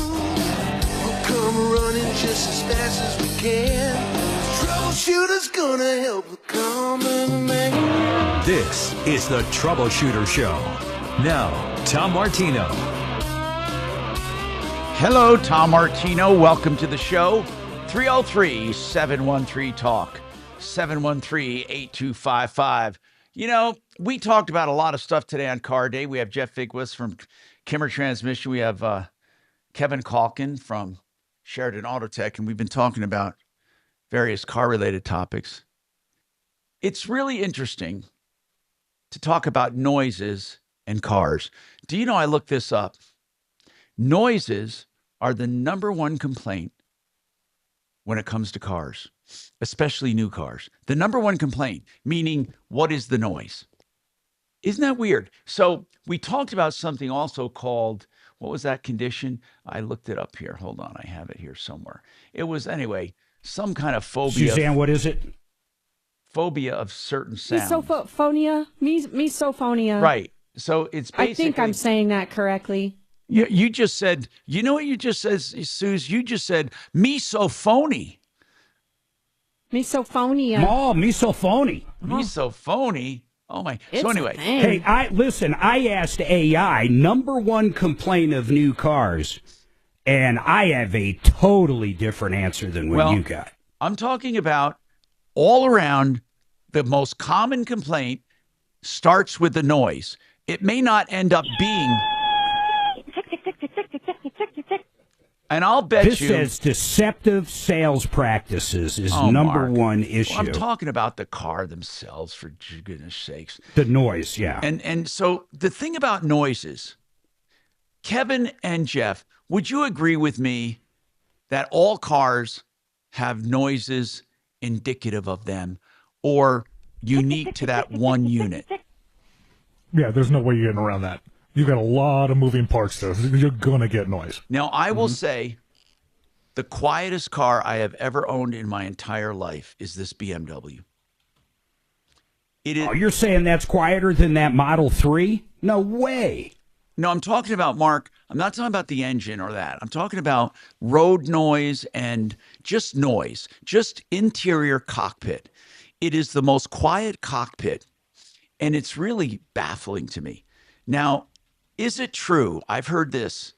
We'll come running just as fast as we can. Troubleshooter's gonna help the common man. This is the Troubleshooter Show. Now, Tom Martino. Hello, Tom Martino. Welcome to the show. 303-713-TALK. 713-8255. You know, we talked about a lot of stuff today on Car Day. We have Jeff Figwis from Kimmer Transmission. We have Kevin Calkin from Sheridan Autotech, and we've been talking about various car-related topics. It's really interesting to talk about noises and cars. Do you know, I looked this up. Noises are the #1 complaint when it comes to cars, especially new cars. The #1 complaint, meaning what is the noise? Isn't that weird? So we talked about something also called, what was that condition? I looked it up here. Hold on, I have it here somewhere. It was, anyway, some kind of phobia. Suzanne, what is it? Phobia of certain sounds. Misophonia. Right. So it's basically... I think I'm saying that correctly. You just said, you know what you just said, Suze? You just said, misophony. Misophonia. Oh, misophony. Misophony? Oh, my. It's so anyway. a thing. Hey, I asked AI, number one complaint of new cars, and I have a totally different answer than what you got. I'm talking about all around, the most common complaint starts with the noise. It may not end up being... And I'll bet this you... says deceptive sales practices is number Mark. one issue. Well, I'm talking about the car themselves, for goodness sakes. The noise, yeah. And so the thing about noises, Kevin and Jeff, would you agree with me that all cars have noises indicative of them or unique to that one unit? Yeah, there's no way you're getting around that. You've got a lot of moving parts there. You're going to get noise. Now, I will say the quietest car I have ever owned in my entire life is this BMW. It is, oh, you're saying that's quieter than that Model 3? No way. No, I'm talking about, Mark, I'm not talking about the engine or that. I'm talking about road noise and just noise, just interior cockpit. It is the most quiet cockpit, and it's really baffling to me. Now, is it true, I've heard this,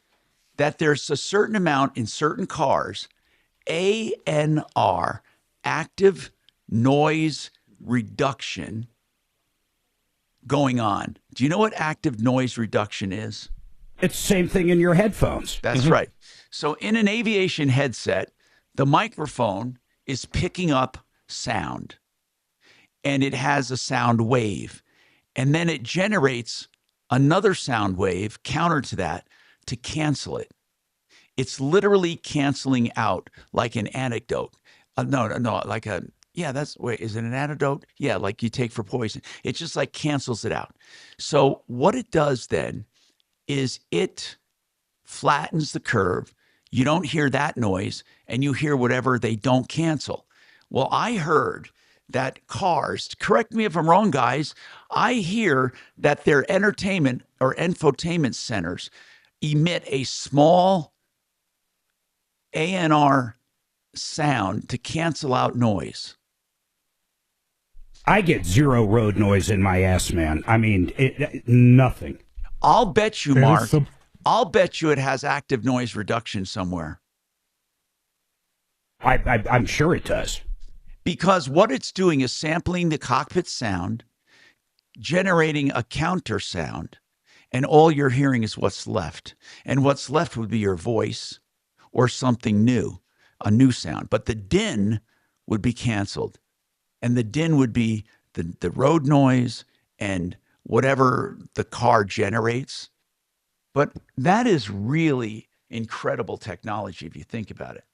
that there's a certain amount in certain cars, ANR, active noise reduction, going on? Do you know what active noise reduction is? It's the same thing in your headphones. That's right. So in an aviation headset, the microphone is picking up sound, and it has a sound wave, and then it generates another sound wave counter to that to cancel it. It's literally canceling out like an antidote. Like a, yeah, is it an antidote? Yeah, like you take for poison. It just like cancels it out. So what it does then is it flattens the curve. You don't hear that noise, and you hear whatever they don't cancel. Well, I heard that cars, correct me if I'm wrong, guys, I hear that their entertainment or infotainment centers emit a small ANR sound to cancel out noise. I get zero road noise in my ass, man. I mean, nothing. I'll bet you, Mark, I'll bet you it has active noise reduction somewhere. I'm sure it does. Because what it's doing is sampling the cockpit sound, generating a counter sound, and all you're hearing is what's left. And what's left would be your voice or something new, a new sound. But the din would be canceled. And the din would be the road noise and whatever the car generates. But that is really incredible technology if you think about it.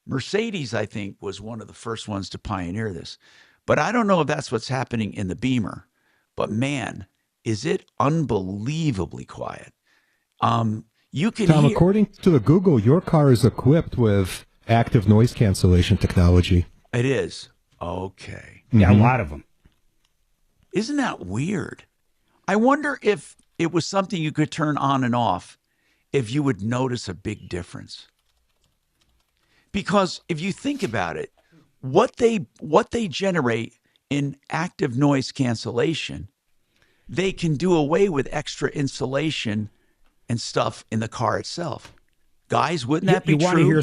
Mercedes, I think, was one of the first ones to pioneer this. But I don't know if that's what's happening in the Beamer. But man, is it unbelievably quiet. You can Tom, hear... according to the Google, your car is equipped with active noise cancellation technology. It is. Okay. Yeah, a lot of them. Isn't that weird? I wonder if it was something you could turn on and off, if you would notice a big difference. Because if you think about it, what they generate in active noise cancellation, they can do away with extra insulation and stuff in the car itself. Guys, wouldn't that be true?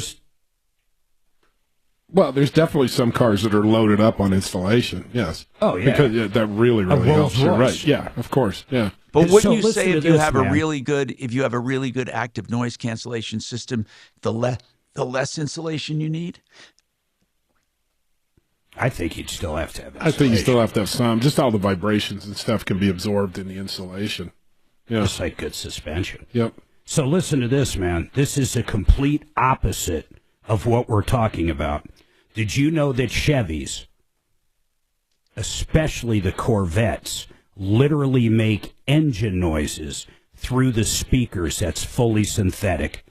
Well, there's definitely some cars that are loaded up on installation. Yes. Oh, yeah. Because that really helps. You're right. Yeah, of course. Yeah. But wouldn't you say if you have a really good active noise cancellation system, the less insulation you need? I think you'd still have to have insulation. I think you still have to have some. Just all the vibrations and stuff can be absorbed in the insulation. Yeah. Just like good suspension. Yep. So listen to this, man. This is the complete opposite of what we're talking about. Did you know that Chevys, especially the Corvettes, literally make engine noises through the speakers that's fully synthetic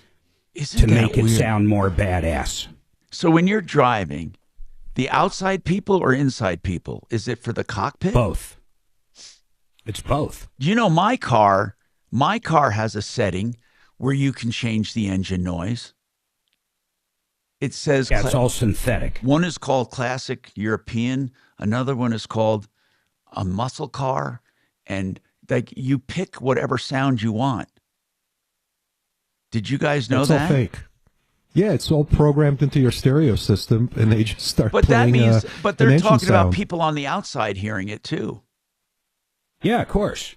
to make it sound more badass? So when you're driving, the outside people or inside people, is it for the cockpit? Both. It's both. You know, my car has a setting where you can change the engine noise. It says it's all synthetic. One is called classic European. Another one is called a muscle car, and like you pick whatever sound you want. Did you guys know that? It's all fake. Yeah, it's all programmed into your stereo system, and they just start But playing. that means, but they're an engine talking about sound. people on the outside hearing it too. Yeah, of course.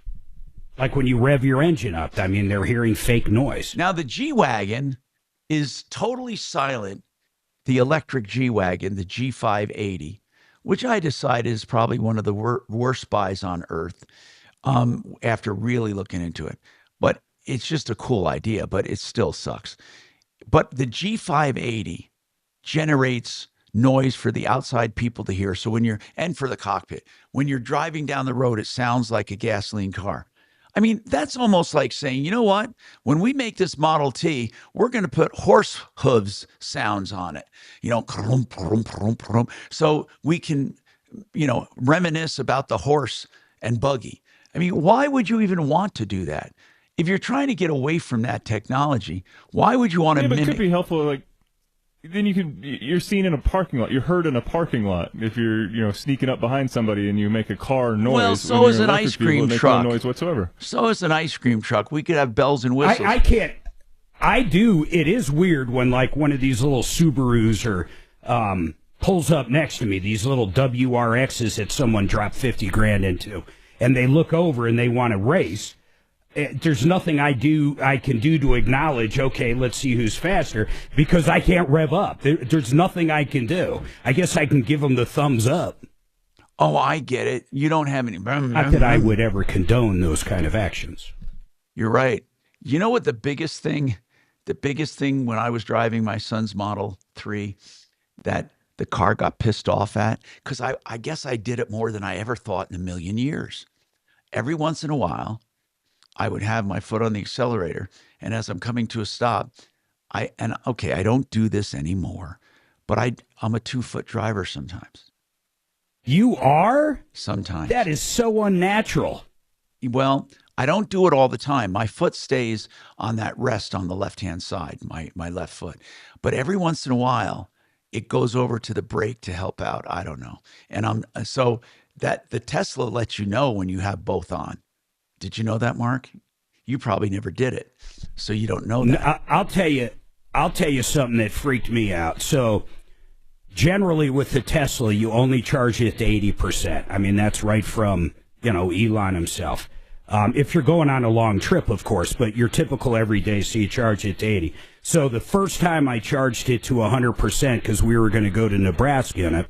Like when you rev your engine up, I mean, they're hearing fake noise. Now the G-Wagon is totally silent. The electric G-Wagon, the G580, which I decided is probably one of the worst buys on earth after really looking into it. But it's just a cool idea, but it still sucks. But the G580 generates noise for the outside people to hear. So and for the cockpit, when you're driving down the road, it sounds like a gasoline car. I mean, that's almost like saying, you know what? When we make this Model T, we're going to put horse hooves sounds on it, krum, krum, krum, krum, so we can, reminisce about the horse and buggy. I mean, why would you even want to do that? If you're trying to get away from that technology, why would you want to But mimic? it could be helpful, like, then you're seen in a parking lot. You're heard in a parking lot if you're sneaking up behind somebody and you make a car noise. Well, so is an ice cream truck. No noise whatsoever. So is an ice cream truck. We could have bells and whistles. I can't. I do. It is weird when like one of these little Subarus or pulls up next to me. These little WRXs that someone dropped $50,000 into, and they look over and they want to race. There's nothing I can do to acknowledge, okay, let's see who's faster, because I can't rev up. There's nothing I can do. I guess I can give them the thumbs up. Oh, I get it. You don't have any. Not that I would ever condone those kind of actions. You're right. You know what the biggest thing when I was driving my son's Model 3 that the car got pissed off at? Because I guess I did it more than I ever thought in a million years. Every once in a while, I would have my foot on the accelerator, and as I'm coming to a stop, I don't do this anymore, but I'm a 2-foot driver sometimes. You are? Sometimes. That is so unnatural. Well, I don't do it all the time. My foot stays on that rest on the left-hand side, my left foot. But every once in a while, it goes over to the brake to help out. I don't know. And so that the Tesla lets you know when you have both on. Did you know that, Mark? You probably never did it, so you don't know that. I'll tell you something that freaked me out. So generally with the Tesla, you only charge it to 80%. I mean, that's right from, Elon himself. If you're going on a long trip, of course, but your typical everyday, so you charge it to 80. So the first time I charged it to 100% because we were going to go to Nebraska in it,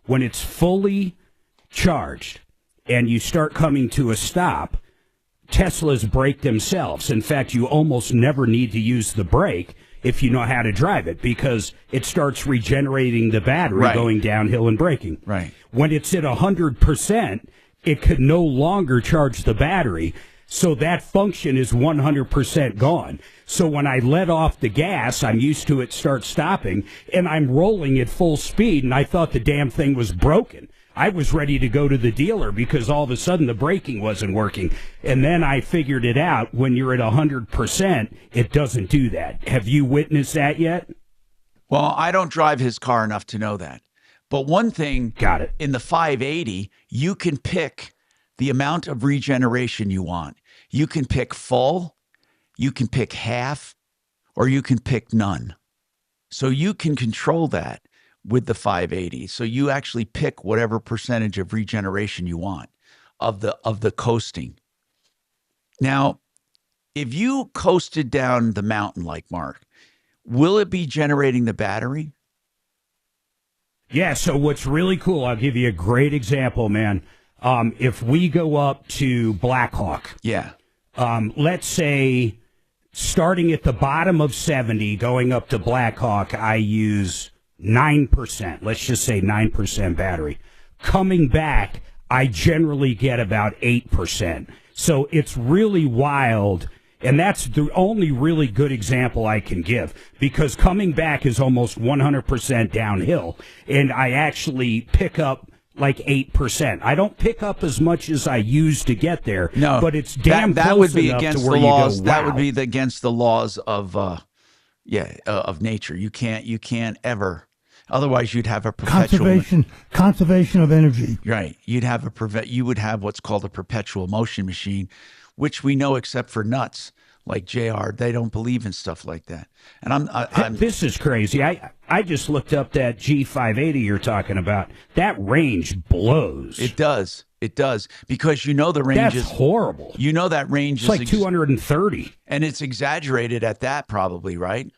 when it's fully charged and you start coming to a stop, Teslas brake themselves. In fact, you almost never need to use the brake if you know how to drive it because it starts regenerating the battery going downhill and braking. Right. When it's at 100%, it could no longer charge the battery, so that function is 100% gone. So when I let off the gas, I'm used to it start stopping, and I'm rolling at full speed, and I thought the damn thing was broken. I was ready to go to the dealer because all of a sudden the braking wasn't working. And then I figured it out. When you're at 100%, it doesn't do that. Have you witnessed that yet? Well, I don't drive his car enough to know that. But one thing, got it. In the 580, you can pick the amount of regeneration you want. You can pick full, you can pick half, or you can pick none. So you can control that with the 580. So you actually pick whatever percentage of regeneration you want of the coasting. Now, if you coasted down the mountain like Mark, will it be generating the battery? Yeah, so what's really cool, I'll give you a great example, man. If we go up to Blackhawk, let's say starting at the bottom of 70, going up to Blackhawk, I use 9%. Let's just say 9% battery. Coming back, I generally get about 8%. So it's really wild. And that's the only really good example I can give, because coming back is almost 100% downhill, and I actually pick up like 8%. I don't pick up as much as I used to get there, but it's damn that close would be enough against to where the laws. you go, wow. That would be against the laws of of nature. You can't ever. Otherwise, you'd have a perpetual conservation of energy. Right. You would have what's called a perpetual motion machine, which we know, except for nuts like JR, they don't believe in stuff like that. And I'm this is crazy. I just looked up that G580 you're talking about. That range blows. It does. It does, because the range is horrible. That range is like 230, and it's exaggerated at that, probably, right?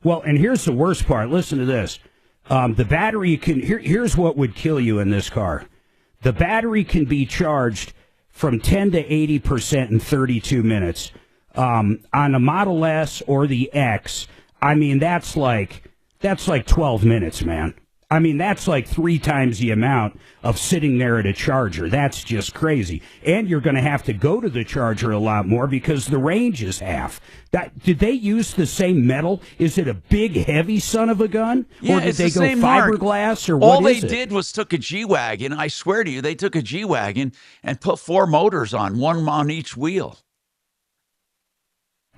Well, and here's the worst part. Listen to this. The battery can. Here's what would kill you in this car. The battery can be charged from 10 to 80% in 32 minutes. On the Model S or the X, I mean, that's like 12 minutes, man. I mean, that's like 3 times the amount of sitting there at a charger. That's just crazy. And you're going to have to go to the charger a lot more because the range is half. Did they use the same metal? Is it a big, heavy son of a gun? Yeah, or did they go same fiberglass? Or all what is they did was took a G-Wagon. I swear to you, they took a G-Wagon and put 4 motors on, one on each wheel.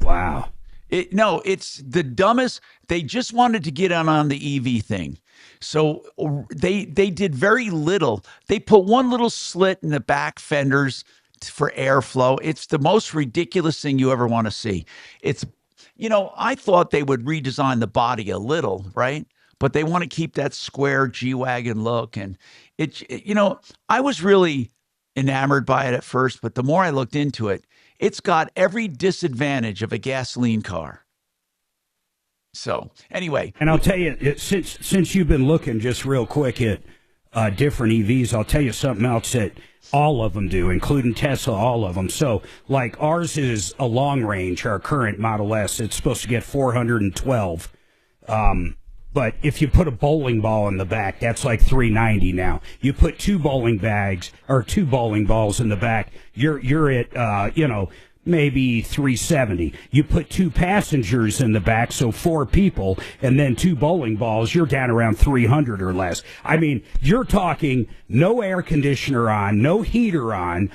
Wow. It's the dumbest. They just wanted to get on the EV thing. So they did very little. They put one little slit in the back fenders for airflow. It's the most ridiculous thing you ever want to see. It's, I thought they would redesign the body a little, right? But they want to keep that square G-Wagon look. And I was really enamored by it at first, but the more I looked into it, it's got every disadvantage of a gasoline car. So anyway, and I'll tell you, since you've been looking just real quick at different EVs, I'll tell you something else that all of them do, including Tesla, all of them. So like ours is a long range, our current Model S, it's supposed to get 412. But if you put a bowling ball in the back, that's like 390 now. You put 2 bowling balls in the back, you're at maybe 370. You put 2 passengers in the back, so 4 people, and then 2 bowling balls, you're down around 300 or less. I mean, you're talking no air conditioner on, no heater on,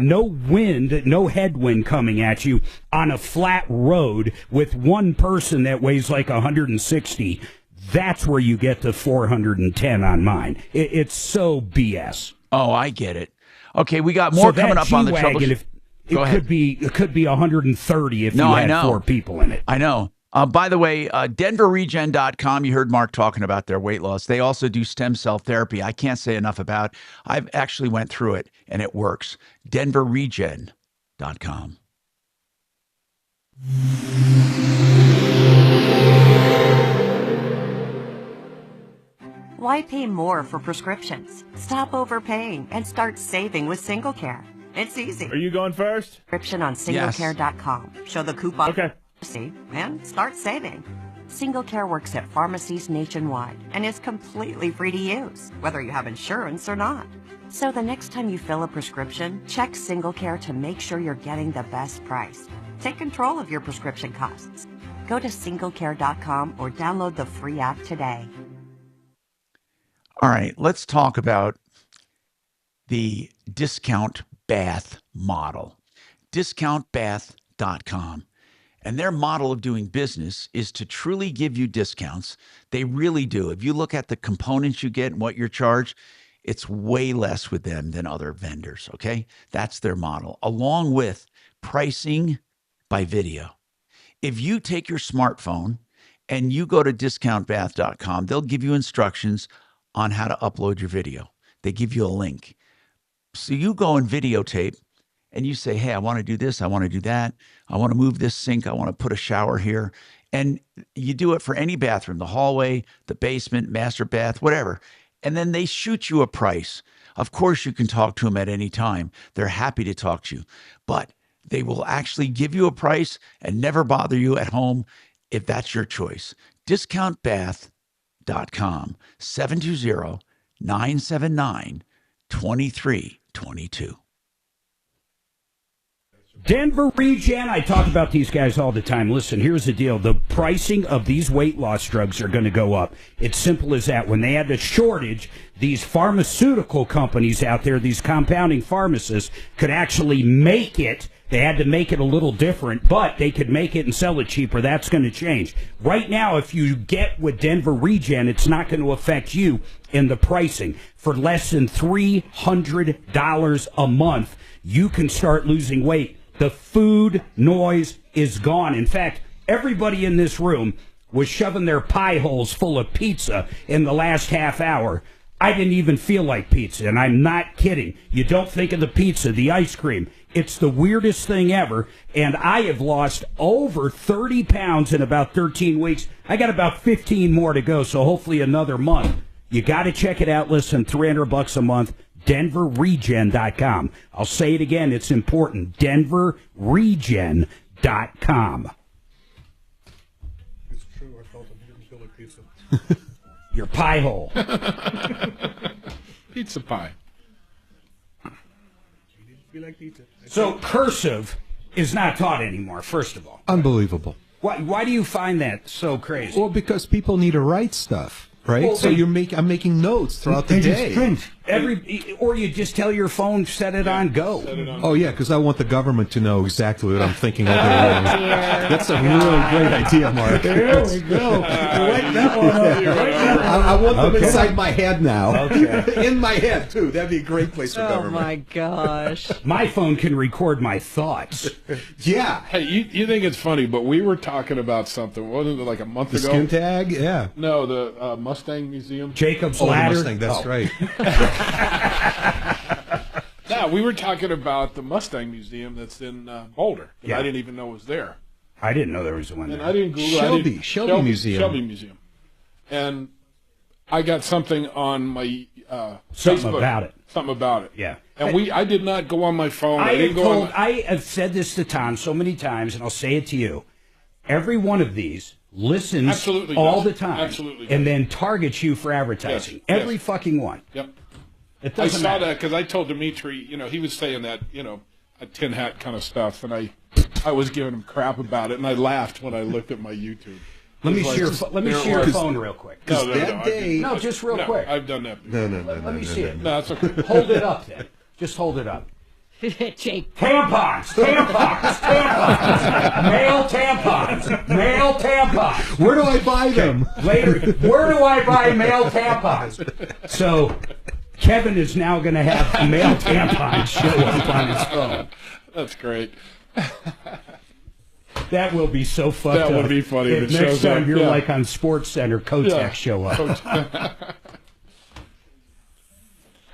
no wind, no headwind coming at you on a flat road with one person that weighs like 160. That's where you get the 410 on mine. It's so BS. Oh, I get it. Okay, we got more coming up on the Troubleshooter. It could be 130 if you had 4 people in it. I know. By the way, DenverRegen.com, you heard Mark talking about their weight loss. They also do stem cell therapy. I can't say enough about it. I've actually went through it, and it works. DenverRegen.com. Why pay more for prescriptions? Stop overpaying and start saving with SingleCare. It's easy. Are you going first? Prescription on singlecare.com. Show the coupon and start saving. SingleCare works at pharmacies nationwide and is completely free to use, whether you have insurance or not. So the next time you fill a prescription, check SingleCare to make sure you're getting the best price. Take control of your prescription costs. Go to singlecare.com or download the free app today. All right, let's talk about the discount bath model. Discountbath.com. And their model of doing business is to truly give you discounts. They really do. If you look at the components you get and what you're charged, it's way less with them than other vendors, okay? That's their model, along with pricing by video. If you take your smartphone and you go to discountbath.com, they'll give you instructions on how to upload your video. They give you a link. So you go and videotape and you say, hey, I want to do this. I want to do that. I want to move this sink. I want to put a shower here. And you do it for any bathroom, the hallway, the basement, master bath, whatever. And then they shoot you a price. Of course, you can talk to them at any time. They're happy to talk to you. But they will actually give you a price and never bother you at home if that's your choice. Discountbath.com, 720-979-2322. Denver Regen, I talk about these guys all the time. Listen, here's the deal. The pricing of these weight loss drugs are going to go up. It's simple as that. When they had the shortage, these pharmaceutical companies out there, these compounding pharmacists, could actually make it. They had to make it a little different, but they could make it and sell it cheaper. That's going to change. Right now, if you get with Denver Regen, it's not going to affect you in the pricing. For less than $300 a month, you can start losing weight. The food noise is gone. In fact, everybody in this room was shoving their pie holes full of pizza in the last half hour. I didn't even feel like pizza, and I'm not kidding. You don't think of the pizza, the ice cream. It's the weirdest thing ever, and I have lost over 30 pounds in about 13 weeks. I got about 15 more to go, so hopefully another month. You got to check it out. Listen, $300 a month, DenverRegen.com. I'll say it again. It's important. DenverRegen.com. It's true. I felt I didn't feel like pizza. Your pie hole. Pizza pie. Like pizza. So cursive is not taught anymore, first of all. Unbelievable. Why do you find that so crazy? Well, because people need to write stuff, right? Well, so I'm making notes throughout the day. Or you just tell your phone, set it on go. Oh, yeah, because I want the government to know exactly what I'm thinking over there. That's a really great idea, Mark. There we go. Write that one up. I want them Okay. inside my head now. Okay. In my head, too. That'd be a great place for government. Oh, my gosh. My phone can record my thoughts. Yeah. Hey, you think it's funny, but we were talking about something, wasn't it like a month The ago? skin tag? Yeah. No, the Mustang Museum. Jacob's Oh, the Ladder. Mustang, that's right. Yeah, we were talking about the Mustang Museum that's in Boulder. And Yeah. I didn't even know it was there. I didn't know there was one And there. I didn't Google Shelby Museum. Shelby Museum. And I got something on my Something Facebook. about it. Something about it. Yeah. And I did not go on my phone. I have said this to Tom so many times, and I'll say it to you. Every one of these listens Absolutely all does. the time. Absolutely and does. then targets you for advertising. Yes. Every Yes. fucking one. Yep. It I doesn't saw matter. that because I told Dimitri, he was saying that, a tin hat kind of stuff, and I was giving him crap about it, and I laughed when I looked at my YouTube. Let me It's see your like- let me see your phone real quick. No, that day- No, just real quick. I've done that before. No. Let me see it. No, it's okay. Hold it up then. Just hold it up. Jake. Tampons, male tampons. Where do I buy them? Later, where do I buy male tampons? So, Kevin is now going to have male tampons show up on his phone. That's great. That will be so fucked up. That would be funny if it next shows time up, you're yeah. like on Sports Center, Kotek show up.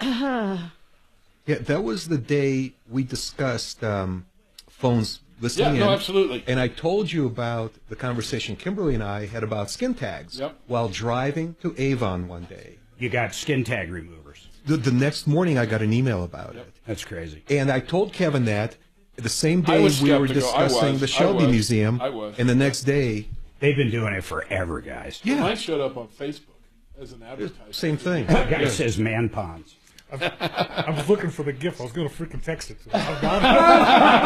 Yeah, that was the day we discussed phones listening Yeah, no, in. absolutely. And I told you about the conversation Kimberly and I had about skin tags while driving to Avon one day. You got skin tag removers. The next morning, I got an email about it. That's crazy. And I told Kevin that the same I day was we were skeptical. I discussing was. the Shelby I was. Museum. I was. And the next day, They've been doing it forever, guys. Yeah. Mine showed up on Facebook as an advertisement. same thing. That guy says man ponds. I was looking for the GIF. I was going to freaking text it to him.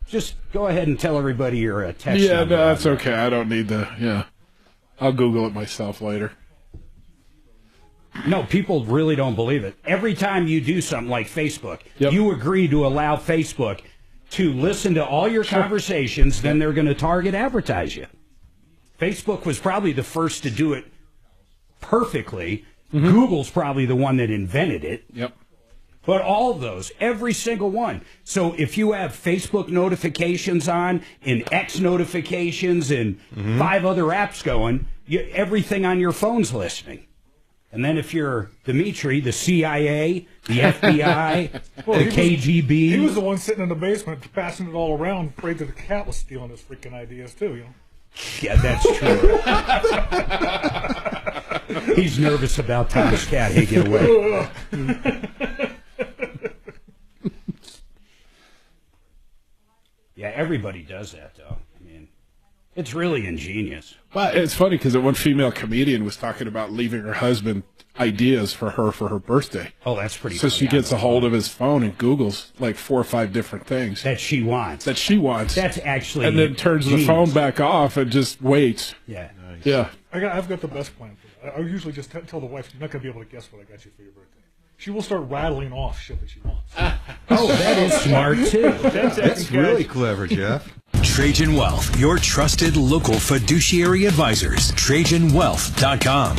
Just go ahead and tell everybody your text Yeah, number. no, that's okay. I don't need to. Yeah, I'll Google it myself later. No, people really don't believe it. Every time you do something like Facebook, you agree to allow Facebook to listen to all your conversations, then they're going to target advertise you. Facebook was probably the first to do it perfectly. Google's probably the one that invented it. Yep. But all of those, every single one. So if you have Facebook notifications on and X notifications and 5 other apps going, everything on your phone's listening. And then if you're Dimitri, the CIA, the FBI, the KGB. He was the one sitting in the basement passing it all around, afraid that the cat was stealing his freaking ideas, too, you know? Yeah, that's true. He's nervous about Tom's cat. Hey, get away. Yeah, everybody does that, though. I mean, it's really ingenious. Well, it's funny because one female comedian was talking about leaving her husband ideas for her birthday. Oh, that's pretty So funny. she gets a hold of his phone and Googles like 4 or 5 different things. That she wants. That's actually And then turns the genius. phone back off and just waits. Yeah. Yeah. I've got the best plan for that. I usually just tell the wife, you're not going to be able to guess what I got you for your birthday. She will start rattling off shit that she wants. Oh, that is smart, too. That's really clever, Jeff. Trajan Wealth, your trusted local fiduciary advisors. TrajanWealth.com.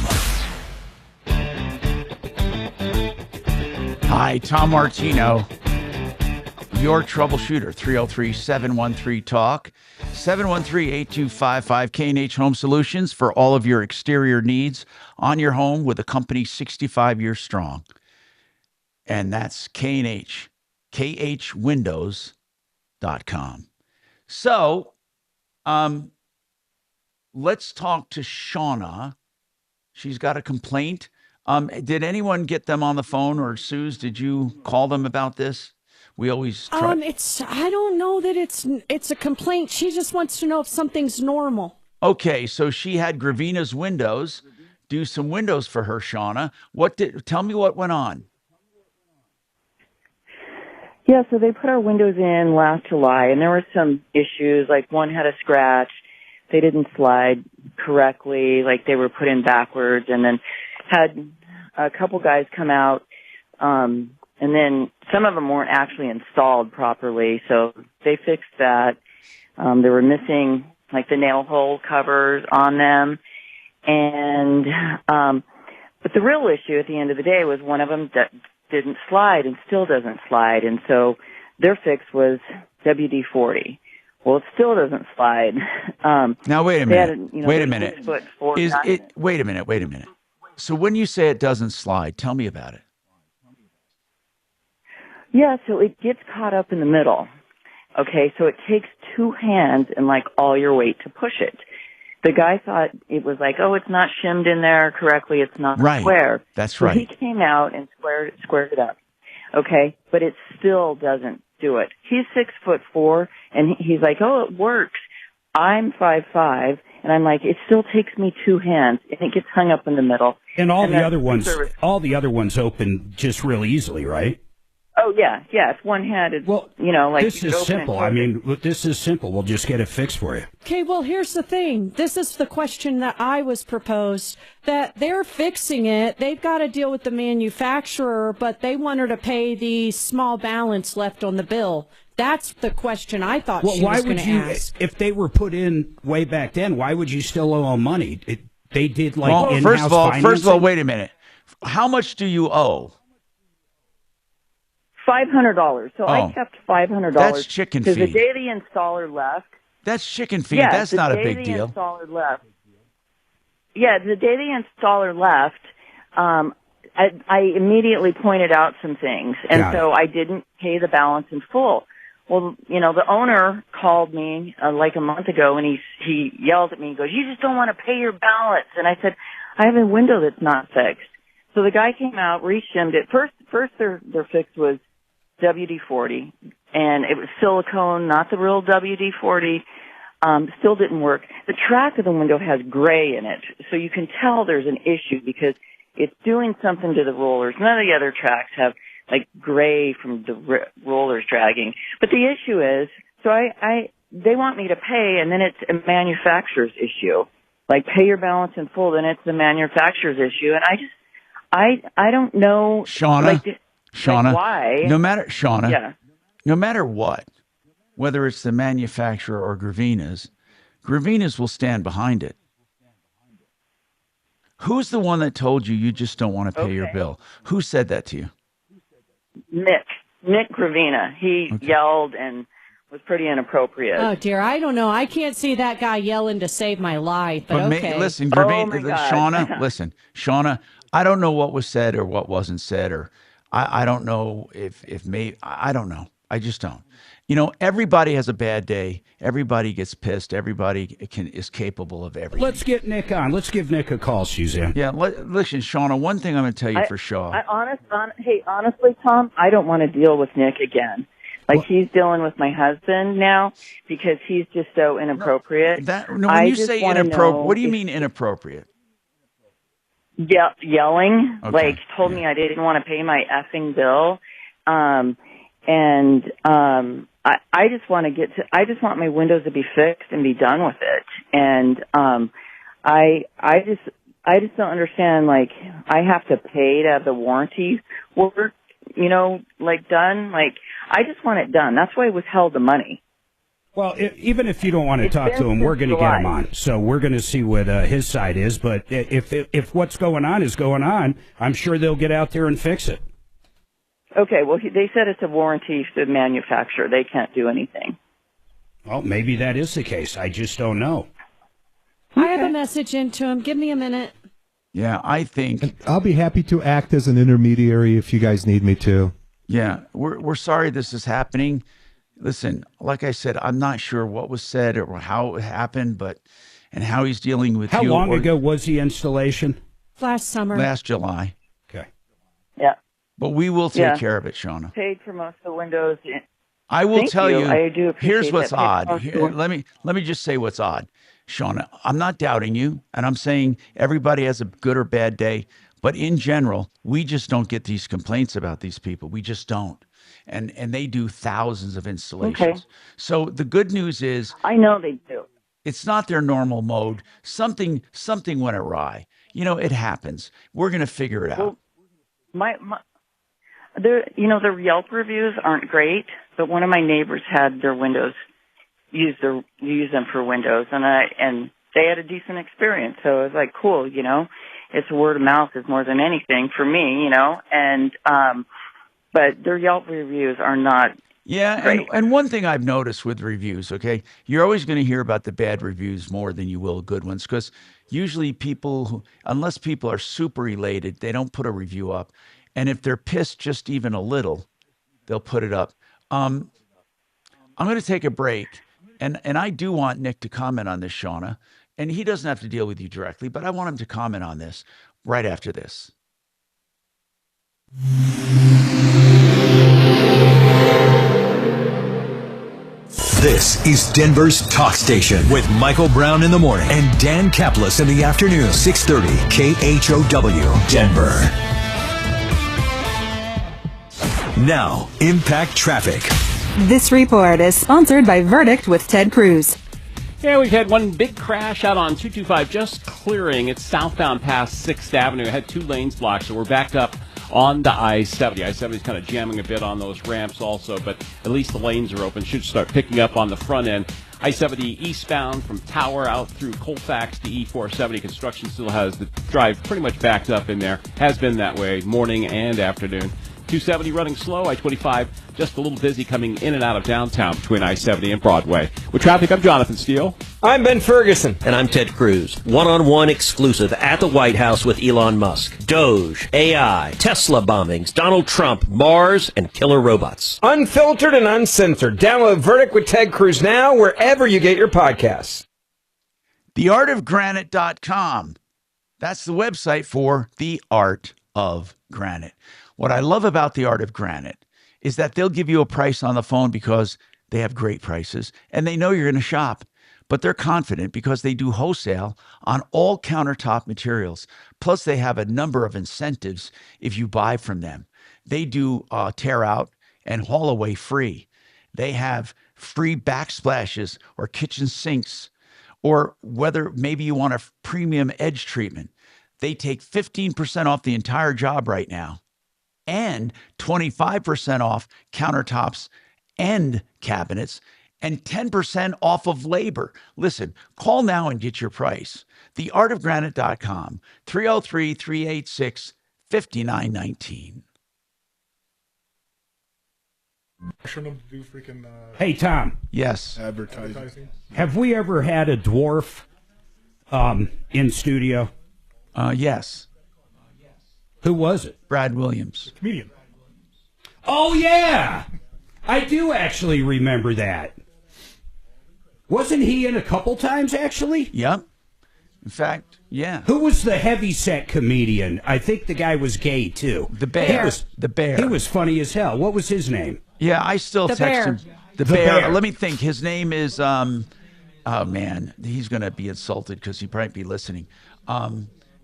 Hi, Tom Martino, your troubleshooter. 303-713-TALK, 713-8255, K&H Home Solutions for all of your exterior needs on your home with a company 65 years strong. And that's K&H, khwindows.com. So, let's talk to Shauna. She's got a complaint. Did anyone get them on the phone, or Suze, did you call them about this? We always try. I don't know that it's a complaint. She just wants to know if something's normal. Okay, so she had Gravina's windows do some windows for her, Shauna. Tell me what went on. Yeah, so they put our windows in last July, and there were some issues, like one had a scratch. They didn't slide correctly, like they were put in backwards, and then had a couple guys come out, and then some of them weren't actually installed properly, so they fixed that. They were missing, like, the nail hole covers on them, and but the real issue at the end of the day was one of them that didn't slide and still doesn't slide, and so their fix was WD-40. Well, it still doesn't slide. Now wait a minute. Wait a minute. 6 foot 4 Wait a minute. So when you say it doesn't slide, tell me about it. Yeah, so it gets caught up in the middle. Okay, so it takes 2 hands and like all your weight to push it. The guy thought it was like, oh, it's not shimmed in there correctly, it's not square. That's so right. He came out and squared it up. Okay, but it still doesn't do it. He's 6'4", and he's like, oh, it works. I'm 5'5", and I'm like, it still takes me 2 hands, and it gets hung up in the middle. And all the other ones open just real easily, right? Oh, yeah, it's one-handed. Well, like this is simple. I mean, this is simple. We'll just get it fixed for you. Okay, well, here's the thing. This is the question that I was proposed, that they're fixing it. They've got to deal with the manufacturer, but they want her to pay the small balance left on the bill. That's the question I thought she was going to ask. If they were put in way back then, why would you still owe them money? They did like in-house financing? First of all, wait a minute. How much do you owe? $500. So I kept $500. That's chicken feed. Because the day the installer left. That's chicken feed. Yeah, that's not a big deal. The day the installer left. Yeah, the day the installer left, I immediately pointed out some things, and so I didn't pay the balance in full. Well, the owner called me like a month ago, and he yelled at me. He goes, "You just don't want to pay your balance." And I said, "I have a window that's not fixed." So the guy came out, re-shimmed it. First their fix was WD-40, and it was silicone, not the real WD-40. Still didn't work. The track of the window has gray in it, so you can tell there's an issue because it's doing something to the rollers. None of the other tracks have like gray from the rollers dragging. But the issue is, so they want me to pay, and then it's a manufacturer's issue. Like, pay your balance in full, then it's the manufacturer's issue. And I don't know. Shauna, why? No matter what, whether it's the manufacturer or Gravina's will stand behind it. Who's the one that told you just don't want to pay your bill? Who said that to you? Nick Gravina. He yelled and was pretty inappropriate. Oh, dear. I don't know. I can't see that guy yelling to save my life, but okay. Listen, Shauna, I don't know what was said or what wasn't said, or I don't know if maybe, I don't know. I just don't. Everybody has a bad day. Everybody gets pissed. Everybody is capable of everything. Let's get Nick on. Let's give Nick a call, Suzanne. Yeah, listen, Shauna, one thing I'm going to tell you for sure. Honestly, Tom, I don't want to deal with Nick again. Like, he's dealing with my husband now because he's just so inappropriate. When you say inappropriate, what do you mean inappropriate? yelling, Okay. like told me I didn't want to pay my effing bill. I just want I just want my windows to be fixed and be done with it. And, I just don't understand, like, I have to pay to have the warranty work, done. Like, I just want it done. That's why I withheld the money. Well, even if you don't want to talk to him, we're going to get him on. So we're going to see what his side is. But if what's going on is going on, I'm sure they'll get out there and fix it. Okay, well, they said it's a warranty to the manufacturer. They can't do anything. Well, maybe that is the case. I just don't know. I have a message into him. Give me a minute. Yeah, I think. And I'll be happy to act as an intermediary if you guys need me to. Yeah, we're sorry this is happening. Listen, like I said, I'm not sure what was said or how it happened, and how he's dealing with How you. long ago was the installation? Last summer. Last July. Okay. Yeah. But we will take care of it, Shauna. Paid for most of the windows. I will tell you. I do appreciate here's what's that. odd. Let me just say what's odd, Shauna. I'm not doubting you, and I'm saying everybody has a good or bad day. But in general, we just don't get these complaints about these people. We just don't. And they do thousands of installations. Okay. So the good news is, I know they do. It's not their normal mode. Something went awry. It happens. We're going to figure it out. Well, their Yelp reviews aren't great, but one of my neighbors had their windows use them for windows, and they had a decent experience. So it was like, cool, it's word of mouth is more than anything for me, and but their Yelp reviews are not. Yeah, and one thing I've noticed with reviews, okay, you're always going to hear about the bad reviews more than you will good ones, because usually unless people are super elated, they don't put a review up. And if they're pissed just even a little, they'll put it up. I'm going to take a break, and I do want Nick to comment on this, Shauna, and he doesn't have to deal with you directly, but I want him to comment on this right after this. This is Denver's Talk Station with Michael Brown in the morning and Dan Kaplis in the afternoon. 630 KHOW, Denver. Now, Impact Traffic. This report is sponsored by Verdict with Ted Cruz. Yeah, we've had one big crash out on 225, just clearing. It's southbound past 6th Avenue. It had 2 lanes blocked, so we're backed up on the I-70. I-70 is kind of jamming a bit on those ramps also, but at least the lanes are open. Should start picking up on the front end. I-70 eastbound from Tower out through Colfax to E-470. Construction still has the drive pretty much backed up in there. Has been that way morning and afternoon. 270 running slow. I-25 just a little busy coming in and out of downtown between I-70 and Broadway. With traffic, I'm Jonathan Steele. I'm Ben Ferguson. And I'm Ted Cruz. One-on-one exclusive at the White House with Elon Musk. Doge, AI, Tesla bombings, Donald Trump, Mars, and killer robots. Unfiltered and uncensored. Download Verdict with Ted Cruz now wherever you get your podcasts. TheArtOfGranite.com. That's the website for The Art of Granite. What I love about The Art of Granite is that they'll give you a price on the phone because they have great prices and they know you're going to shop. But they're confident because they do wholesale on all countertop materials. Plus, they have a number of incentives if you buy from them. They do tear out and haul away free. They have free backsplashes or kitchen sinks, or whether maybe you want a premium edge treatment. They take 15% off the entire job right now and 25% off countertops and cabinets and 10% off of labor. Listen, call now and get your price. TheArtOfGranite.com, 303-386-5919. Hey, Tom. Yes. Advertising. Have we ever had a dwarf in studio? Yes. Who was it? Brad Williams. Comedian. Oh, yeah. I do actually remember that. Wasn't he in a couple times, actually? Yep. In fact, yeah. Who was the heavyset comedian? I think the guy was gay, too. The Bear. The Bear. He was funny as hell. What was his name? Yeah, I still text him. The Bear. Let me think. His name is, oh, man, he's going to be insulted because he might be listening.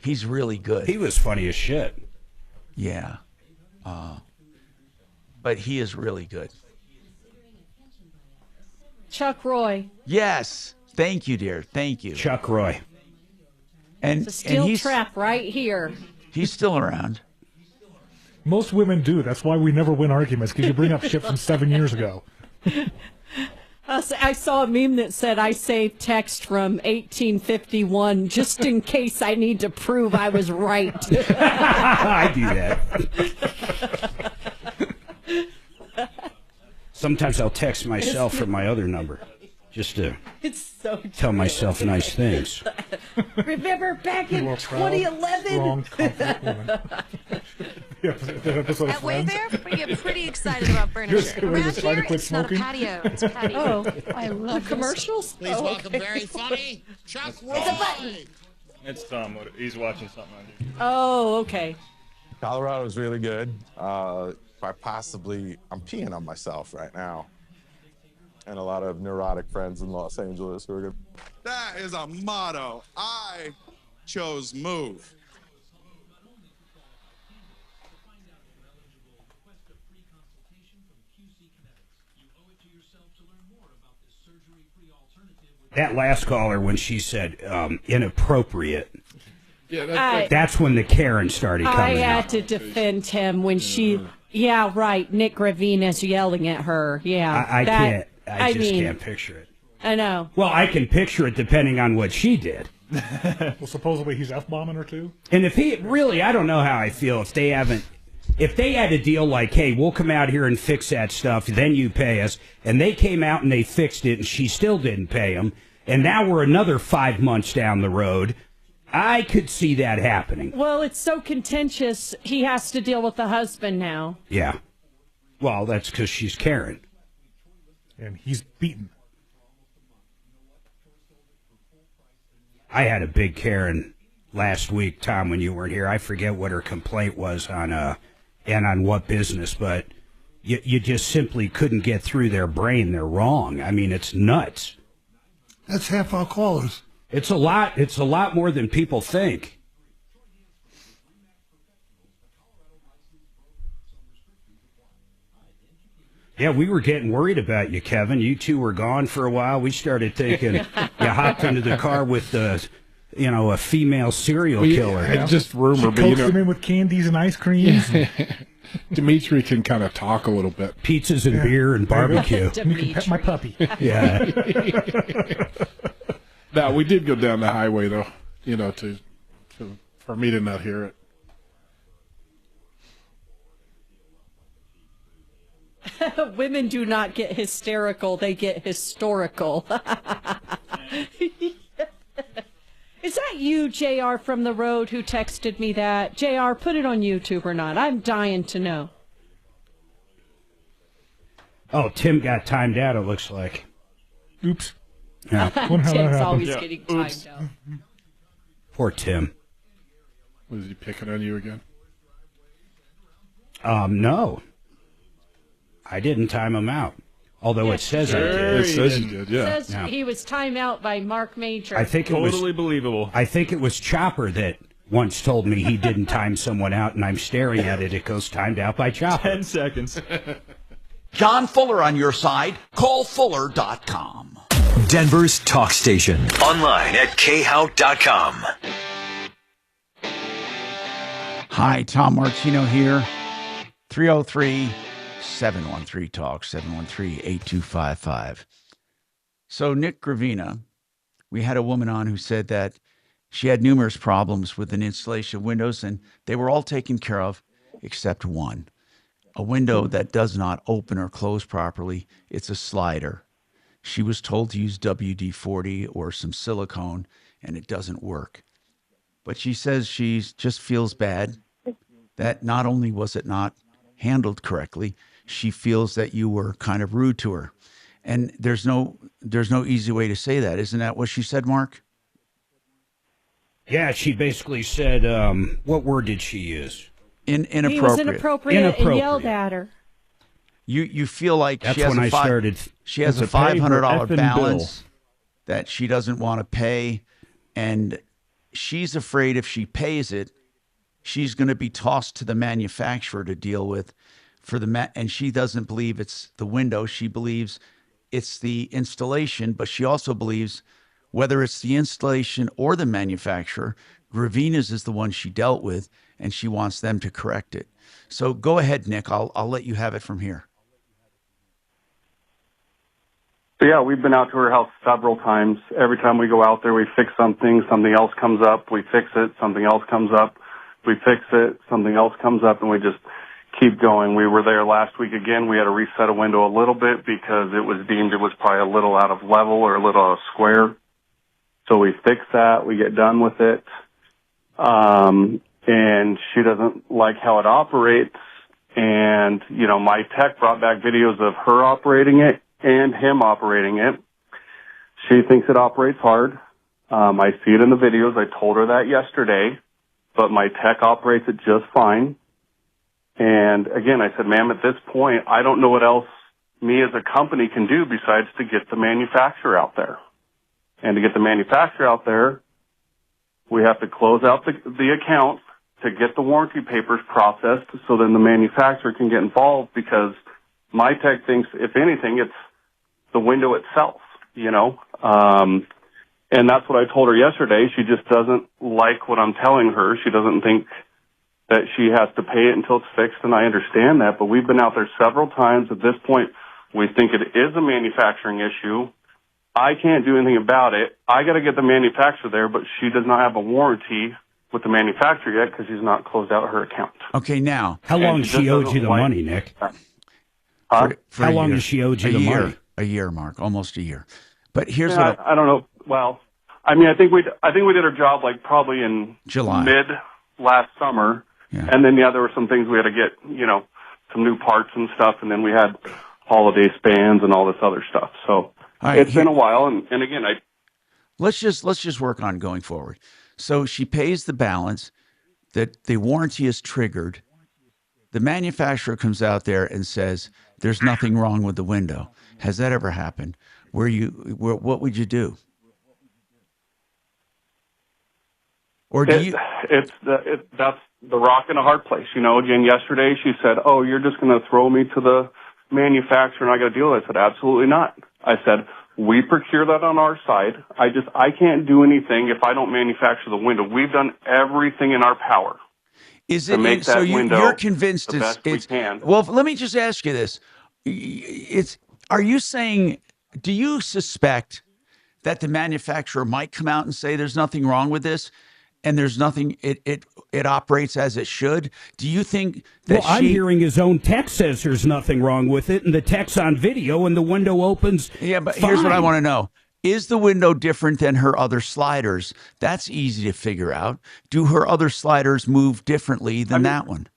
He's really good. He was funny as shit. Yeah. But he is really good. Chuck Roy. Yes. Thank you, dear. Thank you. Chuck Roy. It's And a steel he's, trap right here. he's still around. Most women do. That's why we never win arguments, because you bring up shit from 7 years ago. I saw a meme that said, I saved text from 1851 just in case I need to prove I was right. I do that. Sometimes I'll text myself from my other number just to tell myself nice things. Remember back in 2011? Wrong confident woman. At Wayfair, we get pretty excited about furniture. Around here, it's not a patio. It's a patio. Oh, I love the commercials? Please welcome very funny Chuck Roy. It's a button. It's Tom. He's watching something on YouTube. Oh, okay. Colorado's really good. I'm peeing on myself right now. And a lot of neurotic friends in Los Angeles who are good. That is a motto. I chose move. That last caller, when she said inappropriate, Yeah, that's when the Karen started coming I had out. to defend him when she, yeah, right, Nick Gravina's yelling at her. Yeah. I can't. I just mean, can't picture it. I know. Well, I can picture it depending on what she did. Well, supposedly he's F-bombing her too. And if he really, I don't know how I feel if they had a deal like, hey, we'll come out here and fix that stuff, then you pay us, and they came out and they fixed it and she still didn't pay them, and now we're another 5 months down the road, I could see that happening. Well, it's so contentious, he has to deal with the husband now. Yeah. Well, that's because she's Karen. And he's beaten. I had a big Karen last week, Tom, when you weren't here. I forget what her complaint was on what business, but you just simply couldn't get through their brain. They're wrong. I mean, it's nuts. That's half our callers. It's a lot. It's a lot more than people think. Yeah, we were getting worried about you, Kevin. You two were gone for a while. We started thinking you hopped into the car with a female serial killer. It's just rumor, but Coaxed him in with candies and ice creams. Dimitri can kind of talk a little bit. Pizzas and beer and barbecue. You can pet my puppy. Yeah. No, we did go down the highway though, for me to not hear it. Women do not get hysterical, they get historical. Is that you, JR, from the road, who texted me that? JR, put it on YouTube or not. I'm dying to know. Oh, Tim got timed out, it looks like. Oops. Yeah. Tim's always getting timed out. Poor Tim. Was he picking on you again? No. I didn't time him out. Although it says I did. It says you did, yeah. It says he was timed out by Marc Mager. I think Totally believable. I think it was Chopper that once told me he didn't time someone out, and I'm staring at it. It goes timed out by Chopper. 10 seconds. John Fuller on your side. Callfuller.com. Denver's talk station. Online at khout.com. Hi, Tom Martino here. 303-713-TALK, 713-8255. So Nick Gravina, we had a woman on who said that she had numerous problems with an installation of windows, and they were all taken care of except one. A window that does not open or close properly. It's a slider. She was told to use WD-40 or some silicone, and it doesn't work. But she says she just feels bad that not only was it not handled correctly, she feels that you were kind of rude to her. And there's no easy way to say that. Isn't that what she said, Mark? Yeah, she basically said, what word did she use? Inappropriate. He was inappropriate and yelled at her. You feel like That's she has when I started. She has a $500 balance that she doesn't want to pay, and she's afraid if she pays it, she's going to be tossed to the manufacturer to deal with and she doesn't believe it's the window. She believes it's the installation, but she also believes whether it's the installation or the manufacturer, Gravina's is the one she dealt with, and she wants them to correct it. So go ahead, Nick. I'll let you have it from here. So yeah, we've been out to her house several times. Every time we go out there, we fix something else comes up, we fix it, something else comes up, we fix it, something else comes up, and we just keep going. We were there last week again. We had to reset a window a little bit because it was deemed it was probably a little out of level or a little out of square. So we fix that, we get done with it. And she doesn't like how it operates. And, you know, my tech brought back videos of her operating it and him operating it. She thinks it operates hard. I see it in the videos. I told her that yesterday, but my tech operates it just fine. And again, I said, ma'am, at this point, I don't know what else me as a company can do besides to get the manufacturer out there. And to get the manufacturer out there, we have to close out the account to get the warranty papers processed so then the manufacturer can get involved, because my tech thinks, if anything, it's the window itself, you know. And that's what I told her yesterday. She just doesn't like what I'm telling her. She doesn't think that she has to pay it until it's fixed, and I understand that. But we've been out there several times. At this point, we think it is a manufacturing issue. I can't do anything about it. I got to get the manufacturer there, but she does not have a warranty with the manufacturer yet because she's not closed out her account. Okay, now. How long has she owed you the money, Nick? For How long has she owed you the money? A year, Mark. Almost a year. But here's yeah, what I don't know. Well, I mean, I think we did our job like probably in July, mid last summer. Yeah. And then, there were some things we had to get, some new parts and stuff. And then we had holiday spans and all this other stuff. So it's been a while. And again, let's just work on going forward. So she pays the balance, that the warranty is triggered. The manufacturer comes out there and says, there's nothing wrong with the window. Has that ever happened? What would you do? Or do that's the rock in a hard place. Again, yesterday she said, oh, you're just going to throw me to the manufacturer and I got to deal with it. I said, absolutely not. I said, we procure that on our side. I can't do anything if I don't manufacture the window. We've done everything in our power. Is it so? You're convinced it's we can. Well, let me just ask you this: are you saying? Do you suspect that the manufacturer might come out and say there's nothing wrong with this, and there's nothing? It operates as it should. Do you think that? Well, I'm hearing his own tech says there's nothing wrong with it, and the tech's on video, and the window opens. Yeah, but fine. Here's what I want to know. Is the window different than her other sliders? That's easy to figure out. Do her other sliders move differently than that one?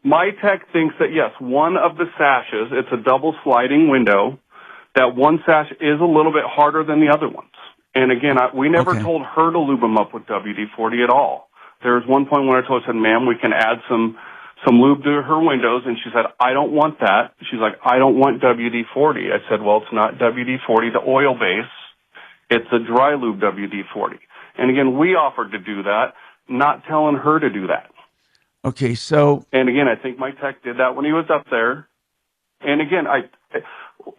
My tech thinks that, yes, one of the sashes, it's a double sliding window, that one sash is a little bit harder than the other ones. And again, we never told her to lube them up with WD-40 at all. There was one point when I told her, ma'am, we can add some lube to her windows, and she said, I don't want that. She's like, I don't want WD-40. I said, well, it's not WD-40, the oil base. It's a dry lube WD-40. And again, we offered to do that, not telling her to do that. Okay, so... And again, I think my tech did that when he was up there. And again,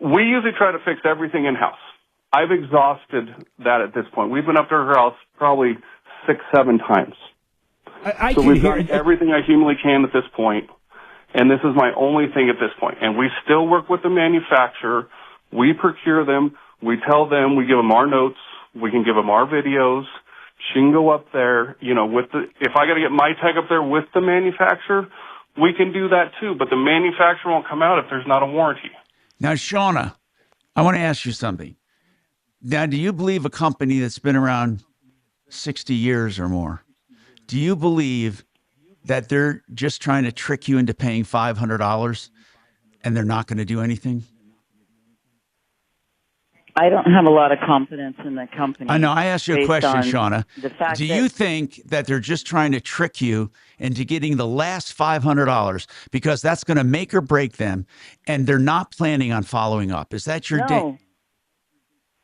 we usually try to fix everything in-house. I've exhausted that at this point. We've been up to her house probably 6-7 times. So we've done everything I humanly can at this point, and this is my only thing at this point. And we still work with the manufacturer. We procure them. We tell them. We give them our notes. We can give them our videos. She can go up there, if I got to get my tech up there with the manufacturer, we can do that too. But the manufacturer won't come out if there's not a warranty. Now, Shauna, I want to ask you something. Now, do you believe a company that's been around 60 years or more, do you believe that they're just trying to trick you into paying $500 and they're not going to do anything? I don't have a lot of confidence in the company. I know. I asked you a question, Shauna. Do you think that they're just trying to trick you into getting the last $500 because that's going to make or break them, and they're not planning on following up? Is that your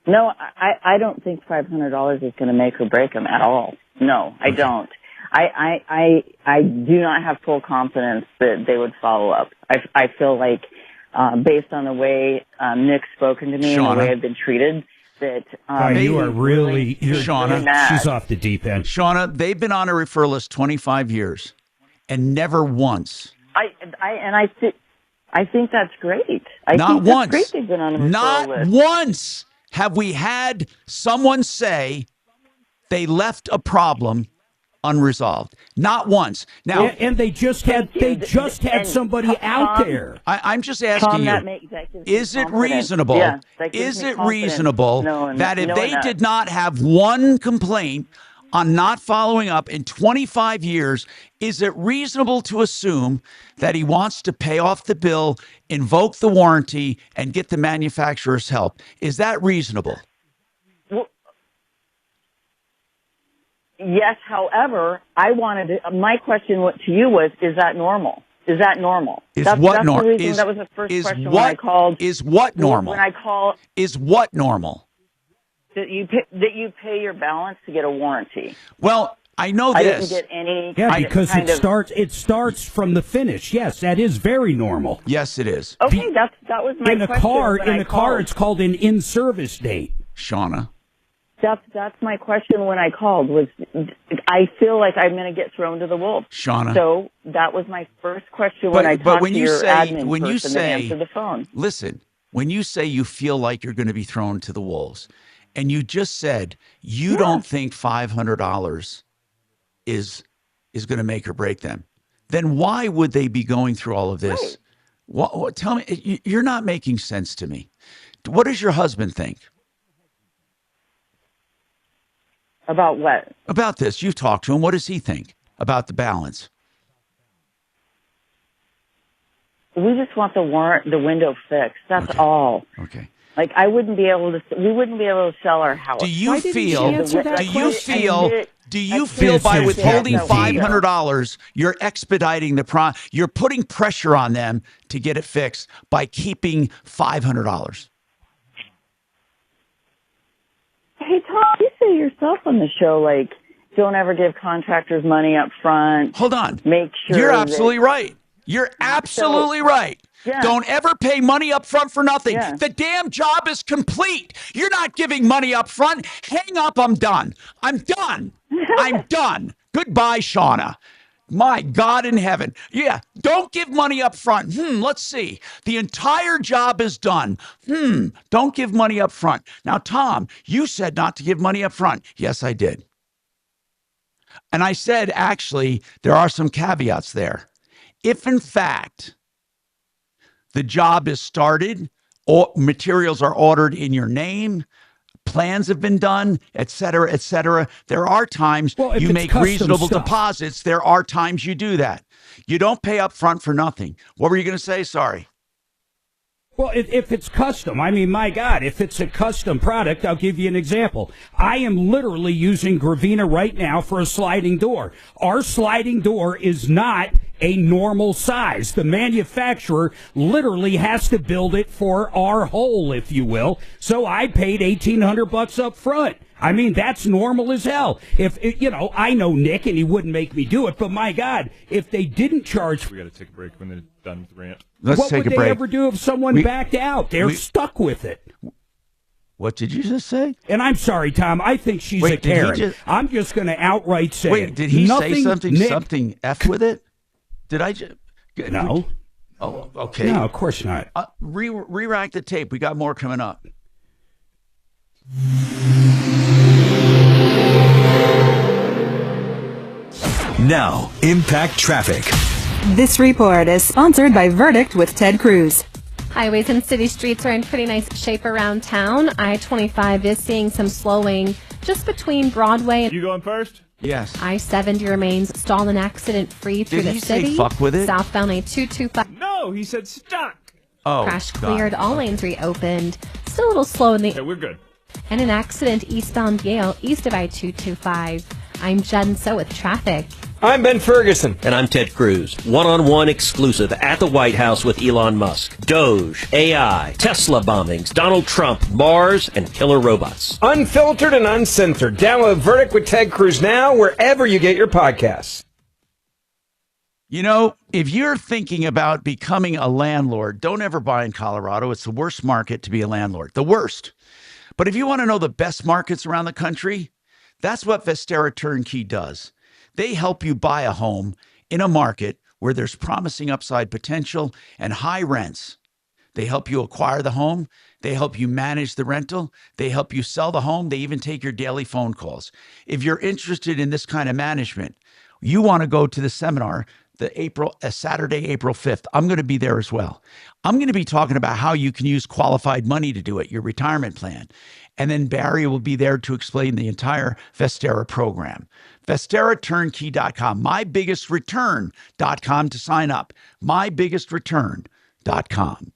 No, I don't think $500 is going to make or break them at all. No, I don't. I do not have full confidence that they would follow up. I feel like, based on the way Nick's spoken to me and the way I've been treated, that you are really, Shauna. She's off the deep end. Shauna, they've been on a referral list 25 years, and never once. I think that's great. Not once. That's great they've been on a referral Not list. once have we had someone say they left a problem unresolved. Not once. Now, and they just had somebody out there. I'm just asking you: is it reasonable? Yeah, is it reasonable that if they did not have one complaint on not following up in 25 years, is it reasonable to assume that he wants to pay off the bill, invoke the warranty, and get the manufacturer's help? Is that reasonable? Yes, however, my question to you was, is that normal? Is that normal? That was the first question when I called. Is what normal? When I call. Is what normal? That you pay your balance to get a warranty. Well, I know I this. didn't get any. Yeah, because it starts from the finish. Yes, that is very normal. Yes, it is. Okay, that was my question. In a car, it's called an in-service date. Shauna. That's my question when I called. Was I feel like I'm going to get thrown to the wolves. Shauna. So that was my first question when I talked to your admin person that answered the phone. Listen, when you say you feel like you're going to be thrown to the wolves, and you just said you don't think $500 is going to make or break them, then why would they be going through all of this? Right. What, tell me, you're not making sense to me. What does your husband think? About what? About this. You've talked to him. What does he think about the balance? We just want the window fixed. That's all. Okay. Like we wouldn't be able to sell our house. Do you feel by withholding $500, you're expediting the you're putting pressure on them to get it fixed by keeping $500? Hey, Tom, you say yourself on the show, like, don't ever give contractors money up front. Hold on. Make sure. You're absolutely right. You're absolutely right. Yeah. Don't ever pay money up front for nothing. Yeah. The damn job is complete. You're not giving money up front. Hang up. I'm done. I'm done. I'm done. Goodbye, Shauna. My God in heaven. Yeah, don't give money up front. Let's see. The entire job is done. Don't give money up front. Now, Tom, you said not to give money up front. Yes, I did. And I said, actually, there are some caveats there. If, in fact, the job is started, or materials are ordered in your name, plans have been done, et cetera, et cetera. There are times you make reasonable deposits. There are times you do that. You don't pay up front for nothing. What were you going to say? Sorry. Well, if it's custom, I mean, my God, if it's a custom product, I'll give you an example. I am literally using Gravina right now for a sliding door. Our sliding door is not a normal size. The manufacturer literally has to build it for our hole, if you will. So I paid $1,800 up front. I mean, that's normal as hell. If I know Nick and he wouldn't make me do it, but my God, if they didn't charge, we got to take a break when they're done with the rant. What would they ever do if someone backed out? They're stuck with it. What did you just say? And I'm sorry, Tom. I think she's a Karen. I'm just going to outright say Wait, did he say something? Nick, something F with it? Did I just? No. Oh, okay. No, of course not. Re-rack the tape. We got more coming up. Now, Impact Traffic. This report is sponsored by Verdict with Ted Cruz. Highways and city streets are in pretty nice shape around town. I-25 is seeing some slowing just between Broadway and... You going first? Yes. I-70 remains stalled and accident-free through the city. Did he say fuck with it? Southbound A225. No, he said stuck. Oh, crash cleared. All lanes reopened. Still a little slow in the... Okay, we're good. And an accident eastbound Yale, east of I-225. I'm Jen So with traffic. I'm Ben Ferguson. And I'm Ted Cruz. One-on-one exclusive at the White House with Elon Musk. Doge, AI, Tesla bombings, Donald Trump, Mars, and killer robots. Unfiltered and uncensored. Download Verdict with Ted Cruz now wherever you get your podcasts. You know, if you're thinking about becoming a landlord, don't ever buy in Colorado. It's the worst market to be a landlord. The worst. But if you want to know the best markets around the country, that's what Vestera Turnkey does. They help you buy a home in a market where there's promising upside potential and high rents. They help you acquire the home. They help you manage the rental. They help you sell the home. They even take your daily phone calls. If you're interested in this kind of management, you want to go to the seminar, Saturday, April 5th. I'm going to be there as well. I'm going to be talking about how you can use qualified money to do it, your retirement plan. And then Barry will be there to explain the entire Vestera program. VesteraTurnkey.com, MyBiggestReturn.com to sign up. MyBiggestReturn.com.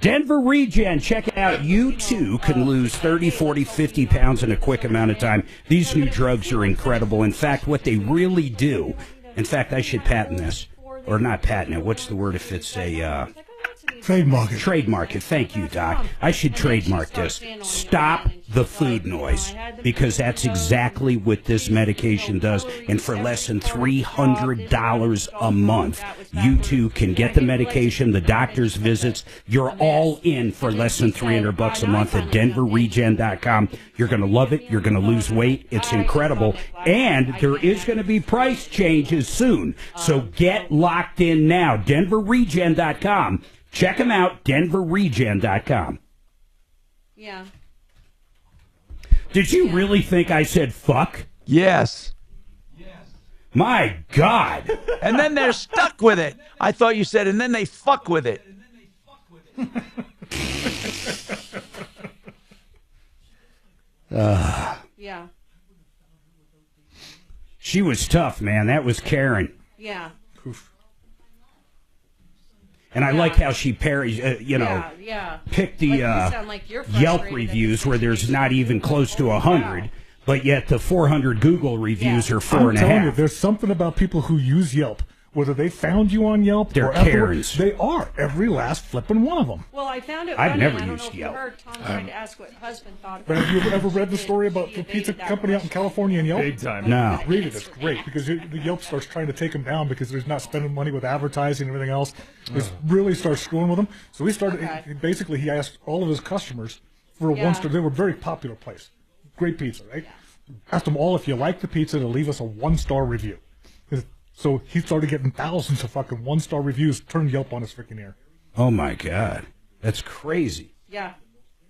Denver Regen, check it out. You too can lose 30, 40, 50 pounds in a quick amount of time. These new drugs are incredible. In fact, what they really do, in fact, I should patent this. Or not patent it. What's the word if it's a... Trademark it. Trademark it. Thank you, Doc. I should trademark this. Stop the food noise, because that's exactly what this medication does. And for less than $300 a month, you too can get the medication, the doctor's visits. You're all in for less than $300 a month at denverregen.com. You're going to love it. You're going to lose weight. It's incredible. And there is going to be price changes soon. So get locked in now. denverregen.com. Check them out, denverregen.com. Yeah. Did you really think I said fuck? Yes. My God. And then they're stuck with it. I thought you said, and then they fuck with it. Yeah. She was tough, man. That was Karen. Yeah. And I like how she picked the Yelp reviews where there's not even close to 100, but yet the 400 Google reviews are 4.5. I'm telling you, there's something about people who use Yelp. Whether they found you on Yelp They're or afterward, Karens. they are. Every last flipping one of them. Well, I found it I've funny. never I don't used know if you Yelp. heard Tom trying to ask what husband thought But about have you ever read the story about the pizza company out in California and Yelp? Big time. No. Read it. It's great because the Yelp starts trying to take them down because they're not spending money with advertising and everything else. It really starts screwing with them. So we started, basically he asked all of his customers for a one-star. They were a very popular place. Great pizza, right? Asked them all if you like the pizza to leave us a one-star review. So he started getting thousands of fucking one-star reviews, turned Yelp on his freaking ear. Oh, my God. That's crazy. Yeah,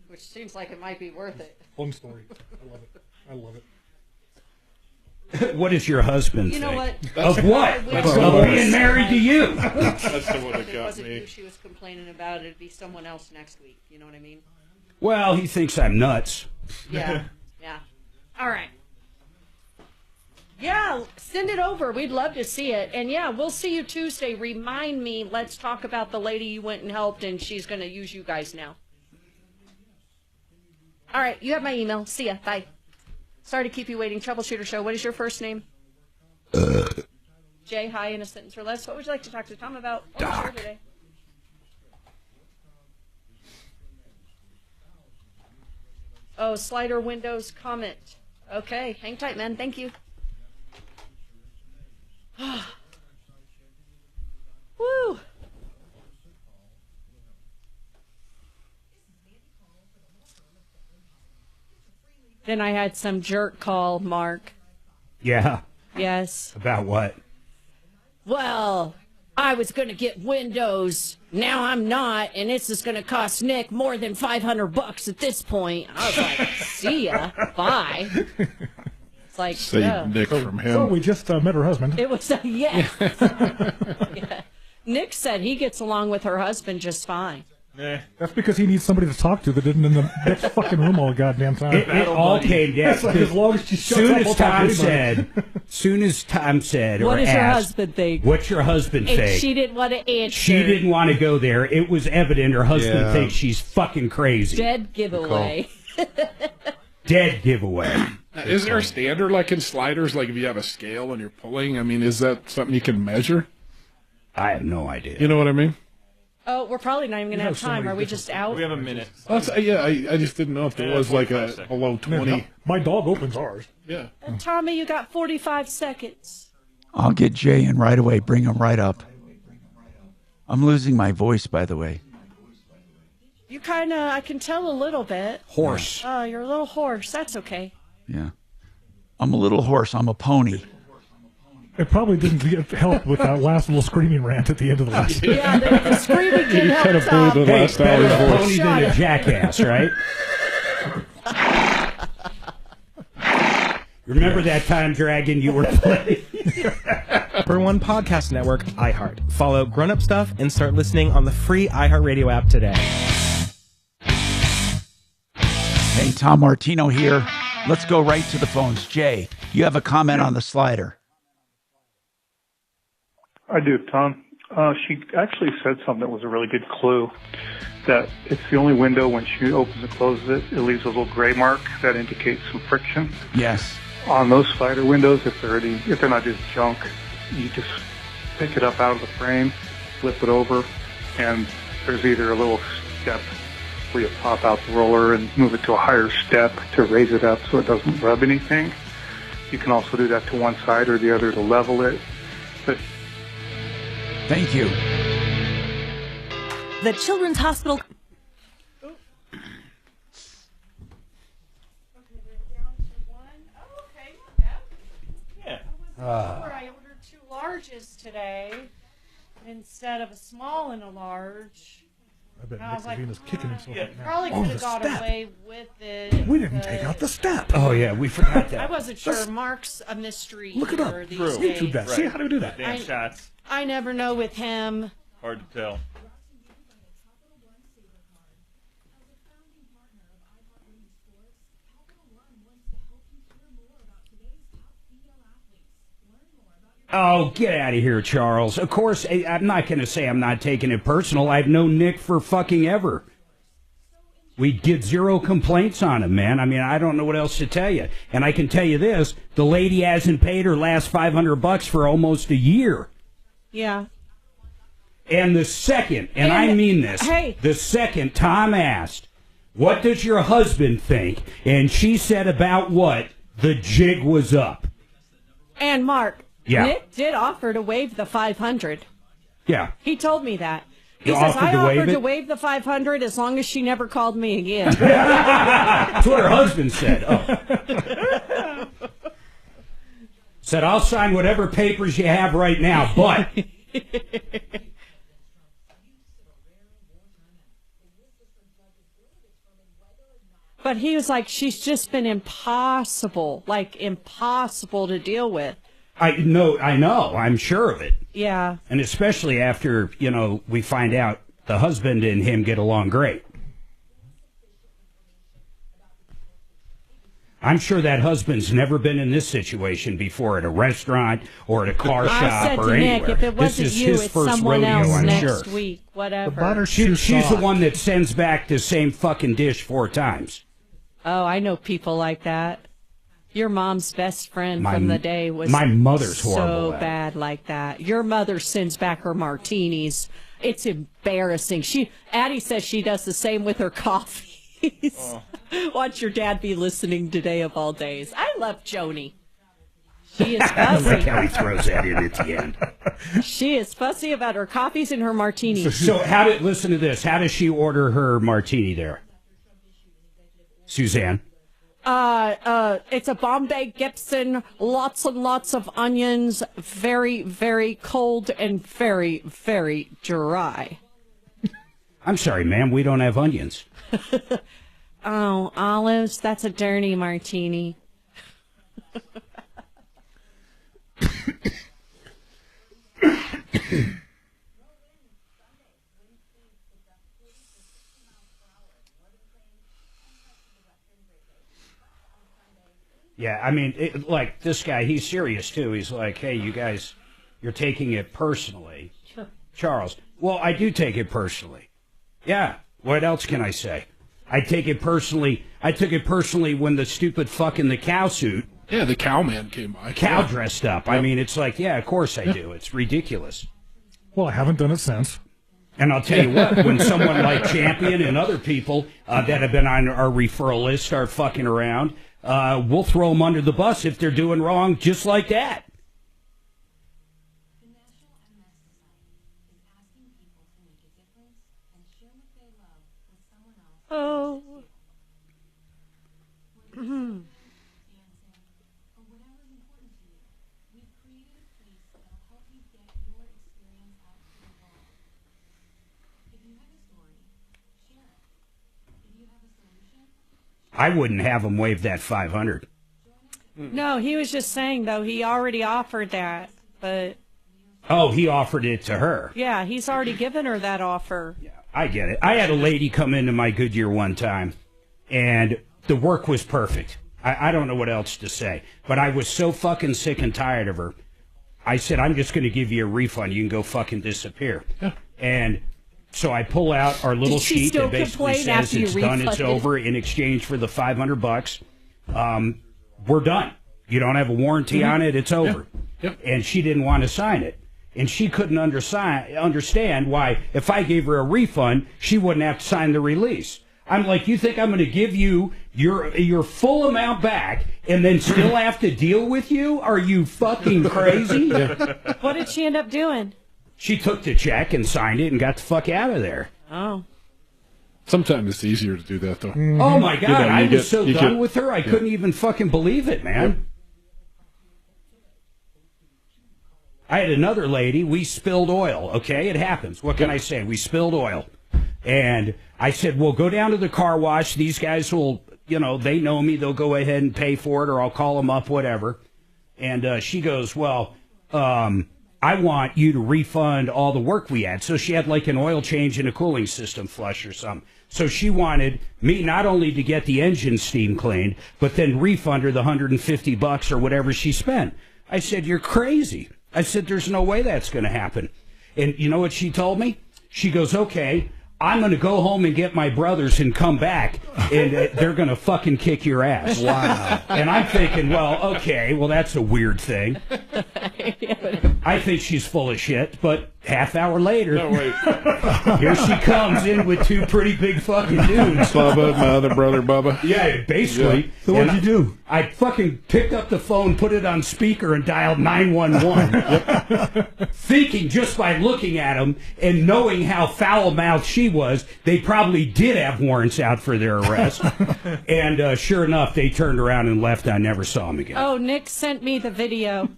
which seems like it might be worth it. Fun story. I love it. I love it. What does your husband You know think? what? Of what? Of being married to you. That's the one that If it got wasn't me. you she was complaining about, it'd be someone else next week. You know what I mean? Well, he thinks I'm nuts. Yeah. Yeah. All right. Yeah, send it over. We'd love to see it. And yeah, we'll see you Tuesday. Remind me, let's talk about the lady you went and helped, and she's going to use you guys now. All right, you have my email. See ya. Bye. Sorry to keep you waiting. Troubleshooter Show. What is your first name? Jay, hi, in a sentence or less. What would you like to talk to Tom about? What was your today? Oh, slider windows comment. Okay, hang tight, man. Thank you. Woo! Then I had some jerk call, Mark. Yeah. Yes. About what? Well, I was going to get windows. Now I'm not, and this is going to cost Nick more than $500 at this point. I was like, see ya. Bye. It's like, Save Nick from him. So we just met her husband. It was, yes. Yeah. Nick said he gets along with her husband just fine. That's because he needs somebody to talk to that isn't in the next fucking room all the goddamn time. It all came down. That's like as long as she shuts up, we'll talk to anybody. Soon as Tom said, What or does your asked, husband think? What's your husband And think? she didn't want to answer. She didn't want to go there. It was evident her husband Yeah. thinks she's fucking crazy. Dead giveaway. Dead giveaway. Is there a standard like in sliders, like if you have a scale and you're pulling? I mean, is that something you can measure? I have no idea. You know what I mean? Oh, we're probably not even going to have time. Are we just out? We have a minute. Yeah, I just didn't know if there was like a below 20. My dog opens ours. Yeah. Tommy, you got 45 seconds. I'll get Jay in right away. Bring him right up. I'm losing my voice, by the way. You kind of, I can tell a little bit. Hoarse. Oh, you're a little hoarse. That's okay. Yeah. I'm a little horse. I'm a pony. It probably didn't help with that last little screaming rant at the end of the last. Yeah, the screaming didn't help. Hey, better a pony than a jackass, right? Remember that time, Dragon, you were playing? For One Podcast Network, iHeart. Follow Grown Up Stuff and start listening on the free iHeartRadio app today. Hey, Tom Martino here. Let's go right to the phones. Jay, you have a comment on the slider. I do, Tom. She actually said something that was a really good clue, that it's the only window when she opens and closes it, it leaves a little gray mark that indicates some friction. Yes. On those slider windows, if they're not just junk, you just pick it up out of the frame, flip it over, and there's either a little step where you pop out the roller and move it to a higher step to raise it up so it doesn't rub anything. You can also do that to one side or the other to level it. But thank you. The Children's Hospital. I ordered 2 larges today instead of a small and a large. I bet I was like, Nicodemus kicking himself right now. Probably could have got away with it. We didn't take out the step. Oh, yeah, we forgot that. I wasn't sure. Mark's a mystery. Look it up. These YouTube days. that. See, how do we do that? Damn shots. I never know with him. Hard to tell. Oh, get out of here, Charles. Of course, I'm not going to say I'm not taking it personal. I've known Nick for fucking ever. We get 0 complaints on him, man. I mean, I don't know what else to tell you. And I can tell you this, the lady hasn't paid her last $500 for almost a year. Yeah. And the second, and I mean this, hey. the second Tom asked, what does your husband think? And she said about what? The jig was up. And Mark, yeah. Nick did offer to waive the $500. Yeah. He told me that. He You says, offered I to waive offered to it? waive the $500 as long as she never called me again. That's what her husband said. Oh. Said, I'll sign whatever papers you have right now, but... But he was like, she's just been impossible to deal with. I know, I'm sure of it. Yeah. And especially after, we find out the husband and him get along great. I'm sure that husband's never been in this situation before at a restaurant or at a car shop or anywhere. Nick, if it wasn't this is you, his it's first someone rodeo, else I'm next sure. week, whatever. She's the one that sends back the same fucking dish 4 times. Oh, I know people like that. Your mom's best friend from the day was my mother's horrible so bad like that. Your mother sends back her martinis. It's embarrassing. Addie says she does the same with her coffees. Oh. Watch your dad be listening today of all days. I love Joni. She is fussy. I like how he throws that in at the end. She is fussy about her coffees and her martinis. So listen to this. How does she order her martini there? Suzanne? It's a Bombay Gibson, lots and lots of onions, very, very cold and very, very dry. I'm sorry, ma'am, we don't have onions. Oh, olives, that's a dirty martini. Yeah, I mean, like, this guy, he's serious, too. He's like, hey, you guys, you're taking it personally. Sure. Charles, well, I do take it personally. Yeah, what else can I say? I take it personally. I took it personally when the stupid fucking the cow suit. Yeah, the cowman came by. Cow dressed up. I mean, it's like, yeah, of course I do. It's ridiculous. Well, I haven't done it since. And I'll tell you what, when someone like Champion and other people that have been on our referral list start fucking around, we'll throw them under the bus if they're doing wrong just like that. Oh. I wouldn't have them waive that $500. No, he was just saying, though, he already offered that, but... Oh, he offered it to her. Yeah, he's already given her that offer. Yeah, I get it. I had a lady come into my Goodyear one time, and the work was perfect. I don't know what else to say, but I was so fucking sick and tired of her. I said, I'm just going to give you a refund. You can go fucking disappear. Yeah. And... so I pull out our little sheet that basically says it's done, it's over, in exchange for the $500. We're done. You don't have a warranty on it, it's over. Yep. And she didn't want to sign it. And she couldn't understand why, if I gave her a refund, she wouldn't have to sign the release. I'm like, you think I'm going to give you your full amount back and then still have to deal with you? Are you fucking crazy? What did she end up doing? She took the check and signed it and got the fuck out of there. Oh. Sometimes it's easier to do that, though. Mm-hmm. Oh, my God. I was so done with her, I couldn't even fucking believe it, man. Yep. I had another lady. We spilled oil, okay? It happens. What can I say? We spilled oil. And I said, well, go down to the car wash. These guys will, they know me. They'll go ahead and pay for it, or I'll call them up, whatever. And she goes, well, I want you to refund all the work we had. So she had like an oil change and a cooling system flush or something. So she wanted me not only to get the engine steam cleaned, but then refund her the $150 or whatever she spent. I said, you're crazy. I said, there's no way that's going to happen. And you know what she told me? She goes, okay, I'm going to go home and get my brothers and come back, and they're going to fucking kick your ass. Wow. And I'm thinking, well, okay, well, that's a weird thing. I think she's full of shit, but half hour later, here she comes in with two pretty big fucking dudes. Bubba, my other brother, Bubba. Yeah, basically. Yeah. So what'd you do? I fucking picked up the phone, put it on speaker, and dialed 911. Thinking just by looking at them and knowing how foul-mouthed she was, they probably did have warrants out for their arrest. And sure enough, they turned around and left. I never saw them again. Oh, Nick sent me the video.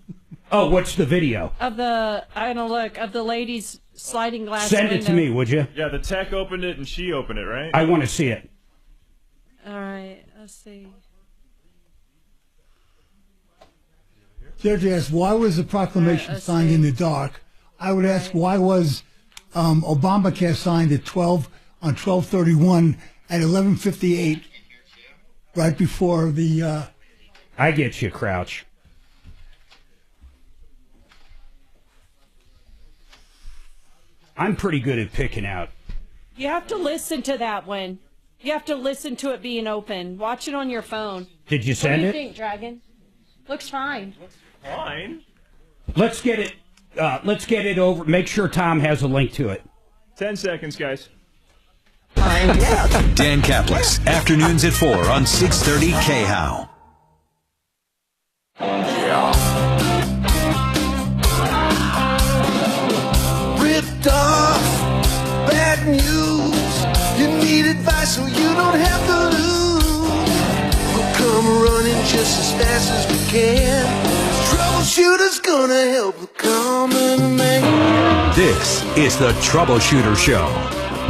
Oh, what's the video? Of the lady's sliding glass Send window. it to me, would you? Yeah, the tech opened it and she opened it, right? I want to see it. All right, let's see. Sergey asked, why was the proclamation signed in the dark? I would ask, why was Obamacare signed at 12/31 at 11:58, right before the... I get you, Crouch. I'm pretty good at picking out. You have to listen to that one. You have to listen to it being open. Watch it on your phone. Did you send it? What do you think, Dragon? Looks fine. Fine. Let's get it over. Make sure Tom has a link to it. 10 seconds, guys. Dan Kaplis, afternoons at 4 on 630 KHOW. Ripped off, bad news. You need advice so you don't have to lose. We'll come running just as fast as we can. Troubleshooter's gonna help the common man. This is the Troubleshooter Show.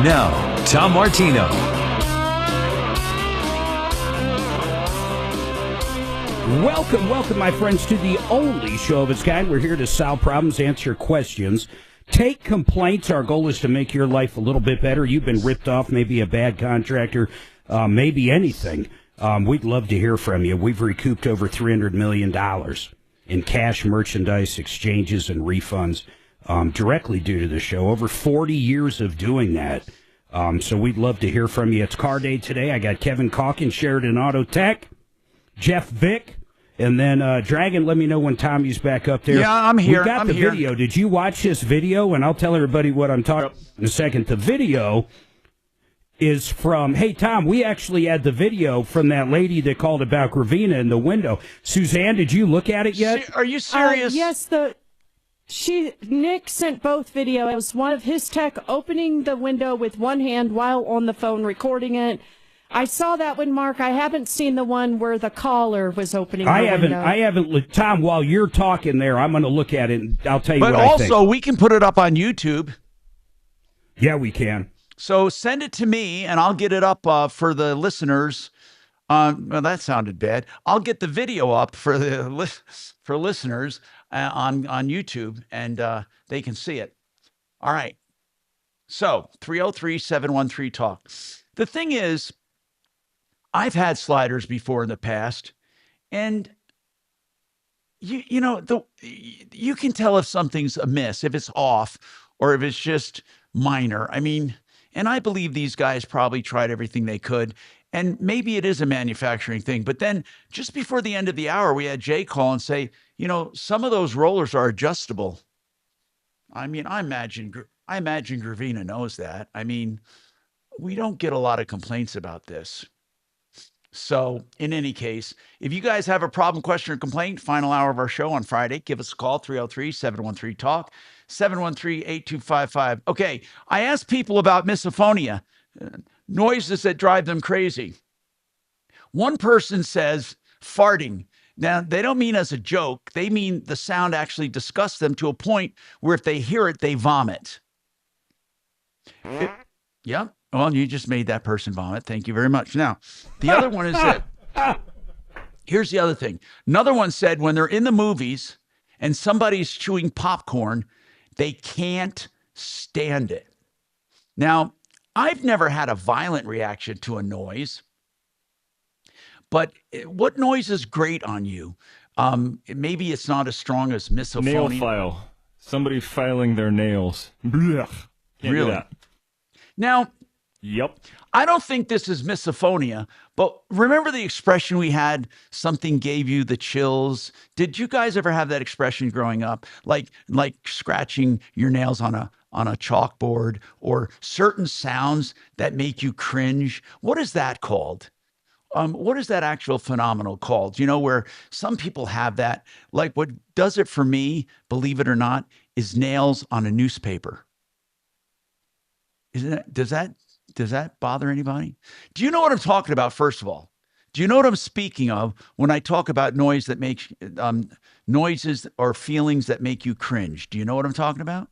Now, Tom Martino. Welcome, my friends, to the only show of its kind. We're here to solve problems, answer questions, take complaints. Our goal is to make your life a little bit better. You've been ripped off, maybe a bad contractor, maybe anything. We'd love to hear from you. We've recouped over $300 million in cash, merchandise, exchanges, and refunds directly due to the show. Over 40 years of doing that. So we'd love to hear from you. It's Car Day today. I got Kevin Calkins, Sheridan Auto Tech, Jeff Vick, and then Dragon. Let me know when Tommy's back up there. Yeah, I'm here. We got the video. Did you watch this video? And I'll tell everybody what I'm talking about in a second. The video is from, hey, Tom, we actually had the video from that lady that called about Gravina in the window. Suzanne, did you look at it yet? Are you serious? Yes, Nick sent both videos. It was one of his tech opening the window with one hand while on the phone recording it. I saw that one, Mark. I haven't seen the one where the caller was opening the window. I haven't. Tom, while you're talking there, I'm going to look at it, and I'll tell you what I think. But also, we can put it up on YouTube. Yeah, we can. So send it to me, and I'll get it up for the listeners. Well, that sounded bad. I'll get the video up for the for listeners on YouTube, and they can see it. All right. So 303-713-TALK. The thing is, I've had sliders before in the past, and you know, you can tell if something's amiss, if it's off, or if it's just minor. I mean, and I believe these guys probably tried everything they could, and maybe it is a manufacturing thing. But then just before the end of the hour, we had Jay call and say, you know, some of those rollers are adjustable. I mean, I imagine Gravina knows that. I mean, we don't get a lot of complaints about this. So in any case, if you guys have a problem, question, or complaint, final hour of our show on Friday, give us a call, 303-713-TALK, 713-8255. Okay, I asked people about misophonia, noises that drive them crazy. One person says farting. Now, they don't mean as a joke. They mean the sound actually disgusts them to a point where if they hear it, they vomit. Yep. Well, you just made that person vomit. Thank you very much. Now, the other one is that, here's the other thing. Another one said when they're in the movies and somebody's chewing popcorn, they can't stand it. Now, I've never had a violent reaction to a noise, but what noise is great on you? Maybe it's not as strong as misophonia. Nail file. Somebody filing their nails. Blech. Can't Really? do that. Now, yep. I don't think this is misophonia, but remember the expression we had, something gave you the chills? Did you guys ever have that expression growing up? Like scratching your nails on a chalkboard, or certain sounds that make you cringe? What is that called? What is that actual phenomenon called? You know, where some people have that. Like, what does it for me, believe it or not, is nails on a newspaper. Does that bother anybody? Do you know what I'm talking about, first of all? Do you know what I'm speaking of when I talk about noise that makes noises or feelings that make you cringe? Do you know what I'm talking about,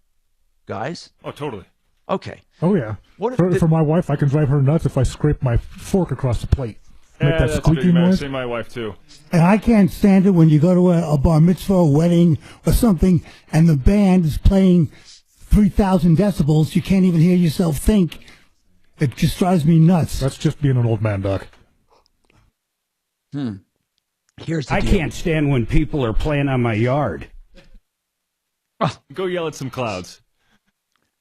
guys? Oh, totally. Okay. Oh, yeah. For my wife, I can drive her nuts if I scrape my fork across the plate. Make that squeaky noise. Say my wife, too. And I can't stand it when you go to a bar mitzvah, a wedding, or something, and the band is playing 3,000 decibels. You can't even hear yourself think. It just drives me nuts. That's just being an old man, Doc. Here's the I deal. can't stand when people are playing on my yard. Go yell at some clouds.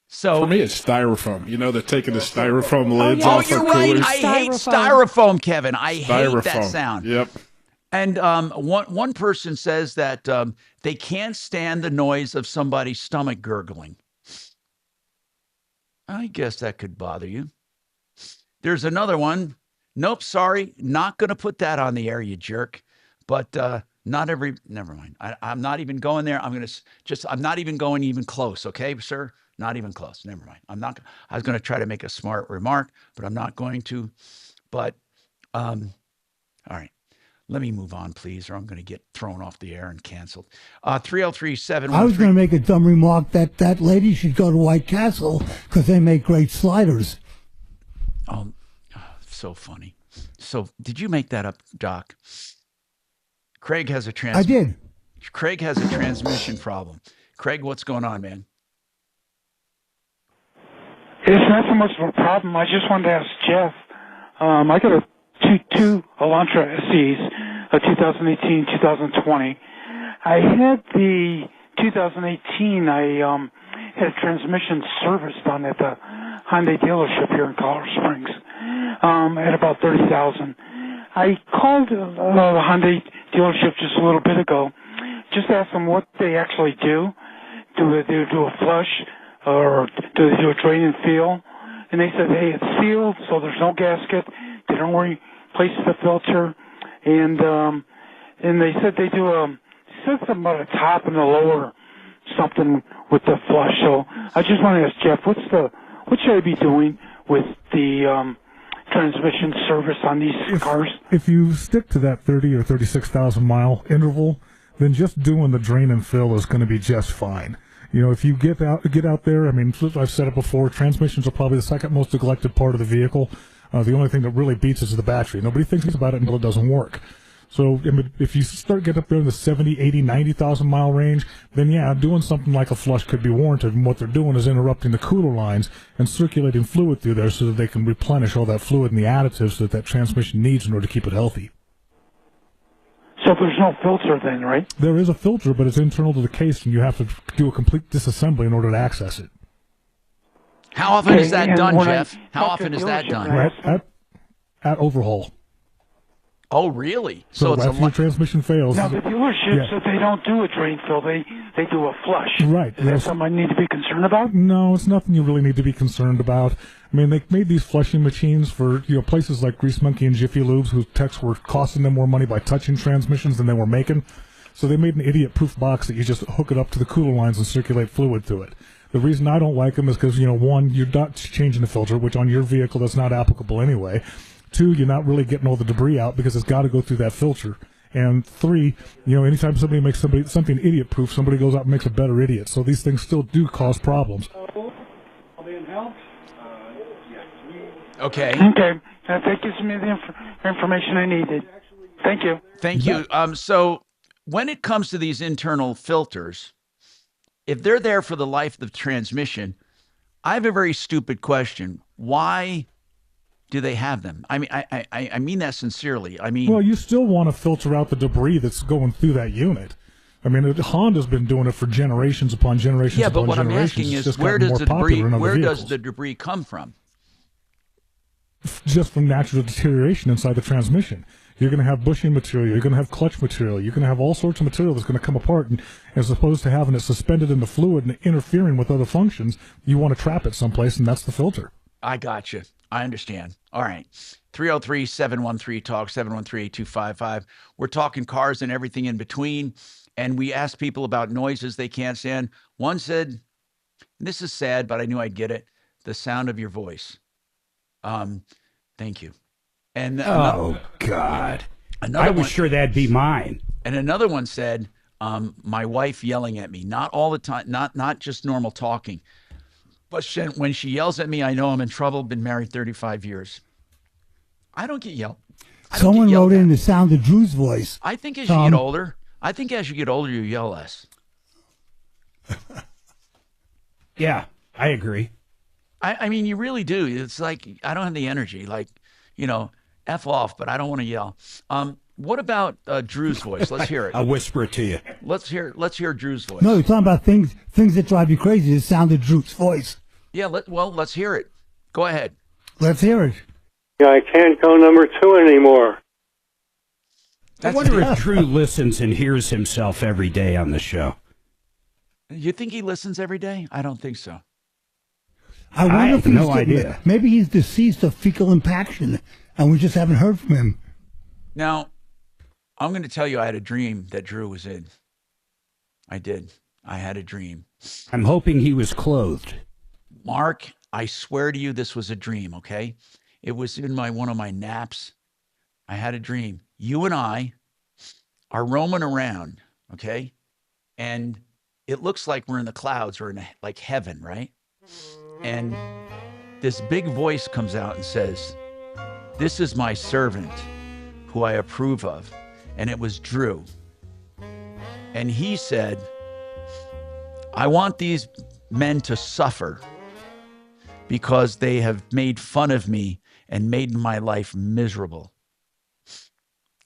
So for me, it's styrofoam. You know, they're taking the styrofoam lids Oh, off you're of right. coolers. I hate styrofoam, Kevin. I hate that Styrofoam. sound. Yep. And one person says that they can't stand the noise of somebody's stomach gurgling. I guess that could bother you. There's another one. Nope, sorry, not going to put that on the air, you jerk. But never mind. I'm not even going there. I'm not even going even close. Okay, sir? Not even close. Never mind. I was going to try to make a smart remark, but I'm not going to. But, all right. Let me move on, please, or I'm going to get thrown off the air and canceled. 303-713. I was going to make a dumb remark that lady should go to White Castle because they make great sliders. Oh, so funny. So, did you make that up, Doc? Craig has a I did. Craig has a transmission problem. Craig, what's going on, man? It's not so much of a problem. I just wanted to ask Jeff. I got two Elantra SEs, a 2018, 2020. I had the 2018. I had a transmission serviced on at the Hyundai dealership here in Colorado Springs at about 30,000. I called the Hyundai dealership just a little bit ago, just asked them what they actually do. Do they do a flush or do they do a drain and fill? And they said, hey, it's sealed, so there's no gasket. They don't replace the filter, and they said they do something about the top and the lower something with the flush. So I just want to ask Jeff, what should I be doing with the transmission service on these cars? If you stick to that 30 or 36,000 mile interval, then just doing the drain and fill is going to be just fine. You know, if you get out there, I mean, I've said it before, transmissions are probably the second most neglected part of the vehicle. The only thing that really beats is the battery. Nobody thinks about it until it doesn't work. So I mean, if you start getting up there in the 70, 80, 90,000 mile range, then yeah, doing something like a flush could be warranted. And what they're doing is interrupting the cooler lines and circulating fluid through there so that they can replenish all that fluid and the additives that transmission needs in order to keep it healthy. So there's no filter then, right? There is a filter, but it's internal to the case, and you have to do a complete disassembly in order to access it. How often is that done, Jeff? How often is that done? At overhaul. Oh, really? So it's after your transmission fails. Now, the dealership said they don't do a drain fill. They do a flush. Right. Is that something I need to be concerned about? No, it's nothing you really need to be concerned about. I mean, they made these flushing machines for places like Grease Monkey and Jiffy Lubes, whose techs were costing them more money by touching transmissions than they were making. So they made an idiot-proof box that you just hook it up to the cooler lines and circulate fluid through it. The reason I don't like them is because, one, you're not changing the filter, which on your vehicle that's not applicable anyway. 2, you're not really getting all the debris out because it's got to go through that filter. And 3, anytime somebody makes something idiot-proof, somebody goes out and makes a better idiot. So these things still do cause problems. Okay. Okay. That gives me the information I needed. Thank you. Thank you. So when it comes to these internal filters, if they're there for the life of the transmission, I have a very stupid question. Why do they have them? I mean, I mean that sincerely. I mean, well, you still want to filter out the debris that's going through that unit. I mean, Honda's been doing it for generations upon generations. Yeah, but upon what I'm generations. asking is, where does the debris come from? Just from natural deterioration inside the transmission. You're going to have bushing material. You're going to have clutch material. You're going to have all sorts of material that's going to come apart. And as opposed to having it suspended in the fluid and interfering with other functions, you want to trap it someplace, and that's the filter. I got you. I understand. All right. 303-713-TALK, 713-8255. We're talking cars and everything in between. And we asked people about noises they can't stand. One said, and this is sad, but I knew I'd get it, the sound of your voice. Thank you. And God. I was sure that'd be mine. And another one said, my wife yelling at me, not all the time, not just normal talking. But when she yells at me, I know I'm in trouble. Been married 35 years. I don't get yelled. Someone wrote in the sound of Drew's voice. I think as you get older, you yell less. Yeah, I agree. I mean, you really do. It's like, I don't have the energy. Like, F off, but I don't want to yell. What about Drew's voice? Let's hear it. I'll whisper it to you. Let's hear Drew's voice. No, you're talking about things that drive you crazy. The sound of Drew's voice. Yeah, let's hear it. Go ahead. Let's hear it. Yeah, I can't go number 2 anymore. I wonder if Drew listens and hears himself every day on the show. You think he listens every day? I don't think so. I wonder if he's no idea. Maybe he's deceased of fecal impaction, and we just haven't heard from him. Now, I'm going to tell you I had a dream that Drew was in. I did. I had a dream. I'm hoping he was clothed. Mark, I swear to you this was a dream, okay? It was in one of my naps. I had a dream. You and I are roaming around, okay? And it looks like we're in the clouds or in like heaven, right? And this big voice comes out and says, "This is my servant who I approve of." And it was Drew. And he said, "I want these men to suffer because they have made fun of me and made my life miserable."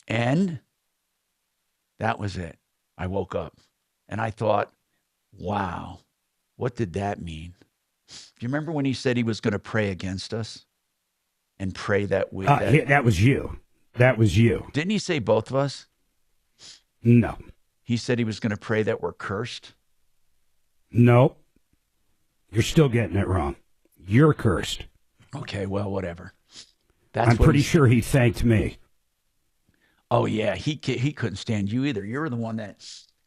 And that was it. I woke up and I thought, wow, what did that mean? Do you remember when he said he was going to pray against us and pray that we? That was you. That was you. Didn't he say both of us? No. He said he was going to pray that we're cursed. No. You're still getting it wrong. You're cursed. Okay, well, whatever. I'm pretty sure he thanked me. Oh yeah, he couldn't stand you either. You're the one that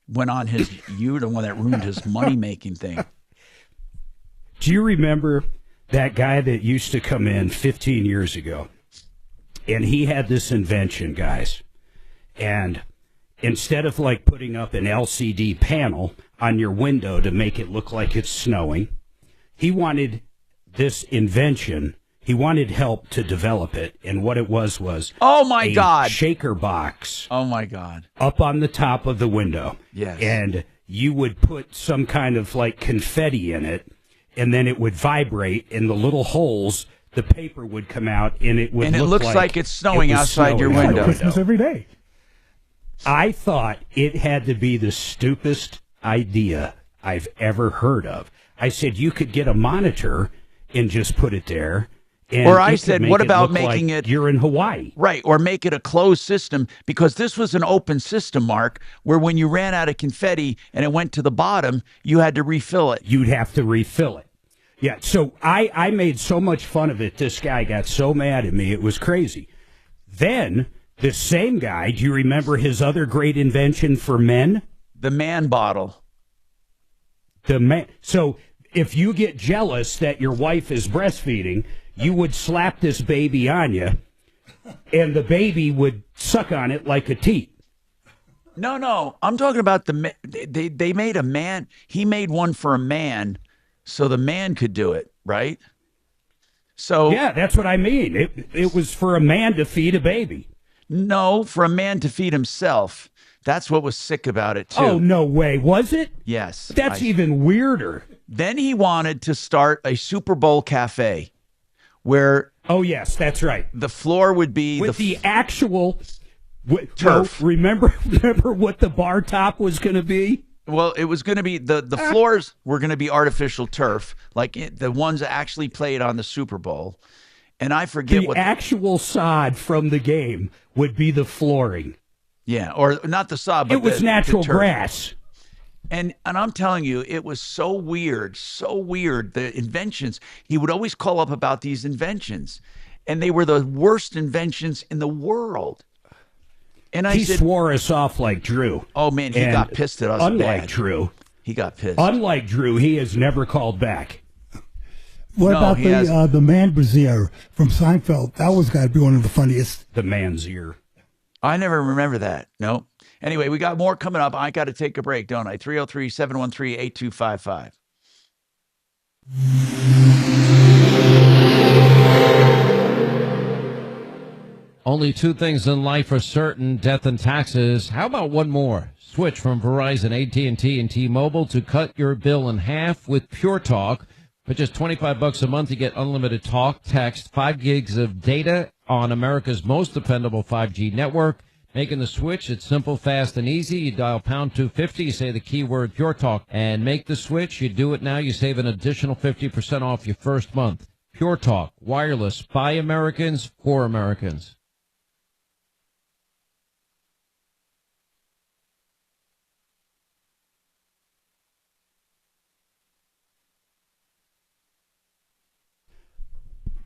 went on his. You were the one that ruined his money making thing. Do you remember that guy that used to come in 15 years ago? And he had this invention, guys. And instead of like putting up an LCD panel on your window to make it look like it's snowing, he wanted this invention. He wanted help to develop it. And what it was oh my God, shaker box. Oh my God. Up on the top of the window. Yes. And you would put some kind of like confetti in it, and then it would vibrate in the little holes. The paper would come out, and it would. And it looks like it's snowing outside your It's window. like Christmas every day. I thought it had to be the stupidest idea I've ever heard of. I said you could get a monitor and just put it there. And or I said, what about making it? You're in Hawaii, right? Or make it a closed system, because this was an open system, Mark, where when you ran out of confetti and it went to the bottom, you had to refill it. You'd have to refill it. Yeah, so I made so much fun of it. This guy got so mad at me. It was crazy. Then the same guy, do you remember his other great invention for men? The man bottle. So if you get jealous that your wife is breastfeeding, you would slap this baby on you, and the baby would suck on it like a teat. No, I'm talking about they made a man. He made one for a man, so the man could do it, right? So yeah, that's what I mean. It was for a man to feed a baby. No, for a man to feed himself. That's what was sick about it too. Oh, no way. Was it? Yes. That's even weirder. Then he wanted to start a Super Bowl cafe where... Oh, yes, that's right. The floor would be... With the actual... turf. Well, remember what the bar top was going to be? Well, it was going to be... The floors were going to be artificial turf, like the ones that actually played on the Super Bowl. And I forget what... The actual sod from the game would be the flooring. Yeah, or not the sod, but it was natural grass. And I'm telling you, it was so weird, the inventions. He would always call up about these inventions, and they were the worst inventions in the world. And he swore us off like Drew. Oh, man, he got pissed at us. Unlike Drew. He got pissed. Unlike Drew, he has never called back. What about the man brassiere from Seinfeld? That was got to be one of the funniest. The man's ear. I never remember that. No. Anyway, we got more coming up. I got to take a break, don't I? 303-713-8255. Only two things in life are certain: death and taxes. How about one more? Switch from Verizon, AT&T, and T-Mobile to cut your bill in half with Pure Talk. For just $25 a month, you get unlimited talk, text, 5 gigs of data on America's most dependable 5G network. Making the switch, it's simple, fast, and easy. You dial pound 250, you say the keyword Pure Talk, and make the switch. You do it now, you save an additional 50% off your first month. Pure Talk, wireless, by Americans, for Americans.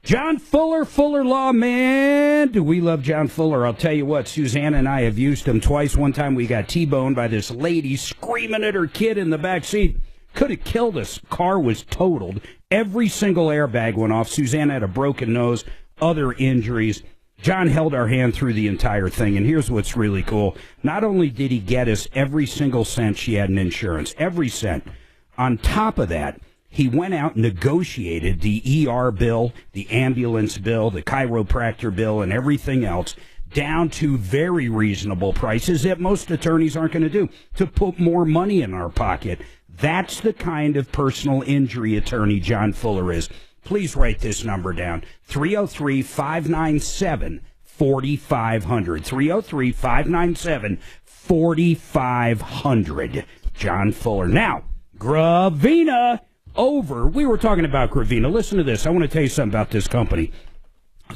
John Fuller, Fuller Law, man. Do we love John Fuller? I'll tell you what, Susanna and I have used him twice. One time we got T-boned by this lady screaming at her kid in the back seat. Could have killed us. Car was totaled. Every single airbag went off. Susanna had a broken nose, other injuries. John held our hand through the entire thing, and here's what's really cool. Not only did he get us every single cent she had in insurance, every cent. On top of that, he went out and negotiated the ER bill, the ambulance bill, the chiropractor bill, and everything else down to very reasonable prices that most attorneys aren't going to do, to put more money in our pocket. That's the kind of personal injury attorney John Fuller is. Please write this number down, 303-597-4500, 303-597-4500, John Fuller. Now, Gravina, we were talking about Gravina. Listen to this. I want to tell you something about this company.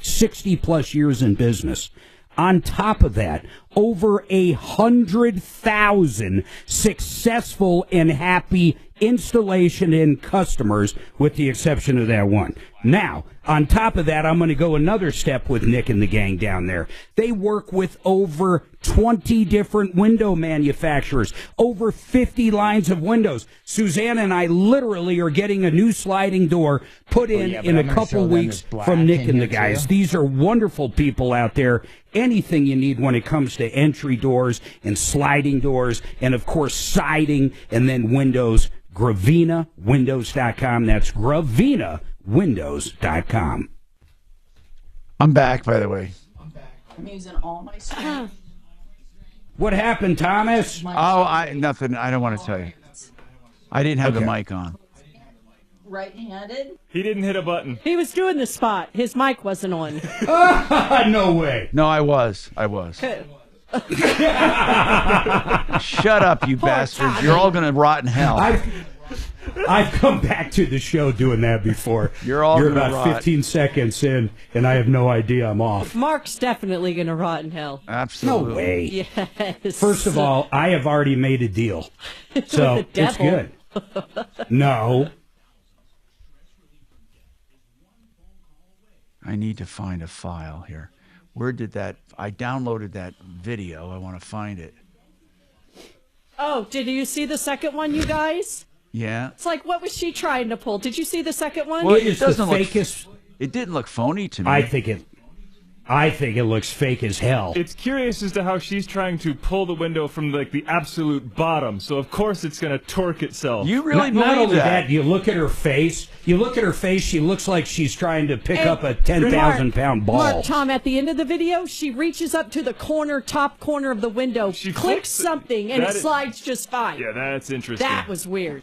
60 plus years in business. On top of that, over 100,000 successful and happy installation and customers, with the exception of that one. Now, on top of that, I'm going to go another step with Nick and the gang down there. They work with over 20 different window manufacturers, over 50 lines of windows. Suzanne and I literally are getting a new sliding door put in a couple weeks from Nick and the guys. These are wonderful people out there. Anything you need when it comes to entry doors and sliding doors and, of course, siding and then windows. GravinaWindows.com. That's GravinaWindows.com. I'm back, by the way. I'm using all my stuff. What happened, Thomas? Nothing. I don't want to tell you. I didn't have the mic on. Right-handed? He didn't hit a button. He was doing the spot. His mic wasn't on. No way. No, I was. Shut up, you bastards. You're all going to rot in hell. I've come back to the show doing that before. You're about rot. 15 seconds in, and I have no idea I'm off. Mark's definitely going to rot in hell. Absolutely. No way. Yes. First of all, I have already made a deal. So it's good. No. I need to find a file here. Where did that... I downloaded that video. I want to find it. Oh, did you see the second one, you guys? Yeah. It's like, what was she trying to pull? Did you see the second one? Well, it doesn't look... It didn't look phony to me. I think it looks fake as hell. It's curious as to how she's trying to pull the window from the absolute bottom. So of course it's going to torque itself. You really not believe only that? You look at her face. She looks like she's trying to pick up a 10,000-pound ball. Mark, Tom, at the end of the video, she reaches up to the top corner of the window, clicks something, and it slides just fine. Yeah, that's interesting. That was weird.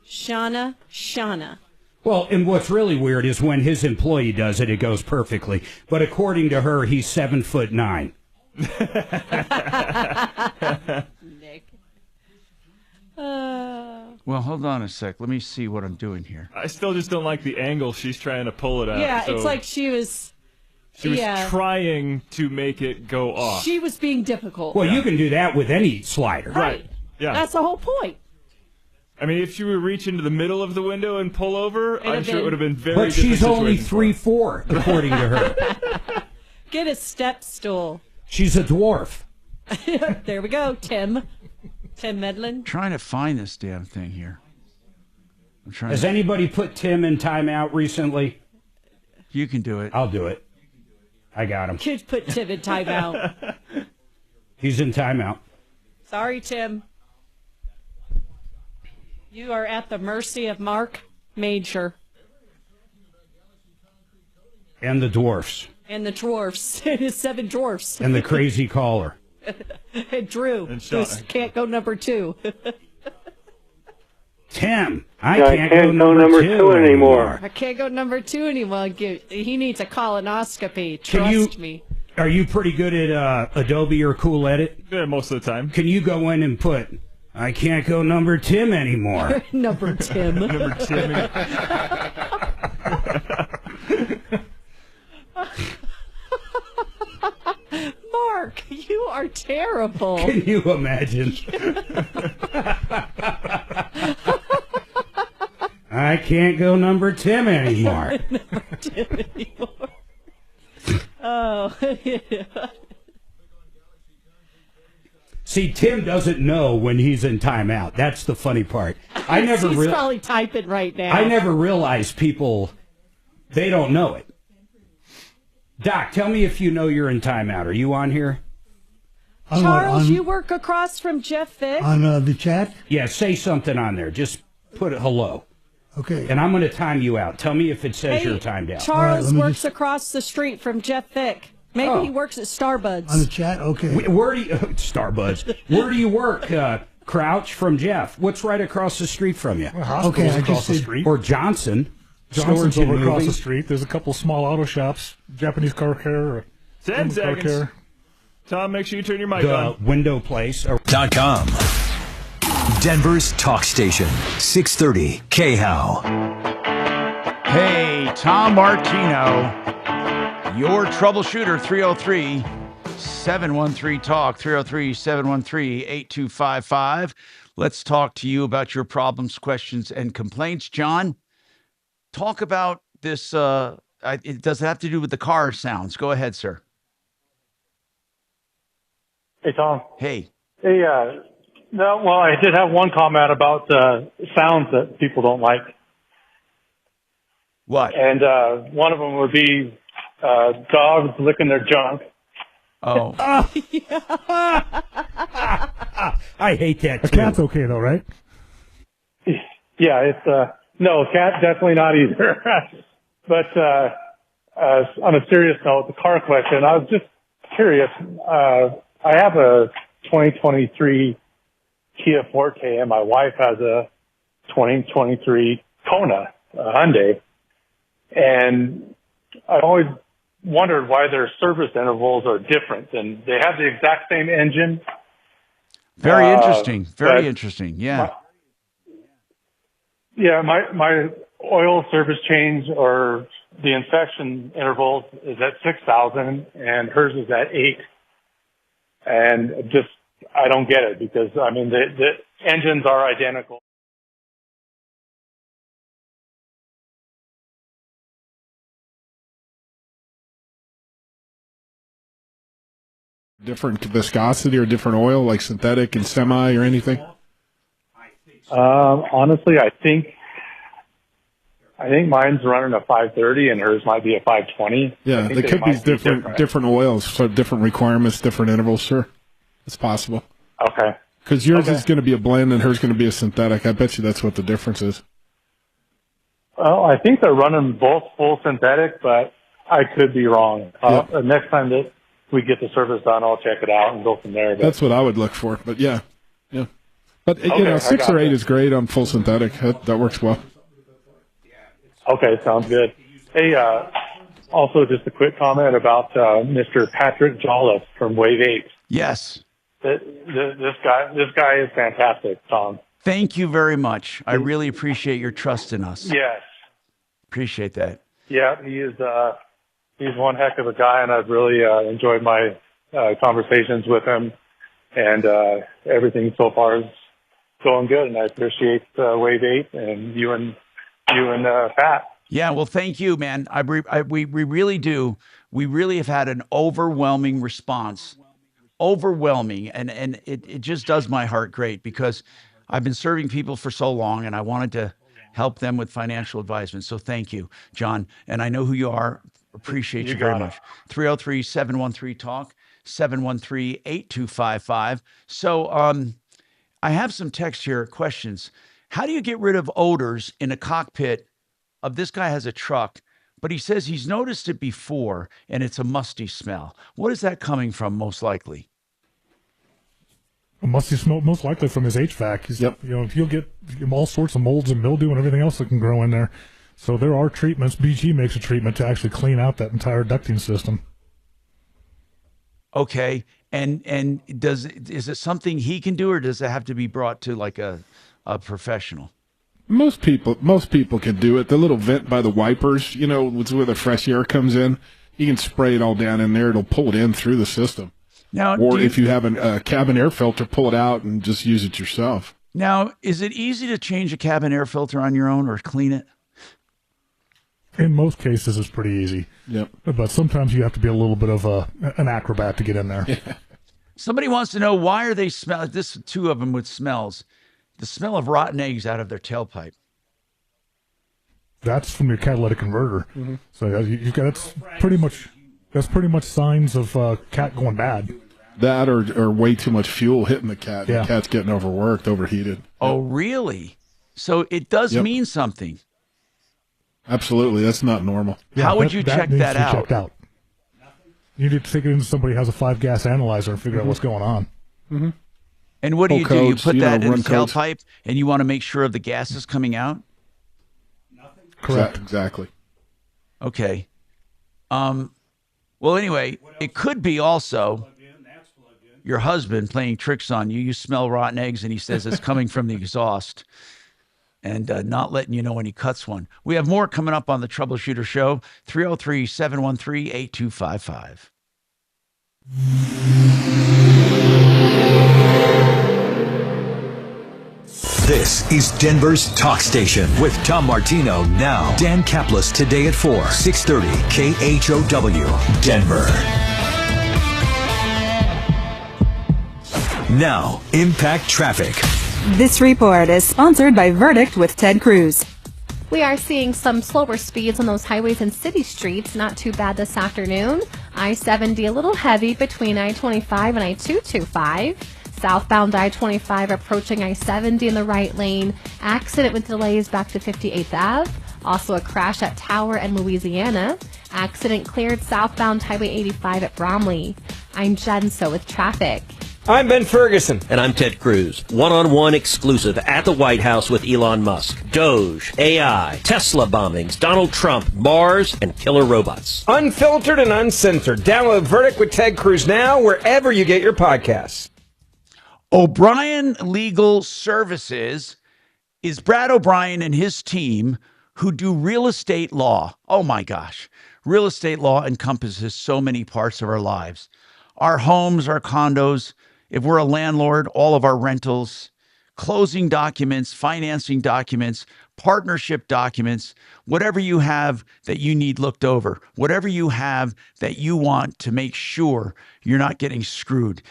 Shauna. Well, and what's really weird is when his employee does it, it goes perfectly. But according to her, he's 7'9". Nick. Well, hold on a sec. Let me see what I'm doing here. I still just don't like the angle she's trying to pull it at. Yeah, it's like she was trying to make it go off. She was being difficult. Well, you can do that with any slider. Right. Yeah. That's the whole point. I mean, if she would reach into the middle of the window and pull over, I'm sure it would have been very different. But she's only 3'4", according to her. Get a step stool. She's a dwarf. There we go, Tim Medlin. Trying to find this damn thing here. Has anybody put Tim in timeout recently? You can do it. I'll do it. I got him. Kids put Tim in timeout. He's in timeout. Sorry, Tim. You are at the mercy of Marc Mager. And the dwarfs. And the dwarfs. It is 7 dwarfs. And the crazy caller. And Drew, who can't go number 2. Tim, I can't go number 2 anymore. I can't go number 2 anymore. He needs a colonoscopy. Trust me. Are you pretty good at Adobe or Cool Edit? Yeah, most of the time. Can you go in and put... I can't go number Tim anymore. Number Tim. Number Tim. Mark, you are terrible. Can you imagine? I can't go number Tim anymore. Number Tim anymore. Oh, yeah. See, Tim doesn't know when he's in timeout. That's the funny part. He's probably typing right now. I never realized people, they don't know it. Doc, tell me if you know you're in timeout. Are you on here? Charles, you work across from Jeff Fick? On the chat? Yeah, say something on there. Just put a hello. Okay. And I'm going to time you out. Tell me if it says you're timed out. Charles works across the street from Jeff Fick. Maybe he works at Starbuds. On the chat? Okay. Where do you... Starbuds. Where do you work, Crouch, from Jeff? What's right across the street from you? Well, okay, across the street. Or Johnson. Johnson's over across the street. There's a couple small auto shops. Japanese car care. 10 seconds. Tom, make sure you turn your mic the on. Window place. .com. Denver's talk station, 630 KHOW. Hey, Tom Martino, your troubleshooter, 303-713-TALK, 303-713-8255. Let's talk to you about your problems, questions, and complaints. John, talk about this. It does have to do with the car sounds. Go ahead, sir. Hey, Tom. Hey. Hey, no, well, I did have one comment about sounds that people don't like. What? And one of them would be dogs licking their junk. Oh. I hate that too. A cat's okay though, right? Yeah, it's no, cat definitely not either. But on a serious note, the car question, I was just curious. I have a 2023 Kia Forte, and my wife has a 2023 Kona, Hyundai. And I always wondered why their service intervals are different. And they have the exact same engine. Very interesting. Very interesting. Yeah. My oil service change or the inspection interval is at 6,000 and hers is at 8. And just, I don't get it because, I mean, the engines are identical. Different viscosity or different oil, like synthetic and semi or anything? Honestly, I think mine's running a 530 and hers might be a 520. Yeah, they could be different oils, so different requirements, different intervals, sure. It's possible. Okay. Because yours is going to be a blend and hers going to be a synthetic. I bet you that's what the difference is. Well, I think they're running both full synthetic, but I could be wrong. Next time that we get the service done, I'll check it out and go from there. That's what I would look for, but yeah. But, you know, 6 or 8 is great on full synthetic. That works well. Okay, sounds good. Hey, also just a quick comment about Mr. Patrick Jolliffe from Wave 8. Yes. This guy is fantastic, Tom. Thank you very much. I really appreciate your trust in us. Yes. Appreciate that. Yeah, he's one heck of a guy, and I've really enjoyed my conversations with him, and everything so far is going good, and I appreciate Wave 8 and you and Pat. Yeah, well, thank you, man. We really do. We really have had an overwhelming response. Overwhelming, and it just does my heart great because I've been serving people for so long, and I wanted to help them with financial advisement. So thank you, John. And I know who you are. Appreciate you very much. 303-713-TALK, 713-8255. So I have some text here, questions. How do you get rid of odors in a cockpit of this guy has a truck, but he says he's noticed it before and it's a musty smell? What is that coming from most likely? A musty smell, most likely from his HVAC. You know, you'll get all sorts of molds and mildew and everything else that can grow in there. So there are treatments. BG makes a treatment to actually clean out that entire ducting system. Okay. And is it something he can do, or does it have to be brought to like a professional? Most people can do it. The little vent by the wipers, you know, it's where the fresh air comes in. You can spray it all down in there. It'll pull it in through the system. Now, or if you have a cabin air filter, pull it out and just use it yourself. Now, is it easy to change a cabin air filter on your own or clean it? In most cases, it's pretty easy. Yep. But sometimes you have to be a little bit of an acrobat to get in there. Somebody wants to know, why are they smell? This two of them with smells. The smell of rotten eggs out of their tailpipe. That's from your catalytic converter. Mm-hmm. So you've got that's pretty much signs of cat going bad. That or way too much fuel hitting the cat. Yeah. The cat's getting overworked, overheated. Oh, really? So it does mean something. Absolutely, that's not normal. Yeah, how would you check that out? Checked out? You need to take it into somebody who has a 5-gas analyzer and figure out what's going on. Mm-hmm. And what do you do? You put that in the codes. tailpipe, and you want to make sure the gas is coming out? Correct. Exactly. Okay. Well, anyway, it could be also your husband playing tricks on you. You smell rotten eggs, and he says it's coming from the exhaust, and not letting you know when he cuts one. We have more coming up on the Troubleshooter Show, 303-713-8255. This is Denver's Talk Station with Tom Martino now. Dan Kaplis today at 4, 630 KHOW, Denver. Now, Impact Traffic. This report is sponsored by Verdict with Ted Cruz. We are seeing some slower speeds on those highways and city streets. Not too bad this afternoon. I-70 a little heavy between I-25 and I-225. Southbound I-25 approaching I-70 in the right lane. Accident with delays back to 58th Ave. Also a crash at Tower and Louisiana. Accident cleared southbound Highway 85 at Bromley. I'm Jen So with traffic. I'm Ben Ferguson. And I'm Ted Cruz. One-on-one exclusive at the White House with Elon Musk. Doge, AI, Tesla bombings, Donald Trump, Mars, and killer robots. Unfiltered and uncensored. Download Verdict with Ted Cruz now wherever you get your podcasts. O'Brien Legal Services is Brad O'Brien and his team who do real estate law. Oh my gosh. Real estate law encompasses so many parts of our lives. Our homes, our condos, if we're a landlord, all of our rentals, closing documents, financing documents, partnership documents, whatever you have that you need looked over, whatever you have that you want to make sure you're not getting screwed.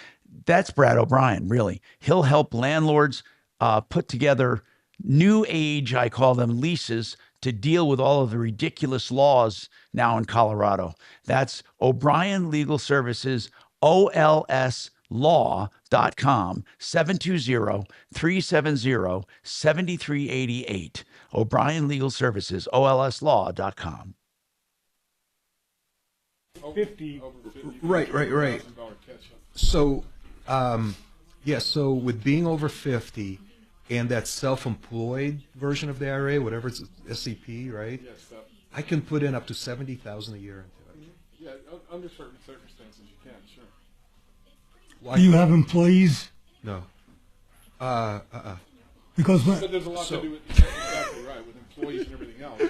That's Brad O'Brien, really. He'll help landlords put together new age, I call them, leases to deal with all of the ridiculous laws now in Colorado. That's O'Brien Legal Services, OLSlaw.com, 720-370-7388. O'Brien Legal Services, OLSlaw.com. 50. Right. So, so with being over 50 and that self-employed version of the IRA, whatever it's SCP, right? Yes, I can put in up to $70,000 a year into it. Yeah, under certain circumstances you can, sure. Do you have employees? No. Because but there's a lot to do with exactly right with employees and everything else.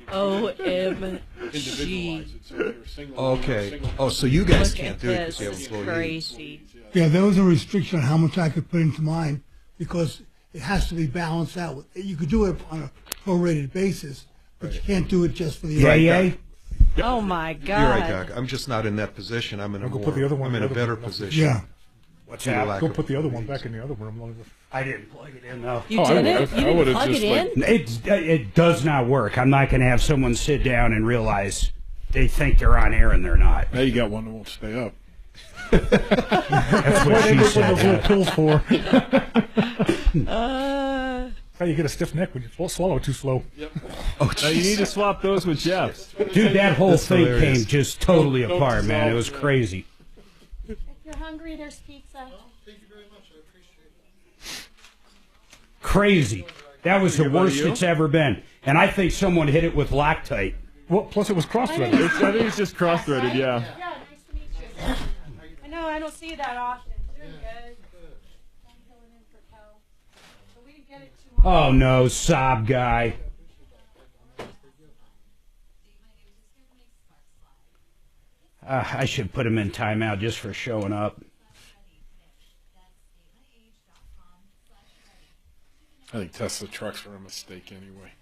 OMG. Individualize it, so you're single. Okay. So you guys can't do it because you have employees. Crazy. Yeah, there was a restriction on how much I could put into mine because it has to be balanced out. You could do it on a prorated basis, but you can't do it just for the Oh my God! You're right, Doc. I'm just not in that position. I'm in a better position. Yeah. What's that? Go put the other one back in the other room. I didn't plug it in though. You didn't? You didn't plug it in? It does not work. I'm not going to have someone sit down and realize they think they're on air and they're not. Now you got one that won't stay up. That's what she said. Those little pills for. How you get a stiff neck when you swallow too slow. Yep. You need to swap those with Jeff. Dude, that whole thing came just totally apart, man. It was crazy. If you're hungry, there's pizza. Thank you very much. I appreciate it. Crazy. That was the worst it's ever been. And I think someone hit it with Loctite. Well, plus it was cross-threaded. I think it's just cross-threaded, yeah. Yeah, nice to meet you. I know, I don't see you that often. Doing good. Oh, no, sob guy. I should put him in timeout just for showing up. I think Tesla trucks were a mistake anyway.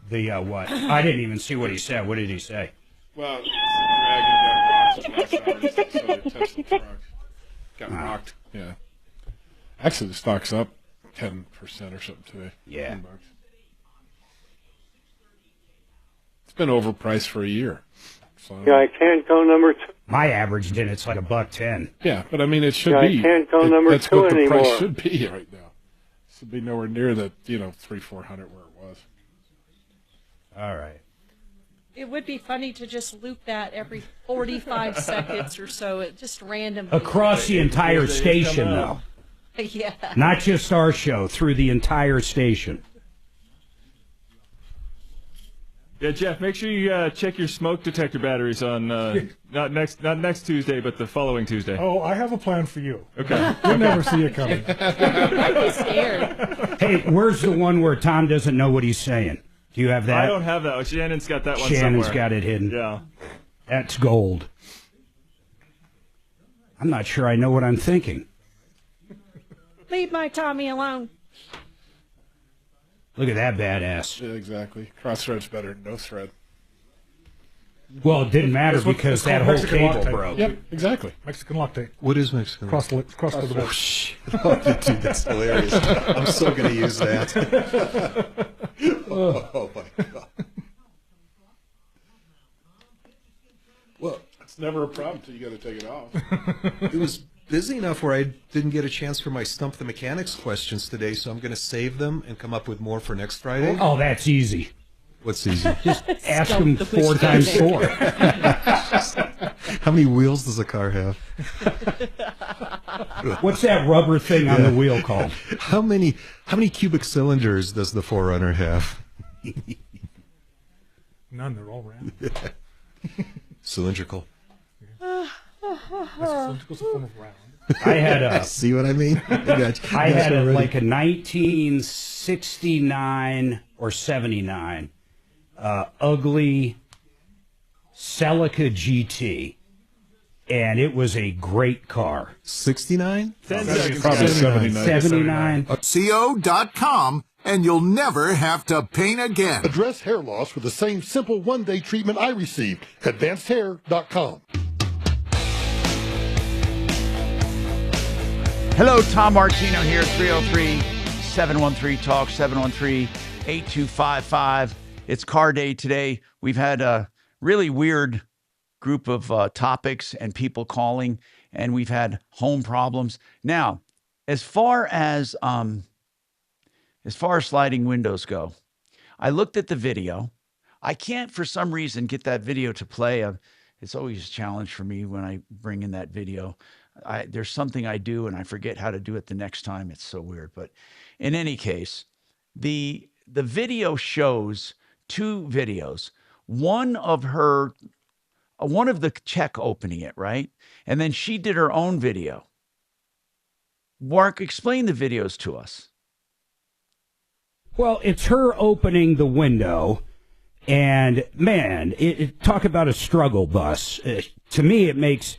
The what? I didn't even see what he said. What did he say? Well, Dragon got rocked last hour. So the Tesla truck got rocked. Yeah. Actually, the stock's up 10% or something today. Yeah. $10. It's been overpriced for a year. So, Yeah, I can't go number 2. My average in it's like $1.10. yeah, but I mean, it should Yeah, be. I can't go number that's 2 what the anymore. price should be right now. It should be nowhere near the 300-400 where it was. All right. It would be funny to just loop that every 45 seconds or so. It just random. Across the entire station, though. Yeah. Not just our show, through the entire station. Yeah, Jeff, make sure you check your smoke detector batteries on not next Tuesday, but the following Tuesday. Oh, I have a plan for you. Okay. You'll never see it coming. I'd be scared. Hey, where's the one where Tom doesn't know what he's saying? Do you have that? I don't have that. Shannon's got that one Shannon's somewhere. got it hidden. Yeah. That's gold. I'm not sure I know what I'm thinking. Leave my Tommy alone. Look at that badass. Yeah, exactly. Cross thread's better than no thread. Well, it didn't matter It's what- because it's that called whole Mexican cable lock tape. broke. Yep, exactly. Mexican lock tape. What is Mexican? Cross the board. Oh, shit. Oh, dude, that's hilarious. I'm so going to use that. Oh, my God. Well, it's never a problem until you got to take it off. It was busy enough where I didn't get a chance for my Stump the Mechanics questions today, so I'm going to save them and come up with more for next Friday. Oh, that's easy. What's easy? Just ask them 4 times 4. How many wheels does a car have? What's that rubber thing on the wheel called? How many cubic cylinders does the 4Runner have? None. They're all round. Cylindrical. Cylindrical's a form of round. I had a. See what I mean? I had like a 1969 or 79 ugly Celica GT, and it was a great car. 69? 10 seconds. Probably 79. 79. CO.com, and you'll never have to paint again. Address hair loss with the same simple one-day treatment I received. AdvancedHair.com. Hello, Tom Martino here, 303-713-TALK, 713-8255. It's car day today. We've had a really weird group of topics and people calling, and we've had home problems. Now, as far as sliding windows go, I looked at the video. I can't, for some reason, get that video to play. It's always a challenge for me when I bring in that video. There's something I do and I forget how to do it the next time. It's so weird. But in any case, the video shows 2 videos. One of the check opening it, right? And then she did her own video. Mark, explain the videos to us. Well, it's her opening the window, and man, talk about a struggle bus. To me, it makes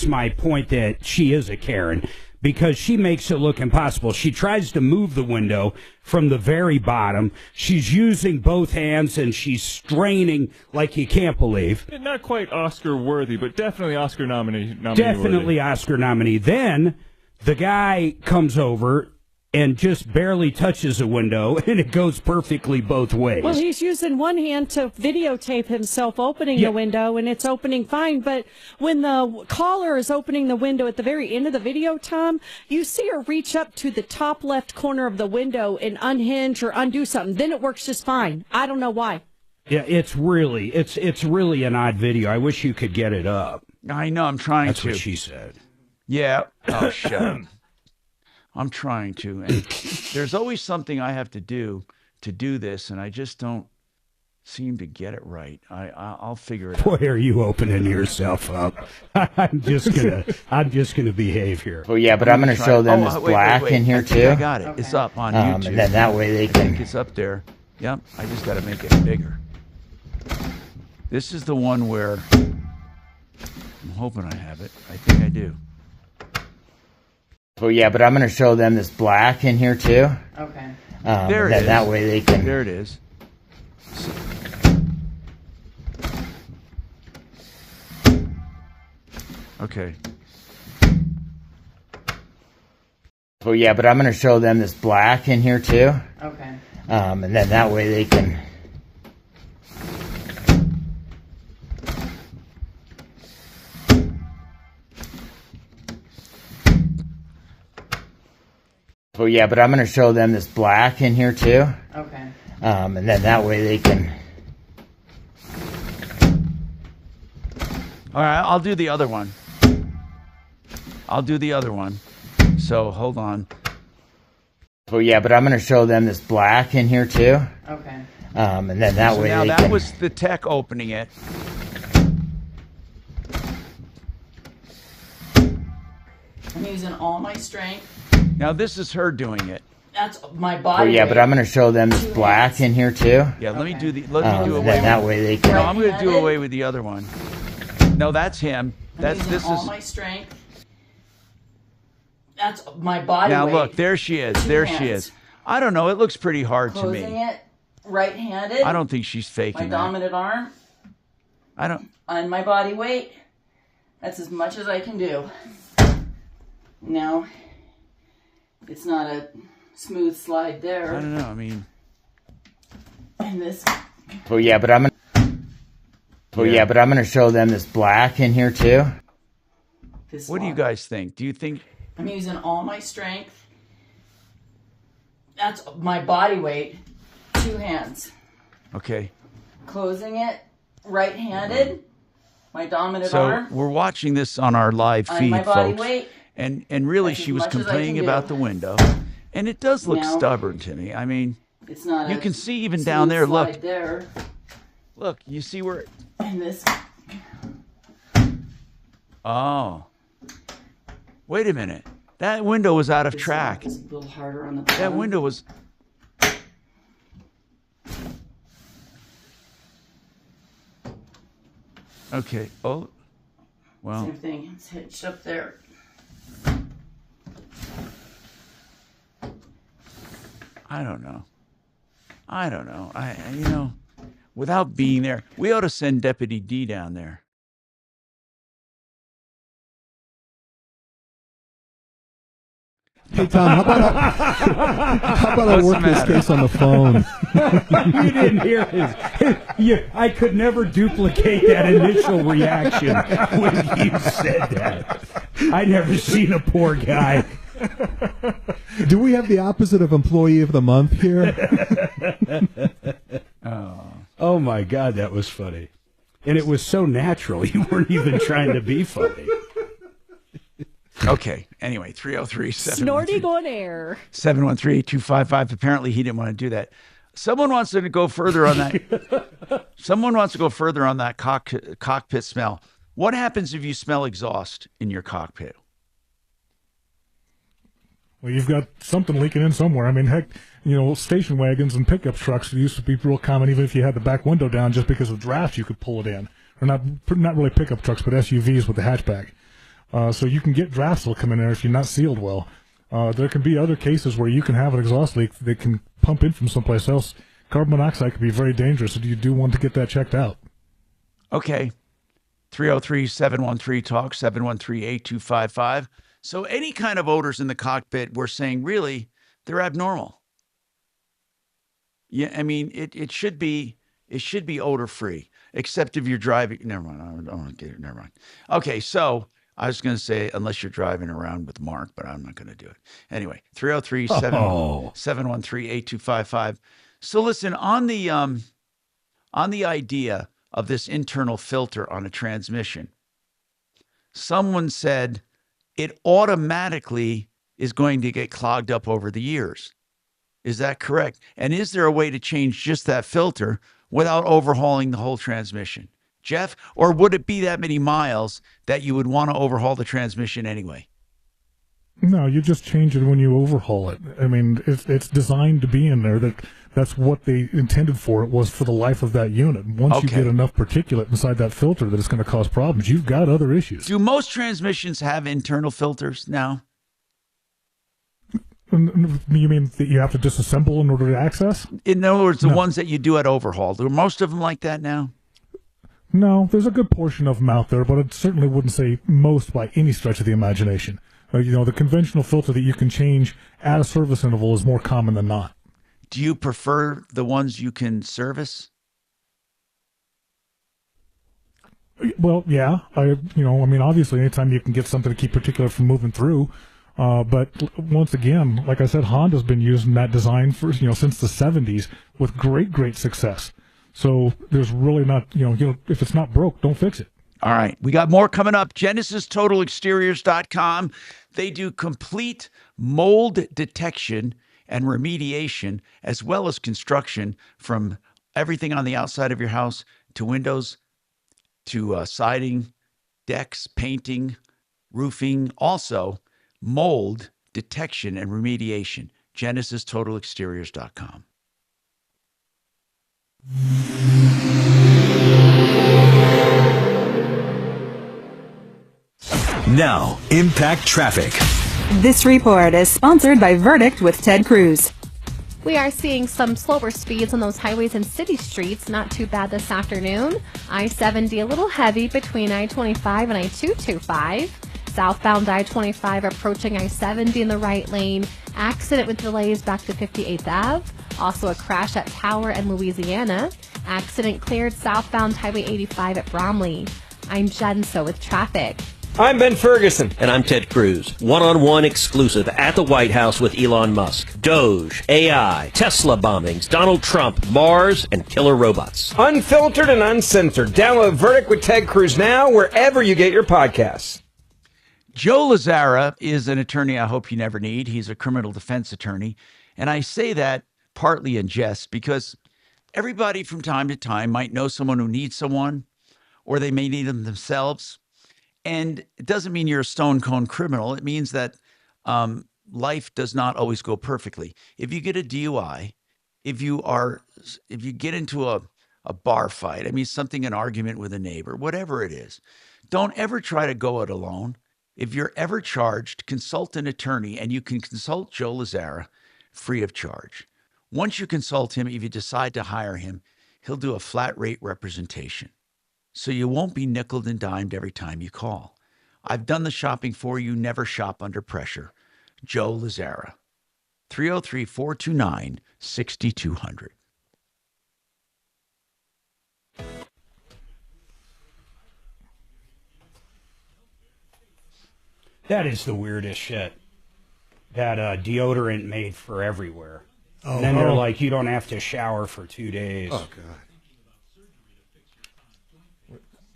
my point that she is a Karen, because she makes it look impossible. She tries to move the window from the very bottom. She's using both hands, and she's straining like you can't believe. Not quite Oscar worthy, but definitely Oscar nominee. Definitely Oscar nominee. Then the guy comes over and just barely touches a window, and it goes perfectly both ways. Well, he's using one hand to videotape himself opening the window, and it's opening fine. But when the caller is opening the window at the very end of the video, Tom, you see her reach up to the top left corner of the window and unhinge or undo something. Then it works just fine. I don't know why. Yeah, it's really an odd video. I wish you could get it up. I know, I'm trying That's to. what she said. Yeah. Oh, shut up. I'm trying to. And there's always something I have to do this, and I just don't seem to get it right. I'll figure it out. Boy, are you opening yourself up. I'm just gonna behave here. Well, yeah, but I'm gonna show them this black in here too. I got it. Okay. It's up on YouTube. And then that way they can. I think it's up there. Yep. I just got to make it bigger. This is the one where I'm hoping I have it. I think I do. Well, yeah, but I'm going to show them this black in here too. Okay. There it is. That way they can. There it is. Okay. Well, yeah, but I'm going to show them this black in here too. Okay. And then that way they can. Well, yeah, but I'm going to show them this black in here too. Okay. And then that way they can. All right, I'll do the other one. So hold on. Well, yeah, but I'm going to show them this black in here too. Okay. And then that So way now they that can... was the tech opening it. I'm using all my strength. Now this is her doing it. That's my body. Well, yeah, weight. but I'm going to show them this black in here too. Yeah, let me do the. Let me do and away. then that with, way they can... No, I'm going to do away with the other one. No, that's him. That's using this all is. my strength. That's my body Now weight. look, there she is. There she is. I don't know. It looks pretty hard to Closing me. it right-handed. I don't think she's My faking that. dominant arm. I don't. On my body weight. That's as much as I can do. Now, it's not a smooth slide there. I don't know. I mean. And this. Well, yeah, but I'm going to... Well, yeah, but I'm going to show them this black in here too. What do you guys think? Do you think? I'm using all my strength. That's my body weight. 2 hands. Okay. Closing it right-handed. My dominant So arm. we're watching this on our live On feed, my body folks. weight. And really, That's she as was much as I complaining can about do. the window, and it does look Now, stubborn to me. I mean, It's not. you a can see even smooth down there. slide Look, there. look. You see where? And this. Oh, wait a minute. That window was out of track. Is a little harder on the That bottom. window was. Okay. Oh, well. Same thing. It's hitched up there. I don't know. You know, without being there, we ought to send Deputy D down there. Hey Tom, how about I work this case on the phone? You didn't hear I could never duplicate that initial reaction when you said that. I never seen a poor guy. Do we have the opposite of employee of the month here? Oh my God, that was funny. And it was so natural. You weren't even trying to be funny. Okay. Anyway, 303 Snorting on air. 713-8255. Apparently, he didn't want to do that. Someone wants to go further on that. Someone wants to go further on that cockpit smell. What happens if you smell exhaust in your cockpit? Well, you've got something leaking in somewhere. I mean, heck, station wagons and pickup trucks used to be real common, even if you had the back window down, just because of draft, you could pull it in. Or not really pickup trucks, but SUVs with the hatchback. So you can get drafts that'll come in there if you're not sealed well. There can be other cases where you can have an exhaust leak that can pump in from someplace else. Carbon monoxide can be very dangerous, so you do want to get that checked out. Okay. 303-713-TALK, 713-8255. So any kind of odors in the cockpit, we're saying, really, they're abnormal. Yeah, I mean, it should be odor-free, except if you're driving. Never mind. I don't want to get it. Never mind. Okay, so I was going to say, unless you're driving around with Mark, but I'm not going to do it. Anyway, 303-713-8255. So listen, on the idea of this internal filter on a transmission, someone said it automatically is going to get clogged up over the years. Is that correct? And is there a way to change just that filter without overhauling the whole transmission? Jeff, or would it be that many miles that you would want to overhaul the transmission anyway? No, you just change it when you overhaul it. I mean, it's designed to be in there. That's what they intended for. It was for the life of that unit. Once you get enough particulate inside that filter that it's going to cause problems, you've got other issues. Do most transmissions have internal filters now? You mean that you have to disassemble in order to access? In other words, the ones that you do at overhaul. Are most of them like that now? No, there's a good portion of them out there, but I certainly wouldn't say most by any stretch of the imagination. The conventional filter that you can change at a service interval is more common than not. Do you prefer the ones you can service? Well, yeah. Obviously, anytime you can get something to keep particulate from moving through. But once again, like I said, Honda's been using that design for since the 70s with great success. So there's really not if it's not broke, don't fix it. All right, we got more coming up. GenesisTotalExteriors.com. They do complete mold detection and remediation, as well as construction, from everything on the outside of your house to windows, to siding, decks, painting, roofing, also mold detection and remediation. GenesisTotalExteriors.com. Now, Impact Traffic. This report is sponsored by Verdict with Ted Cruz. We are seeing some slower speeds on those highways and city streets. Not too bad this afternoon. I-70 a little heavy between I-25 and I-225. Southbound I-25 approaching I-70 in the right lane. Accident with delays back to 58th Ave. Also a crash at Tower and Louisiana. Accident cleared southbound Highway 85 at Bromley. I'm Jenso with traffic. I'm Ben Ferguson. And I'm Ted Cruz. One-on-one exclusive at the White House with Elon Musk. Doge, AI, Tesla bombings, Donald Trump, Mars, and killer robots. Unfiltered and uncensored. Download Verdict with Ted Cruz now wherever you get your podcasts. Joe Lazzara is an attorney I hope you never need. He's a criminal defense attorney. And I say that partly in jest because everybody from time to time might know someone who needs someone, or they may need them themselves. And it doesn't mean you're a stone cold criminal. It means that life does not always go perfectly. If you get a DUI, if you get into a bar fight, an argument with a neighbor, whatever it is, don't ever try to go it alone. If you're ever charged, consult an attorney, and you can consult Joe Lazzara free of charge. Once you consult him, if you decide to hire him, he'll do a flat rate representation. So you won't be nickeled and dimed every time you call. I've done the shopping for you. Never shop under pressure. Joe Lazzara, 303-429-6200. That is the weirdest shit. That deodorant made for everywhere. Oh, and then they're like, you don't have to shower for 2 days. Oh, God.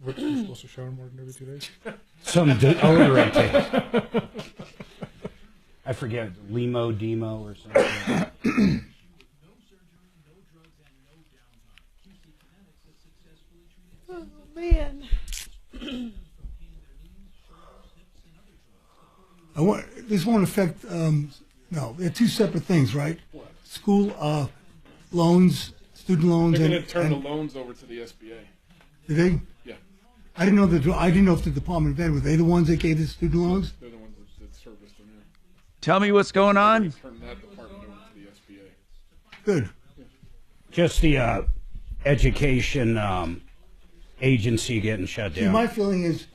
What, you're supposed to shower more than every 2 days? Some deodorant. I forget, Limo Demo or something. Oh, man. This won't affect, no, they're two separate things, right? What? School loans, student loans. They're going to turn the loans over to the SBA. Did they? Yeah. I didn't know if the Department of Ed, were they the ones that gave the student loans? They're the ones that serviced them, yeah. Tell me what's going on. Turn that department over to the SBA. Good. Just the education agency getting shut down. See, my feeling is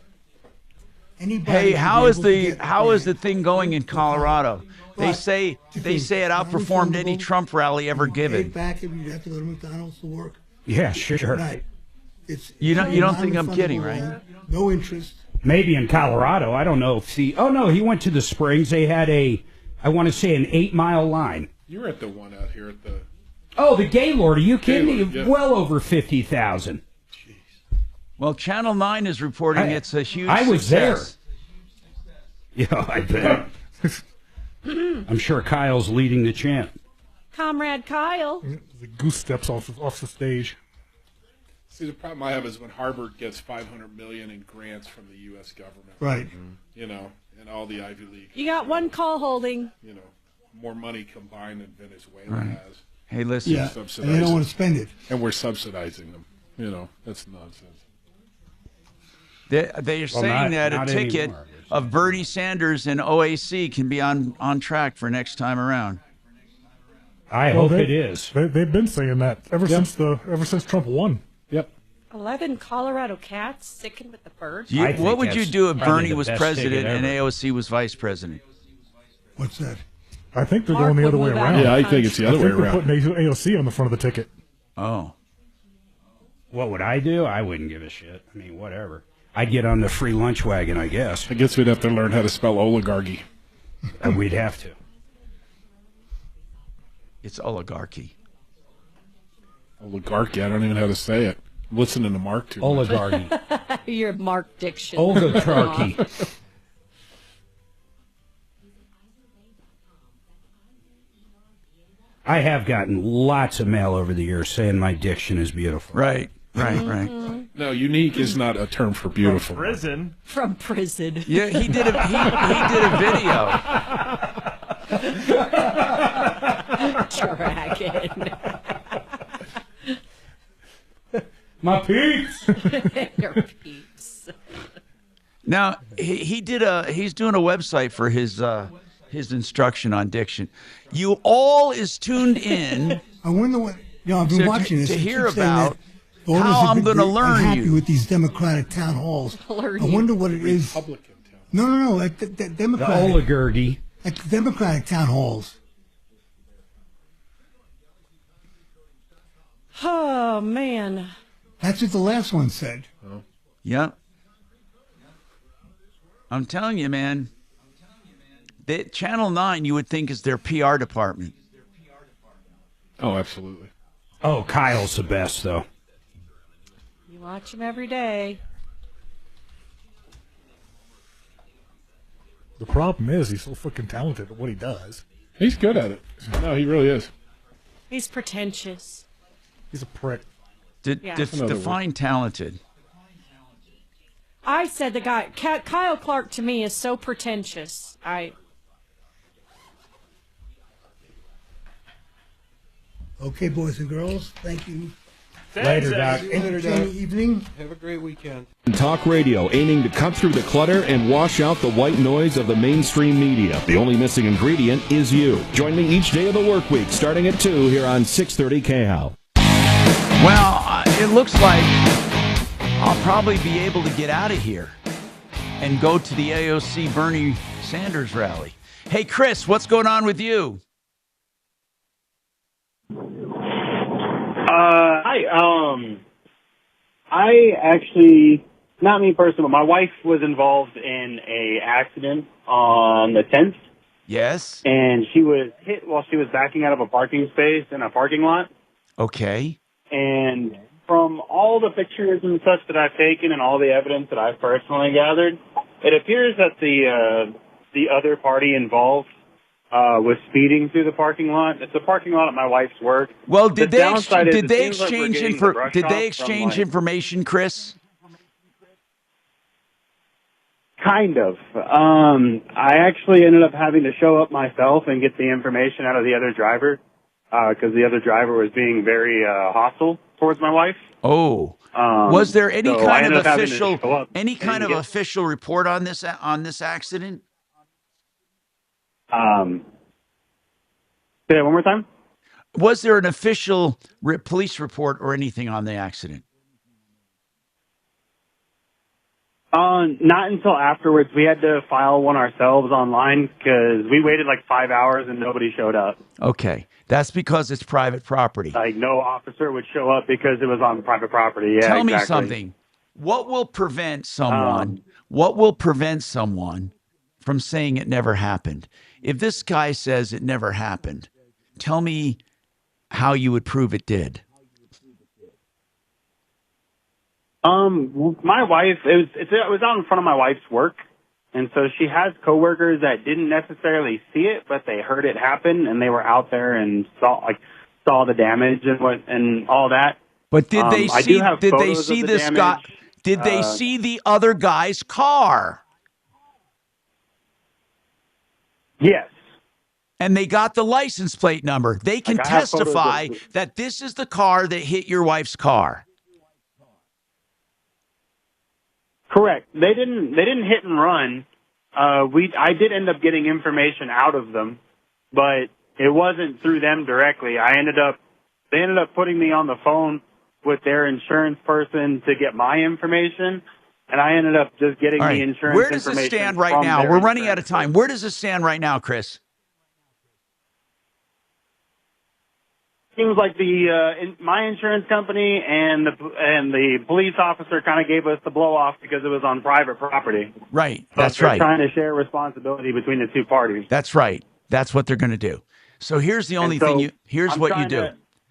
anybody. Hey, how is the thing going in Colorado? They say it outperformed any Trump rally ever given. Back and you'd have to go to McDonald's to work. Yeah, sure. Right. You don't think I'm kidding, right? No interest. Maybe in Colorado. I don't know. Oh no, he went to the Springs. They had I want to say an 8-mile line. You were at the one out here at the. Oh, the Gaylord. Are you kidding me? Yeah. Well over 50,000. Well, Channel 9 is reporting it's a huge I was success. there. Yeah, I bet. I'm sure Kyle's leading the chant. Comrade Kyle. The goose steps off the stage. See, the problem I have is when Harvard gets $500 million in grants from the U.S. government. Right. You know, and all the Ivy League. You got one call holding. You know, more money combined than Venezuela Right. has. Hey, listen. Yeah, and they don't want to spend it. And we're subsidizing them. You know, that's nonsense. They're saying that a ticket of Bernie Sanders and OAC can be on track for next time around. I hope it is. They've been saying that ever since Trump won. Yep. 11 Colorado cats sticking with the birds. What would you do if Bernie was best president ticket and ever. AOC was vice president? What's that? I think they're Mark going the would other way move out around. of Yeah, I think it's the other way they're around. putting AOC on the front of the ticket. Oh. What would I do? I wouldn't give a shit. I mean, whatever. I'd get on the free lunch wagon, I guess. I guess we'd have to learn how to spell oligarchy. We'd have to. It's oligarchy. Oligarchy, I don't even know how to say it. I'm listening to Mark too much. Oligarchy. Your Mark Diction. Oligarchy. I have gotten lots of mail over the years saying my diction is beautiful. Right. No, unique is not a term for beautiful. Prison. From prison. Yeah, he did a video. Dragon. My peeps. Your peeps. Now he's doing a website for his instruction on diction. You all is tuned in. I wonder what I've been watching this to It hear keeps saying about that voters how have I'm been going to learn unhappy you. with these Democratic town halls. Learn I you. wonder what it is. No. At the Democratic. The oligarchy. At the Democratic town halls. Oh, man. That's what the last one said. Yep. I'm telling you, man. Channel 9, you would think, is their PR department. Oh, absolutely. Oh, Kyle's the best, though. You watch him every day. The problem is he's so fucking talented at what he does. He's good at it. No, he really is. He's pretentious. He's a prick. Define talented. I said the guy, Kyle Clark, to me is so pretentious. Okay, boys and girls, thank you. Later, Doc. Entertaining evening. Have a great weekend. Talk radio aiming to cut through the clutter and wash out the white noise of the mainstream media. The only missing ingredient is you. Join me each day of the work week starting at 2 here on 630 KHOW. Well, it looks like I'll probably be able to get out of here and go to the AOC Bernie Sanders rally. Hey, Chris, what's going on with you? Hi. I actually, not me personally, but my wife was involved in a accident on the 10th. Yes. And she was hit while she was backing out of a parking space in a parking lot. Okay. And from all the pictures and such that I've taken and all the evidence that I've personally gathered, it appears that the other party involved was speeding through the parking lot. It's a parking lot at my wife's work. Well, did they exchange like information, Chris? Kind of. I actually ended up having to show up myself and get the information out of the other driver because the other driver was being very hostile towards my wife. Oh. Was there any so kind of official report on this accident? Say that one more time. Was there an official police report or anything on the accident? Not until afterwards. We had to file one ourselves online because we waited like 5 hours and nobody showed up. Okay. That's because it's private property. Like no officer would show up because it was on private property. Yeah, Tell me exactly. something. What will prevent someone from saying it never happened? If this guy says it never happened, tell me how you would prove it did. My wife, it was out in front of my wife's work, and so she has coworkers that didn't necessarily see it, but they heard it happen, and they were out there and saw the damage and all that. But did they see this guy? Did they see the other guy's car? Yes. And they got the license plate number. They can testify that this is the car that hit your wife's car. Correct. They didn't hit and run. I did end up getting information out of them, but it wasn't through them directly. They ended up putting me on the phone with their insurance person to get my information, and I ended up just getting the insurance information. Where does it stand right now? We're running out of time. Where does it stand right now, Chris? Seems like my insurance company and the police officer kind of gave us the blow off because it was on private property. Right. So That's they're right. Trying to share responsibility between the two parties. That's right. That's what they're going to do. So here's the only thing here's what you do.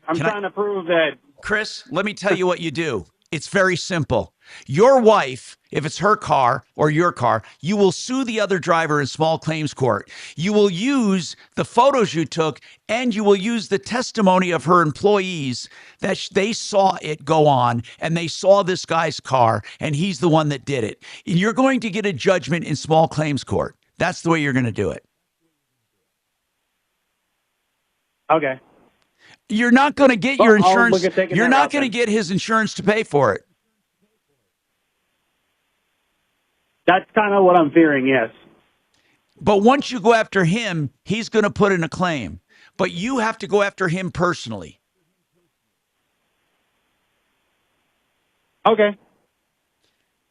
I'm trying to prove that. Chris, let me tell you what you do. It's very simple. Your wife, if it's her car or your car, you will sue the other driver in small claims court. You will use the photos you took, and you will use the testimony of her employees that they saw it go on, and they saw this guy's car, and he's the one that did it. And you're going to get a judgment in small claims court. That's the way you're going to do it. Okay. You're not going to get your I'll insurance. look at taking You're that not route going to then. get his insurance to pay for it. That's kind of what I'm fearing, yes. But once you go after him, he's going to put in a claim. But you have to go after him personally. Okay.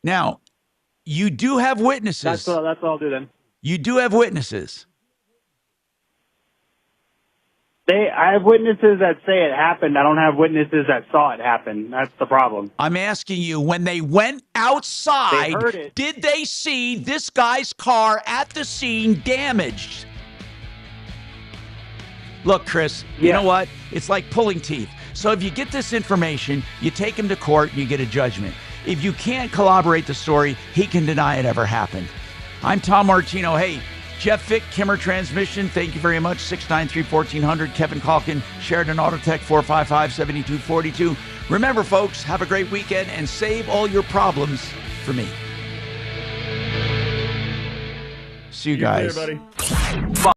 Now, you do have witnesses. That's what I'll do then. You do have witnesses. I have witnesses that say it happened. I don't have witnesses that saw it happen. That's the problem. I'm asking you, when they went outside, They heard it. did they see this guy's car at the scene damaged? Look, Chris, you know what? It's like pulling teeth. So if you get this information, you take him to court and you get a judgment. If you can't corroborate the story, he can deny it ever happened. I'm Tom Martino. Hey, Jeff Fick, Kimmer Transmission, thank you very much. 693-1400. Kevin Calkin, Sheridan Autotech, 455-7242. Remember, folks, have a great weekend and save all your problems for me. See you guys. Later, buddy.